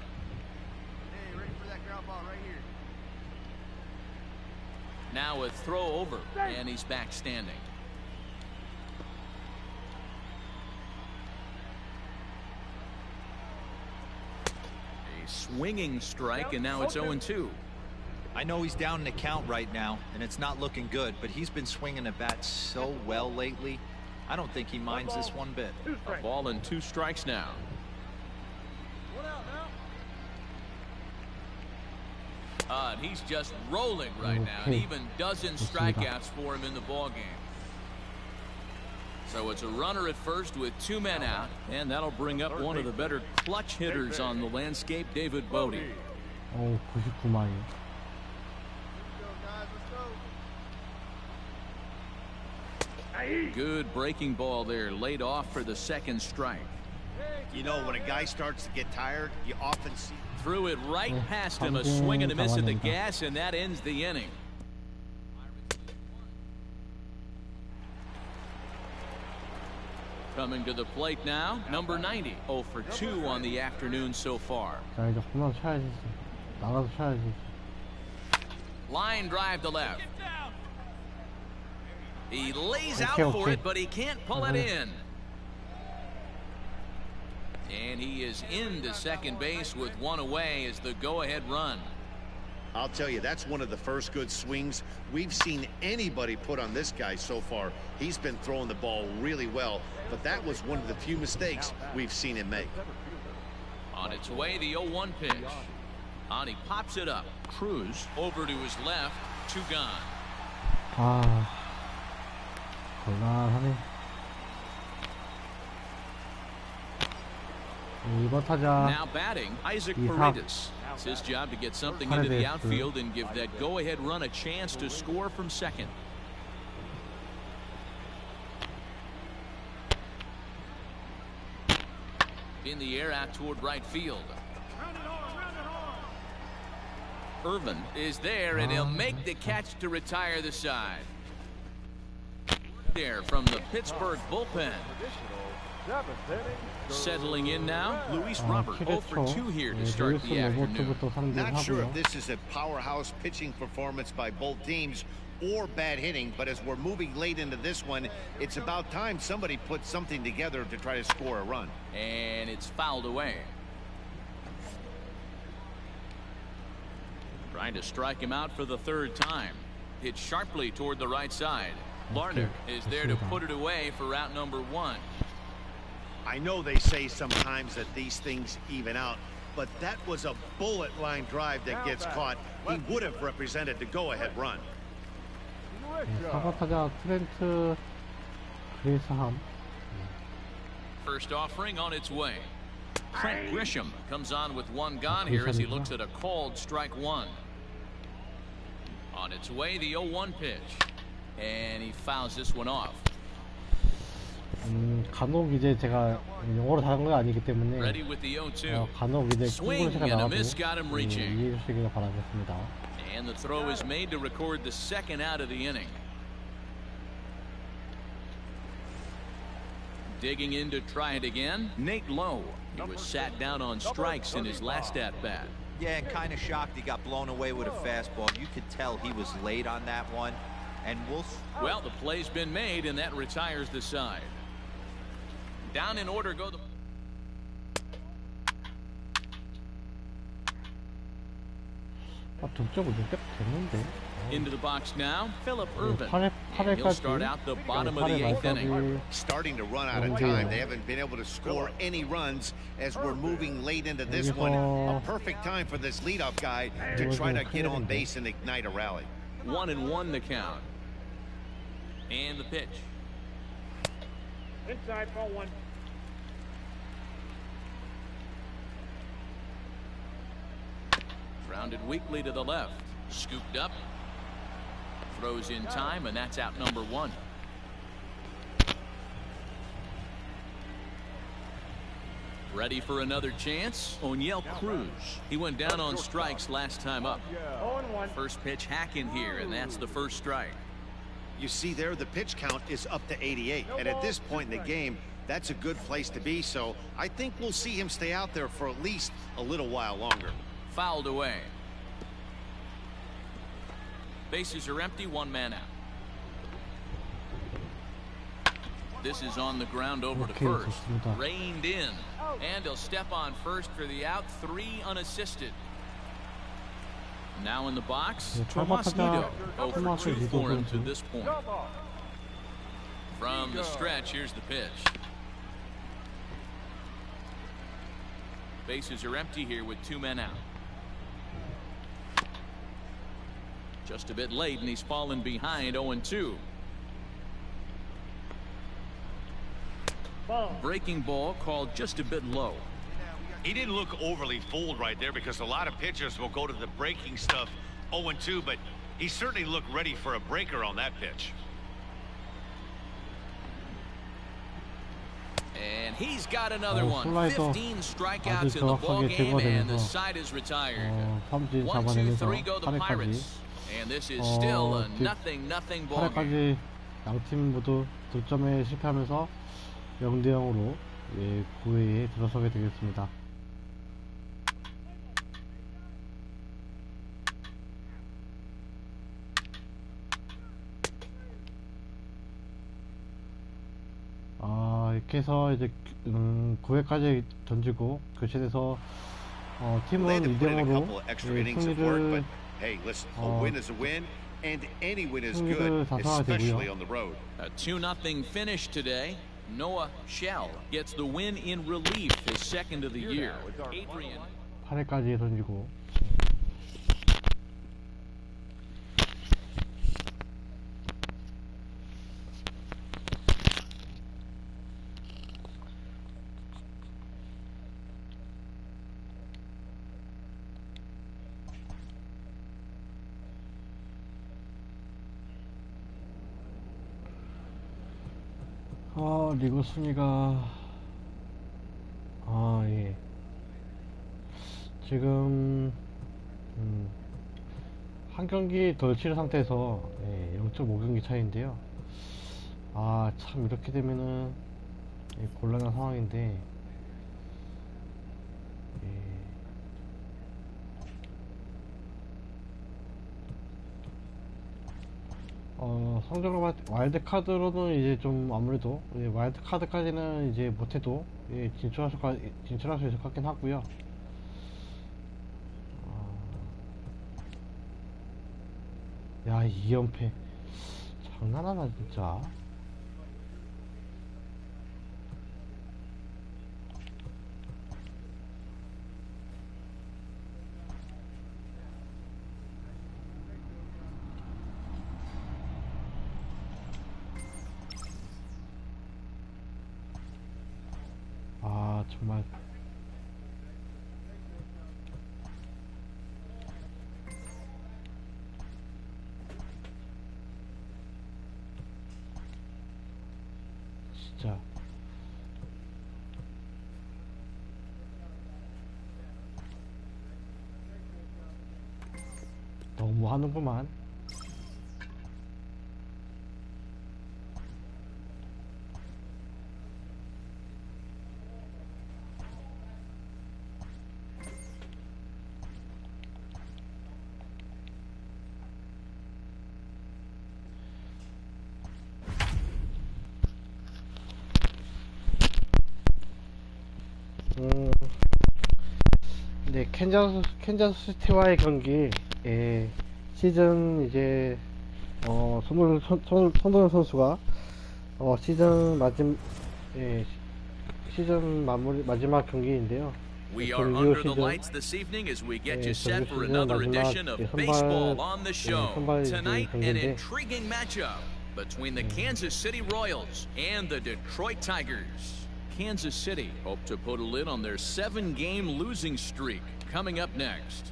Hey, ready for that ground ball right here. Now a throw over, and he's back standing. A swinging strike, and now it's 0-2. I know he's down in the count right now, and it's not looking good, but he's been swinging the bat so well lately. I don't think he minds this one bit. A ball and 2 strikes now. And he's just rolling right now, and even dozens strikeouts for him in the ball game. So it's a runner at first with 2 men out, and that'll bring up one of the better clutch hitters on the landscape, David Bodie. 99마일. Good breaking ball there, laid off for the second strike. You know, when a guy starts to get tired, you often see. Threw it right past him, a swing and a miss at the gas, and that ends the inning. Coming to the plate now, number 90. 0 for 2 on the afternoon so far. 자, 이제 홈런 쳐야지. 나가서 쳐야지. Line drive to left. He lays out Okay, for okay. it, but he can't pull it in. And he is into second base with 1 away as the go-ahead run. I'll tell you, that's one of the first good swings we've seen anybody put on this guy so far. He's been throwing the ball really well, but that was one of the few mistakes we've seen him make. On its way, the 0-1 pitch. And he pops it up. Cruz over to his left, 2 gone. 곤란하네. 이번 타자 Now batting, Isaac 이삭. Paredes. It's his job to get something into the outfield and give that go-ahead run a chance to score from second. In the air out toward right field. Irvin is there, and he'll make the catch to retire the side. There from the Pittsburgh bullpen. Settling in now, Luis Robert 0 for 2 here to start the afternoon. Not sure if this is a powerhouse pitching performance by both teams or bad hitting, but as we're moving late into this one, it's about time somebody put something together to try to score a run. And it's fouled away. Trying to strike him out for the 3rd time. Hit sharply toward the right side. Larnach is there to put it away for route number 1. I know they say sometimes that these things even out, but that was a bullet line drive that gets caught. He would have represented the go-ahead run. 4번 타자 트렌트 그레이스함. First offering on its way. Trent Grisham comes on with 1 gone here as he looks at a called strike 1. On its way, the 0-1 pitch. And he fouls this one off. 간혹 이제 제가 영어로 다른 건 아니기 때문에 Ready with the 0-2. 간혹 이제 Swing 콩글씨가 and a 나와도 miss got him reaching. 이해해 주시길 바라겠습니다. And the throw is made to record the 2nd out of the inning. Digging in to try it again, Nate Lowe. He was sat down on strikes in his last at-bat. Yeah, and kind of shocked he got blown away with a fastball. You could tell he was late on that one. And well, the play's been made, and that retires the side. Down in order go the... Into the box now, Philip Irvin. And he'll start out the bottom of the 8th inning. Starting to run out of time. They haven't been able to score any runs as we're moving late into this one. A perfect time for this leadoff guy to try to get on base and ignite a rally. 1-1 the count. And the pitch. Inside, ball 1. Grounded weakly to the left. Scooped up. Throws in time, and that's out number 1. Ready for another chance? O'Neill Cruz. He went down on strikes last time up. 0-1. First pitch hack in here, and that's the first strike. You see there, the pitch count is up to 88. And at this point in the game, that's a good place to be. So I think we'll see him stay out there for at least a little while longer. Fouled away. Bases are empty, 1 man out. This is on the ground over to first. Reined in. And he'll step on first for the out. 3 unassisted. Now in the box, Tomas Nido. 0 for 2 for him to this point. From the stretch, here's the pitch. Bases are empty here with 2 men out. Just a bit late, and he's fallen behind 0-2. Breaking ball called just a bit low. He didn't look overly fooled right there because a lot of pitchers will go to the breaking stuff 0-2, but he certainly looked ready for a breaker on that pitch. And he's got another one. 15 strikeouts in the ball game, and the side is retired. 1, 2, 3 go the Pirates. And this is still a 0-0 ball game. 양팀 모두 득점에 실패하면서 0-0으로 9회에 들어서게 되겠습니다. 이렇게 해서 이제 9회까지 던지고 교체돼서 팀은 2-0으로 승리를 달성하게 되고요. A 2-0 finish today. Noah Shell gets the win in relief, his second of the year. Adrian. 8회까지 던지고 리그 순위가 예. 지금 한 경기 덜 치른 상태에서 0.5경기 차이인데요. 참 이렇게 되면은 곤란한 상황인데 성적으로 와일드 카드로는 이제 좀 아무래도 와일드 카드까지는 이제 못해도 진출할 수 있을 것 같긴 하고요. 야, 2연패 장난하나 진짜. 정말 진짜 너무 하는구만. 캔자스 시티와의 경기, 시즌 이제 손동현 선수가 시즌 시즌 마지막 경기인데요. We are under the lights this evening as we get you set for another edition of Baseball on the Show. Tonight, an intriguing matchup between the Kansas City Royals and the Detroit Tigers. Kansas City hope to put a lid on their 7-game losing streak. Coming up next.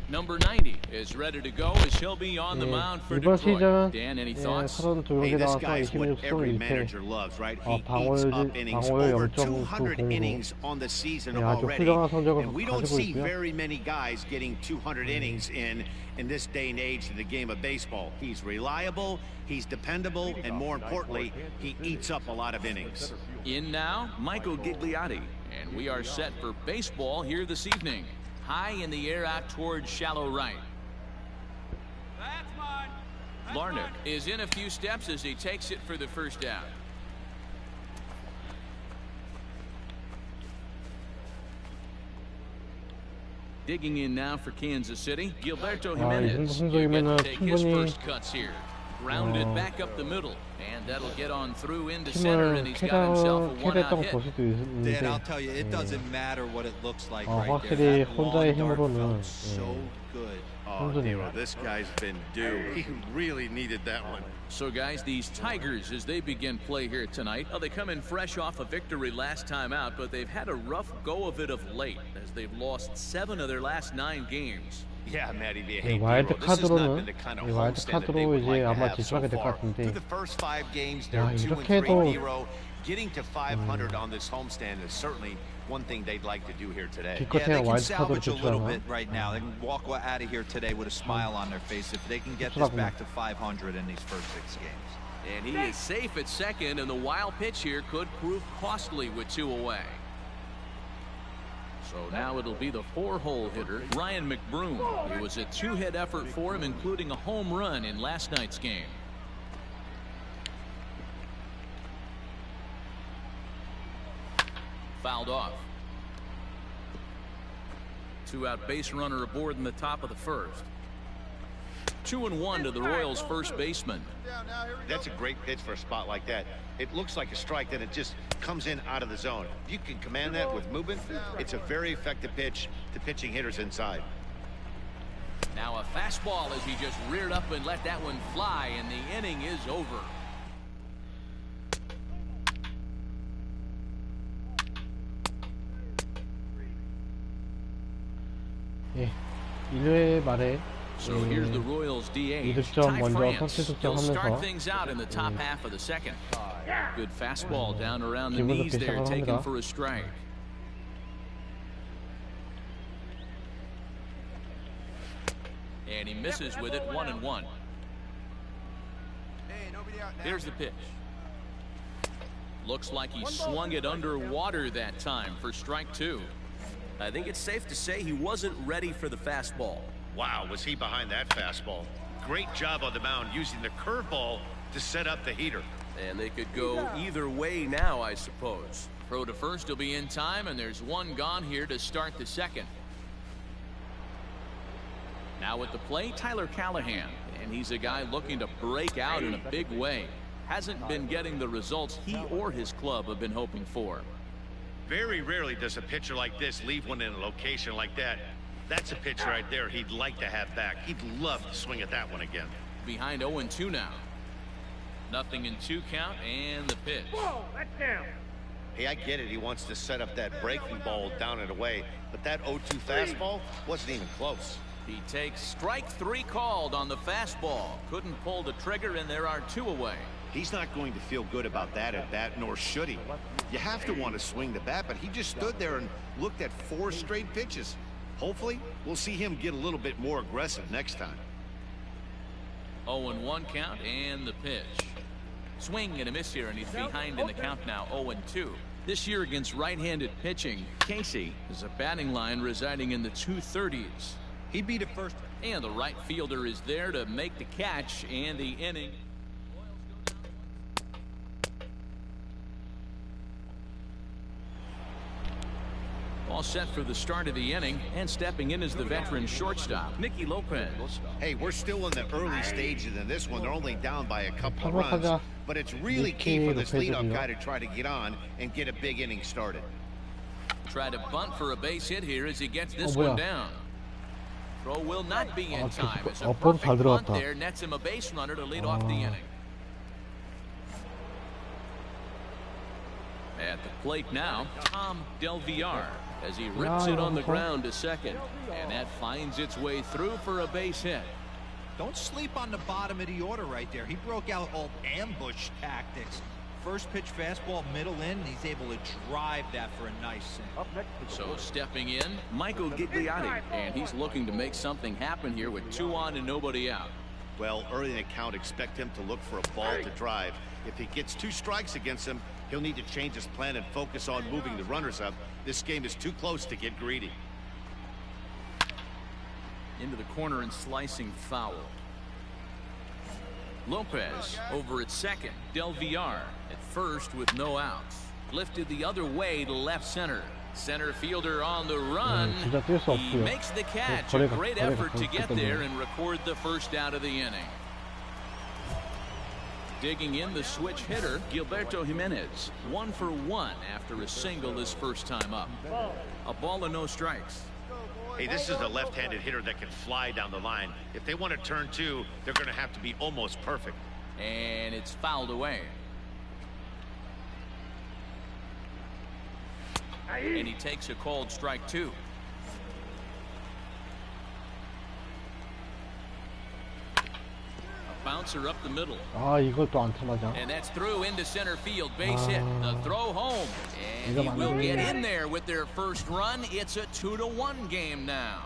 Number 90 is ready to go as he'll be on the mound for Detroit. Dan, any thoughts? Hey, this guy is what every manager loves, right? He eats up innings, over 200 innings on the season already. And we don't see very many guys getting 200 innings in this day and age in the game of baseball. He's reliable, he's dependable, and more importantly, he eats up a lot of innings. In now, Michael Gigliotti, and we are set for baseball here this evening. High in the air out towards shallow right. That's mine. Larnach is in a few steps as he takes it for the first out. Digging in now for Kansas City, Gilberto Jimenez. You get to take his first cuts here. Grounded back up the middle, and that'll get on through into center, and he's got himself a one-out hit. Dan, I'll tell you, it doesn't matter what it looks like right 확실히 there. That 혼자의 long dart 힘으로는 felt so good. Oh, Nero, this guy's been due. He really needed that one. So, guys, these Tigers, as they begin play here tonight, they come in fresh off a victory last time out, but they've had a rough go of it of late as they've lost 7 of their last 9 games. Yeah, Matty, 와일드 카드로는 와일드 카드로 이제 아마 지수하게 될 것 같은데. Through the first 5 games, 야, they're 2 이렇게 and 3 해도 0. Getting to 500 on this homestand is certainly one thing they'd like to do here today. Yeah, they can salvage a little bit right now. They can walk out of here today with a smile on their face if they can get this back to 500 in these first 6 games. And he is safe at second, and the wild pitch here could prove costly with 2 away. So now it'll be the 4-hole hitter, Ryan McBroom. It was a 2-hit effort for him, including a home run in last night's game. Fouled off. 2-out base runner aboard in the top of the first. 2-1 to the Royals' first baseman. That's a great pitch for a spot like that. It looks like a strike, then it just comes in out of the zone. If you can command that with movement, it's a very effective pitch to pitching hitters inside. Now a fastball as he just reared up and let that one fly, and the inning is over. 예, 1회 말에 So here's the Royals DH. 2득점 먼저 France. 선취 He'll start 득점하면서 things out in the top half of the second. Good fastball down around the 기분 knees 좋게 there, 시작을 taken 합니다. for a strike. And he misses with it, 1-1. Here's the pitch. Looks like he swung it underwater that time for strike 2. I think it's safe to say he wasn't ready for the fastball. Wow, was he behind that fastball? Great job on the mound using the curveball to set up the heater. And they could go either way now, I suppose. Throw to first will be in time, and there's 1 gone here to start the second. Now at the plate, Tyler Callahan, and he's a guy looking to break out in a big way. Hasn't been getting the results he or his club have been hoping for. Very rarely does a pitcher like this leave one in a location like that. That's a pitch right there he'd like to have back. He'd love to swing at that one again. Behind 0-2 now. Nothing in 2 count, and the pitch. Whoa, that's down. Hey, I get it. He wants to set up that breaking ball down and away, but that 0-2 fastball wasn't even close. He takes strike 3 called on the fastball. Couldn't pull the trigger, and there are 2 away. He's not going to feel good about that at bat, nor should he. You have to want to swing the bat, but he just stood there and looked at 4 straight pitches. Hopefully, we'll see him get a little bit more aggressive next time. 0-1 count, and the pitch. Swing and a miss here, and he's behind in the count now, 0-2. This year against right-handed pitching, Casey is a batting line residing in the 230s. He beat it first. And the right fielder is there to make the catch, and the inning. All set for the start of the inning, and stepping in is the veteran shortstop, Nicky Lopez. Hey, we're still in the early stages in this one. They're only down by a couple of runs, but it's really key for this leadoff guy to try to get on and get a big inning started. Try to bunt for a base hit here as he gets this one down. Throw will not be in time. It's a perfect bunt there, nets him a base runner to lead off the inning. At the plate now, Tom Del Villar, as he rips it on the ground to second, and that finds its way through for a base hit. Don't sleep on the bottom of the order right there. He broke out all ambush tactics. First pitch fastball, middle in, and he's able to drive that for a nice single. So stepping in, Michael Gigliotti, and he's looking to make something happen here with 2 on and nobody out. Well, early in the count, expect him to look for a ball to drive. If he gets 2 strikes against him, he'll need to change his plan and focus on moving the runners up. This game is too close to get greedy. Into the corner and slicing foul. Lopez over at second. Del Villar at first with no outs. Lifted the other way to left center. Center fielder on the run. He makes the catch. A great effort to get there and record the first out of the inning. Digging in the switch hitter, Gilberto Jimenez. 1 for 1 after a single his first time up. A ball and no strikes. Hey, this is a left-handed hitter that can fly down the line. If they want to turn 2, they're going to have to be almost perfect. And it's fouled away. And he takes a called strike 2. Bouncer up the middle. 이걸 또 안타 맞아. And that's through into center field. Base hit. The throw home. And he will get in there with their first run. It's a 2-1 game now.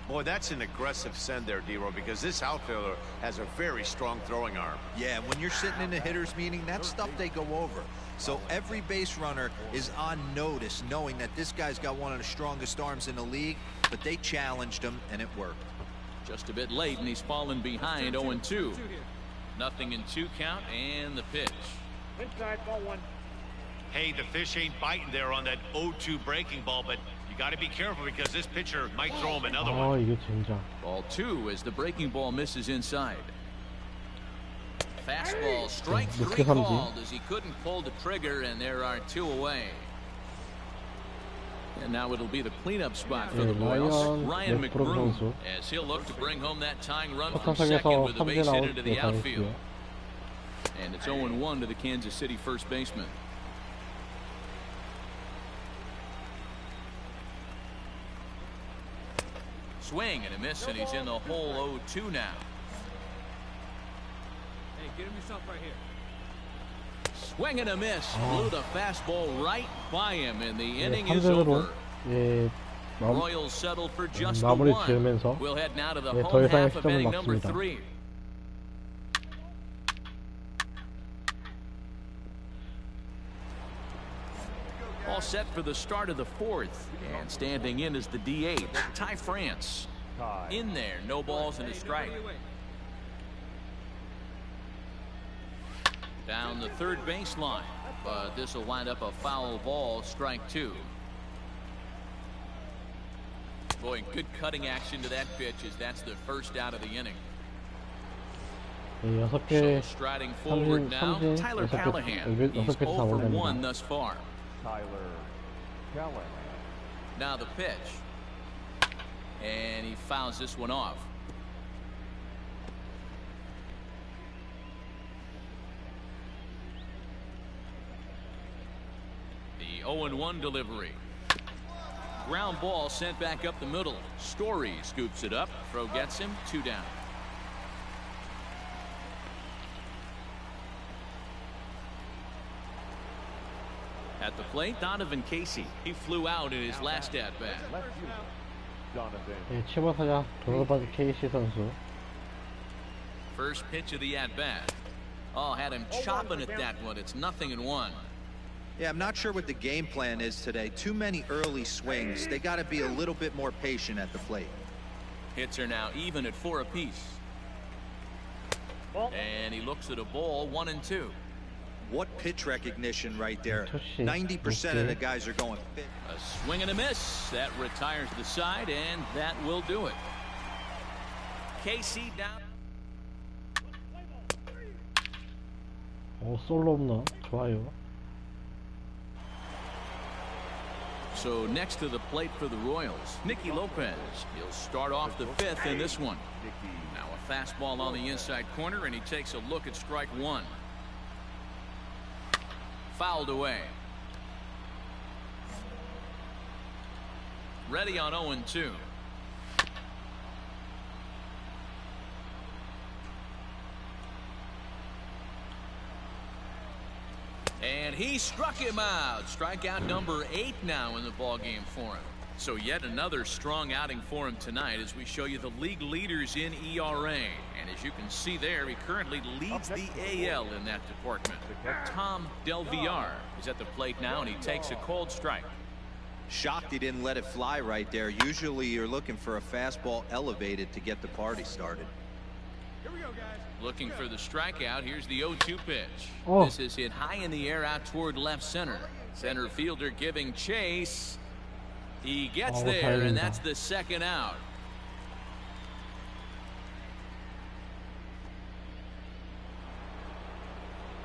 Boy, that's an aggressive send there, D-Row, because this outfielder has a very strong throwing arm. Yeah, when you're sitting in a hitter's meeting, that's stuff they go over. So every base runner is on notice, knowing that this guy's got one of the strongest arms in the league, but they challenged him, and it worked. Just a bit late, and he's fallen behind 0-2. Nothing in 2 count, and the pitch. Inside, ball 1. Hey, the fish ain't biting there on that 0-2 breaking ball, but you got to be careful because this pitcher might throw him another one. 이거 진짜. Ball 2 as the breaking ball misses inside. Fastball, strike 3 called as he couldn't pull the trigger, and there are 2 away. And now it'll be the cleanup spot for the Royals. Ryan McBroom, as he'll look to bring home that tying run from second with a base hit into the outfield. And it's 0-1 to the Kansas City first baseman. Swing and a miss, and he's in the hole 0-2 now. Hey, get him yourself right here. Swing and a miss. Blew the fastball right by him, and the inning is over. Royals settle for just the 1. We'll head now to the home half of inning number 3. All set for the start of the 4th, and standing in is the DH, Ty France. In there, no balls and a strike. Down the third baseline, but this will wind up a foul ball, strike 2. Boy, good cutting action to that pitch as that's the first out of the inning. So striding forward now, Tyler Callahan. He's 0 for 1 thus far. Tyler Callahan. Now the pitch. And he fouls this one off. The 0-1 delivery. Ground ball sent back up the middle. Story scoops it up. Throw gets him. 2 down. At the plate, Donovan Casey. He flew out in his last at-bat. 치모타자 돌아받은 KC 선수. First pitch of the at-bat. Oh, had him chopping at that one. It's 0-1. Yeah, I'm not sure what the game plan is today. Too many early swings. They got to be a little bit more patient at the plate. Hits are now even at 4 apiece. And he looks at a ball, 1-2. What pitch recognition right there. 90% of the guys are going fit. A swing and a miss. That retires the side, and that will do it. KC down. 솔로 홈런 좋아요. So next to the plate for the Royals, Nicky Lopez. He'll start off the fifth in this one. Now a fastball on the inside corner, and he takes a look at strike one. Fouled away. Ready on 0-2. And he struck him out. Strikeout number 8 now in the ballgame for him. So yet another strong outing for him tonight as we show you the league leaders in ERA. And as you can see there, he currently leads the AL in that department. Tom Del Villar is at the plate now, and he takes a cold strike. Shocked he didn't let it fly right there. Usually you're looking for a fastball elevated to get the party started. Here we go, guys. Looking for the strikeout. Here's the 0-2 pitch. Oh. This is hit high in the air out toward left center. Center fielder giving chase. He gets there, and that's the second out.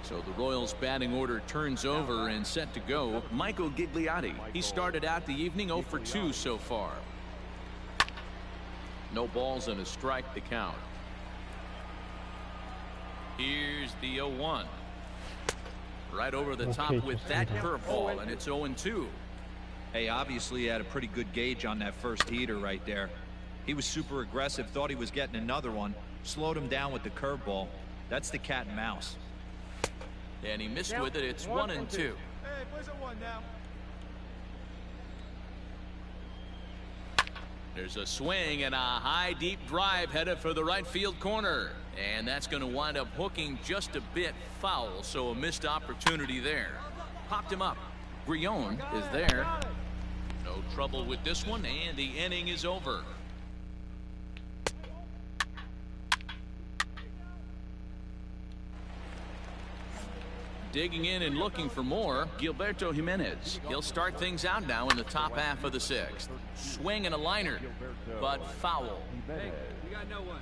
So the Royals batting order turns over and set to go. Michael Gigliotti. He started out the evening 0 for 2 so far. No balls and a strike to count. Here's the 0-1. Right over the top with that curveball, and it's 0-2. Hey, obviously he had a pretty good gauge on that first heater right there. He was super aggressive, thought he was getting another one, slowed him down with the curveball. That's the cat and mouse. And he missed with it. It's 1-2. Hey, plays at 1 now. There's a swing and a high deep drive headed for the right field corner, and that's going to wind up hooking just a bit foul, so a missed opportunity there. Popped him up. Grion is there. No trouble with this one, and the inning is over. Digging in and looking for more, Gilberto Jimenez. He'll start things out now in the top half of the 6th. Swing and a liner, but foul. Hey, we got no one.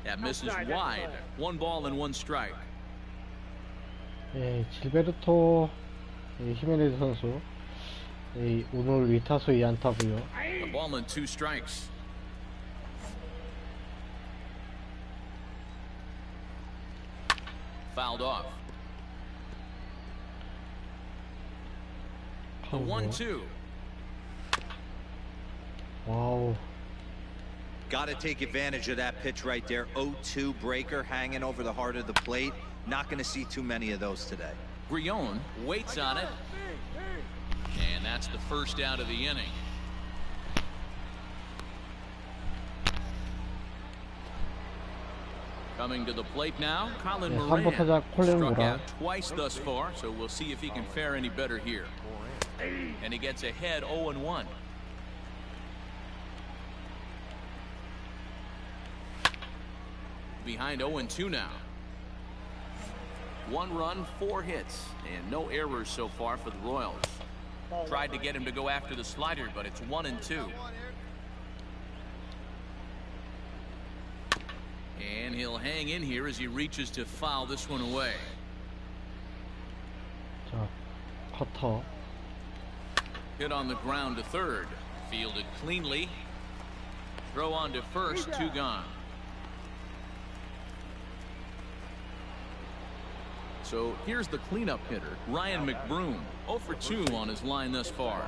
That misses wide. 1 ball and 1 strike. 예, 질베르토 히메네즈 선수 오늘 2타수 2안타고요. A ball and 2 strikes. Fouled off. The 1-2. 와우. Got to take advantage of that pitch right there. 0-2 breaker hanging over the heart of the plate. Not going to see too many of those today. Grion waits on it. And that's the first out of the inning. Coming to the plate now, Colin Moran. Struck out twice thus far, so we'll see if he can fare any better here. And he gets ahead 0-1. Behind 0-2 now. 1 run, 4 hits, and no errors so far for the Royals. Tried to get him to go after the slider, but it's 1-2. And he'll hang in here as he reaches to foul this one away. 자, 커터. Hit on the ground to third. Fielded cleanly. Throw on to first, 2 gone. So here's the cleanup hitter, Ryan McBroom. 0 for 2 on his line thus far.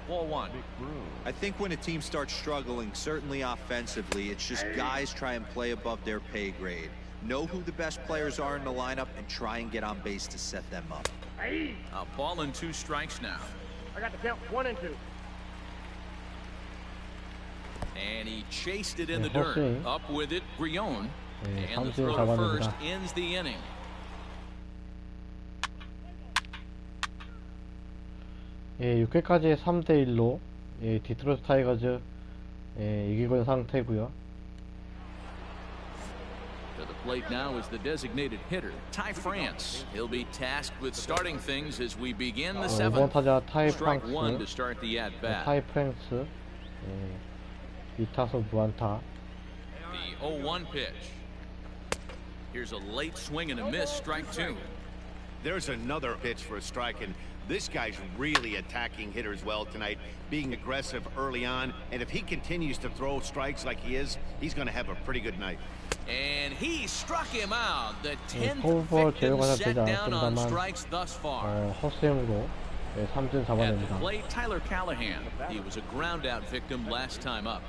Ball 1. I think when a team starts struggling, certainly offensively, it's just guys try and play above their pay grade. Know who the best players are in the lineup and try and get on base to set them up. A ball and 2 strikes now. I got the count 1-2. And he chased it in the dirt. Up with it, Grion. And the throw to first ends the inning. 예, 6회까지 3대1로 예, 디트로이트 타이거즈 예, 이기고 있는 상태고요. To the plate now is the designated hitter, Ty France. He'll be tasked with starting things as we begin the 5번 seventh. 타자 타이 Strike 프랑스. one to start the at-bat. 타이 프랑스. 2타수 무안타. The 0-1 pitch. Here's a late swing and a miss, strike two. There's another pitch for a strike, and this guy's really attacking hitters well tonight, being aggressive early on, and if he continues to throw strikes like he is, he's going to have a pretty good night. And he struck him out. The 10th 포볼 victim 제거가 set 되지 down on 않았습니다만 strikes thus far. 헛스윙으로 3진 At the 잡아냅니다. plate, Tyler Callahan. He was a ground out victim last time up.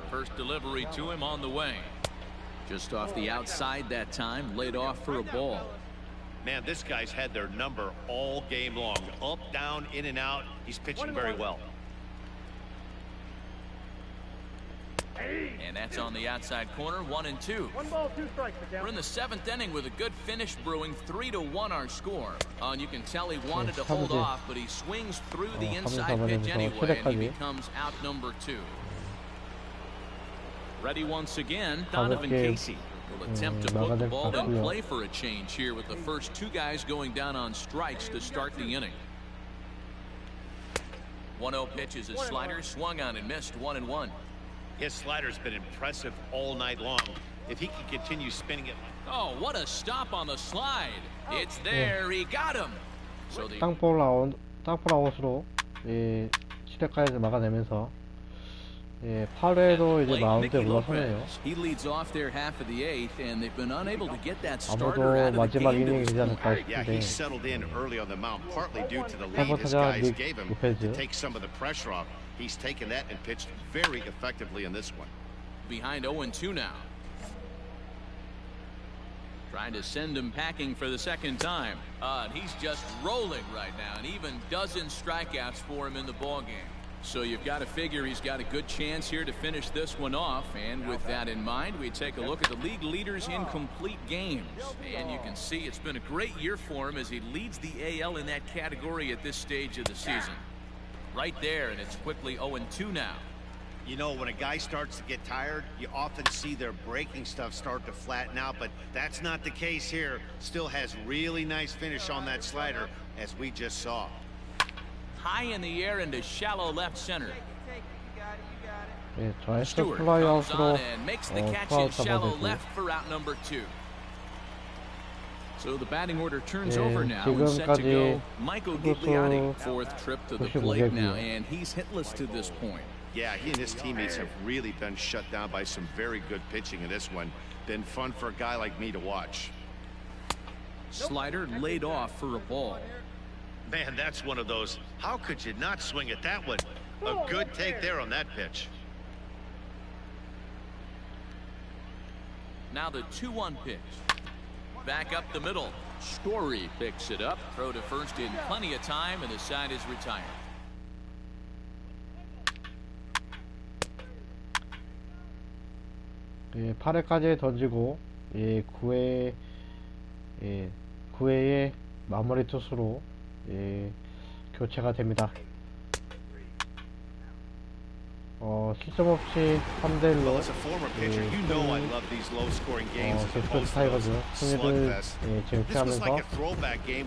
First delivery to him on the way. Just off the outside that time, laid off for a ball. Man, this guy's had their number all game long. Up, down, in and out. He's pitching very well. And that's on the outside corner, 1-2. 1 ball, 2 strikes. We're in the 7th inning with a good finish brewing, 3-1 our score. And you can tell he wanted to hold off, but he swings through the inside pitch anyway, and he becomes out number 2. Ready once again, Donovan Casey will attempt to put the ball in play for a change here with the first 2 guys going down on strikes to start the inning. 1-0 pitch is a slider, swung on and missed, 1-1. His slider's been impressive all night long. If he can continue spinning it. Oh, what a stop on the slide. It's there. He got him. So the 땅볼 아웃으로 7회까지 막아내면서 8회도 이제 마운드에 올라서네요. He leads off their half of the 8th, and they've been unable to get that starter 아무도 out of the 마지막 game to 이닝이 this 되지 point. 않을까 Yeah, he 싶은데 settled in early on the mound, partly due to the lead 8번 his 타자 guys 닉 gave him 로페즈. to take some of the pressure off. He's taken that and pitched very effectively in this one. Behind 0-2 now. Trying to send him packing for the second time. And he's just rolling right now, and even dozen strikeouts for him in the ballgame. So you've got to figure he's got a good chance here to finish this one off. And with that in mind, we take a look at the league leaders in complete games. And you can see it's been a great year for him as he leads the AL in that category at this stage of the season. Right there, and it's quickly 0-2 now. You know, when a guy starts to get tired, you often see their breaking stuff start to flatten out, but that's not the case here. Still has really nice finish on that slider, as we just saw. High in the air into shallow left center. 좌익수 Stewart 플라이 comes 아웃으로 on and makes the catch in 투아웃 shallow 잡아내고 left for out number 2. So the batting order turns over now and set to 지금까지 go Michael Gigliotti. 투수 Fourth trip to the plate now, 95개고요. and he's hitless to this point. Yeah, he and his teammates have really been shut down by some very good pitching in this one. Been fun for a guy like me to watch. Slider laid off for a ball. Man, that's one of those. How could you not swing at that one? A good take there on that pitch. Now the 2-1 pitch. Back up the middle. Story picks it up. Throw to first in plenty of time, and the side is retired. 예, 8회까지 던지고 9회에 마무리 투수로 교체가 됩니다. 실점 없이 3대1로 제스트 타이거즈 승리를 쟁취하면서 27승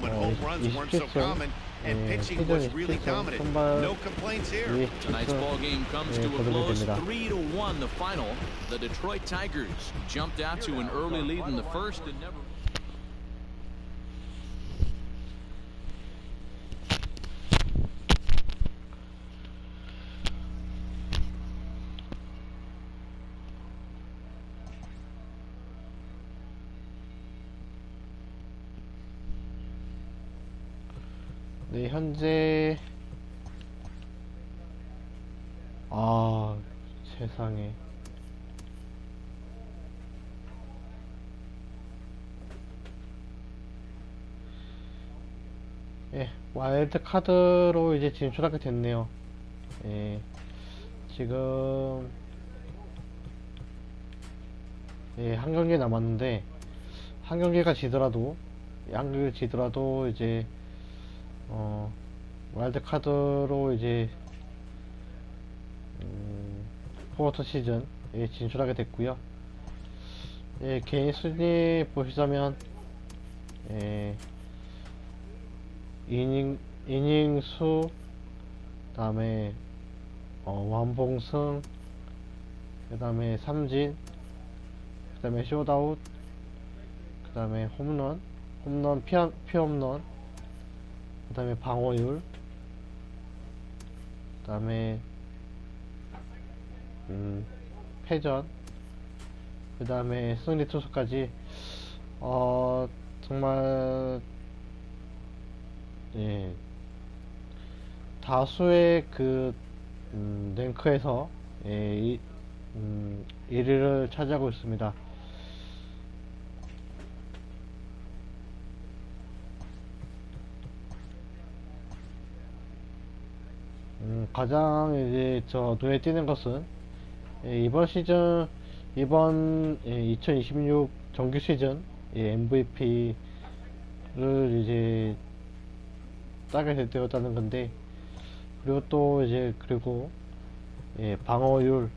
시즌 27승 선발 27승 거두게 됩니다. 3-1 the final. The Detroit Tigers jumped out to an early lead in the first and never. 네, 현재 세상에 와일드 카드로 이제 진출하게 됐네요. 지금 한 경기 남았는데 한 경기가 지더라도 이제 와일드 카드로 이제 포스트 시즌에 진출하게 됐고요. 예, 개인 순위 보시자면, 예, 이닝 수, 그 다음에, 완봉승, 그 다음에 삼진, 그 다음에 숏아웃, 그 다음에 홈런, 피홈런, 그 다음에 방어율, 그 다음에, 패전, 그 다음에 승리 투수까지, 정말, 예, 다수의 그, 랭크에서, 예, 1위를 차지하고 있습니다. 가장 이제 저 눈에 띄는 것은, 예, 이번 2026 정규 시즌 MVP를 이제 따게 되었다는 건데, 그리고 또 이제 예, 방어율도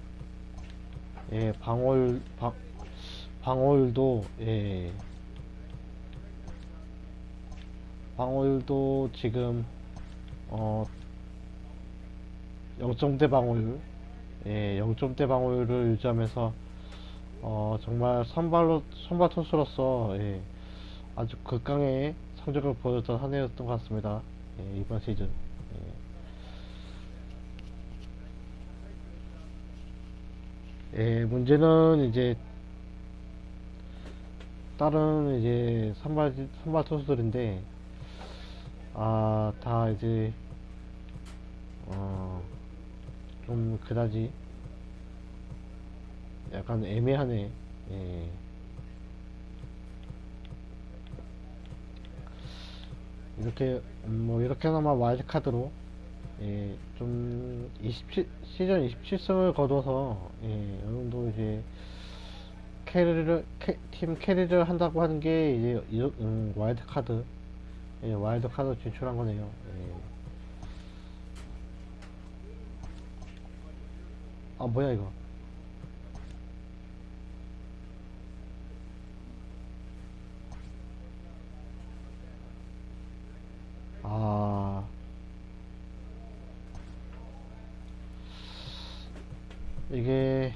방어율도 지금 0점대 방어율, 예, 0점대 방어율을 유지하면서 정말 선발 투수로서, 예, 아주 극강의 성적을 보여줬던 한 해였던 것 같습니다. 예, 이번 시즌. 예, 문제는 이제 다른 이제 선발 투수들인데, 다 이제 좀 그다지 약간 애매하네. 예. 이렇게 뭐 이렇게나마 와일드카드로, 예, 좀 시즌 27승을 거둬서, 예, 어느 정도 이제 팀 캐리를 한다고 하는 게 이제 와일드카드, 예, 와일드카드 진출한 거네요. 예. 뭐야 이거. 이게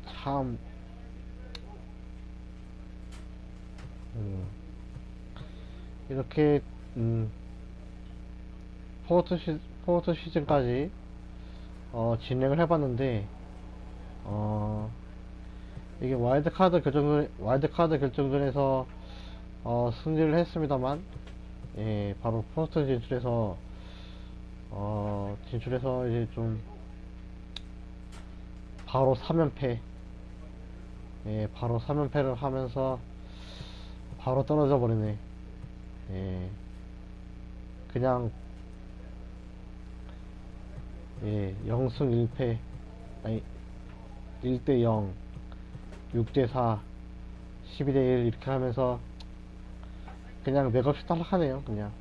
참 이렇게 포스트 시즌까지 진행을 해봤는데, 이게 와일드카드 결정전에서 승리를 했습니다만, 예, 바로 포스트 진출해서 이제 좀 바로 3연패, 예, 바로 3연패를 하면서 바로 떨어져 버리네. 예, 그냥, 예, 0승 1패, 아니 1대0, 6대4, 12대1 이렇게 하면서 그냥 맥없이 탈락하네요. 그냥.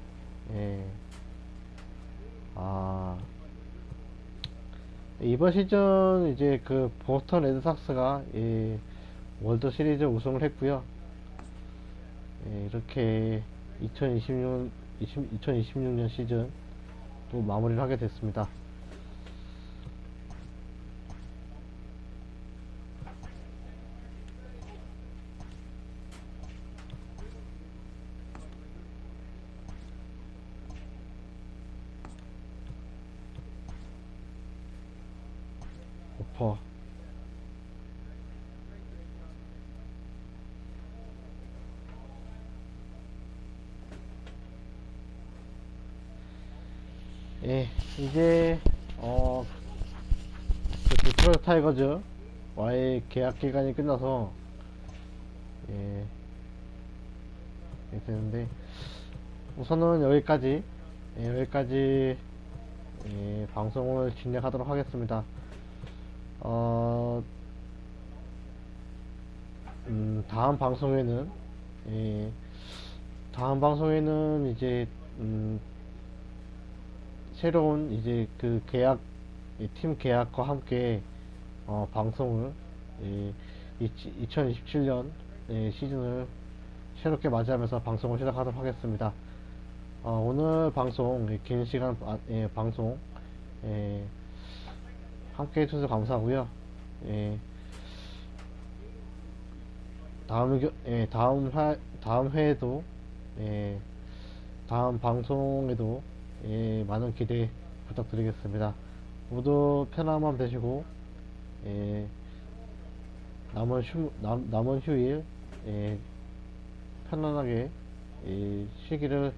예. 이번 시즌 이제 그 보스턴 레드삭스가, 예, 월드 시리즈 우승을 했고요. 예, 이렇게 2026년 시즌 또 마무리를 하게 됐습니다. 오퍼. 예, 이제 그 디트로이트 타이거즈 와의 계약 기간이 끝나서, 예, 이렇게 되는데, 우선은 여기까지, 예, 방송을 진행하도록 하겠습니다. 다음 방송에는, 예, 이제 새로운 이제 그 팀 계약과 함께 방송을 2027년 시즌을 새롭게 맞이하면서 방송을 시작하도록 하겠습니다. 오늘 방송 긴 시간 방송 함께 해주셔서 감사하고요. 다음 회에도 다음 방송에도 많은 기대 부탁드리겠습니다. 모두 편안한 밤 되시고 남은 휴일 편안하게 쉬기를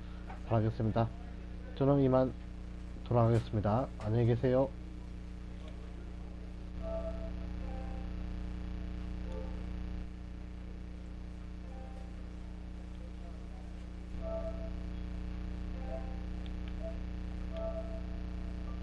바라겠습니다. 저는 이만 돌아가겠습니다. 안녕히 계세요.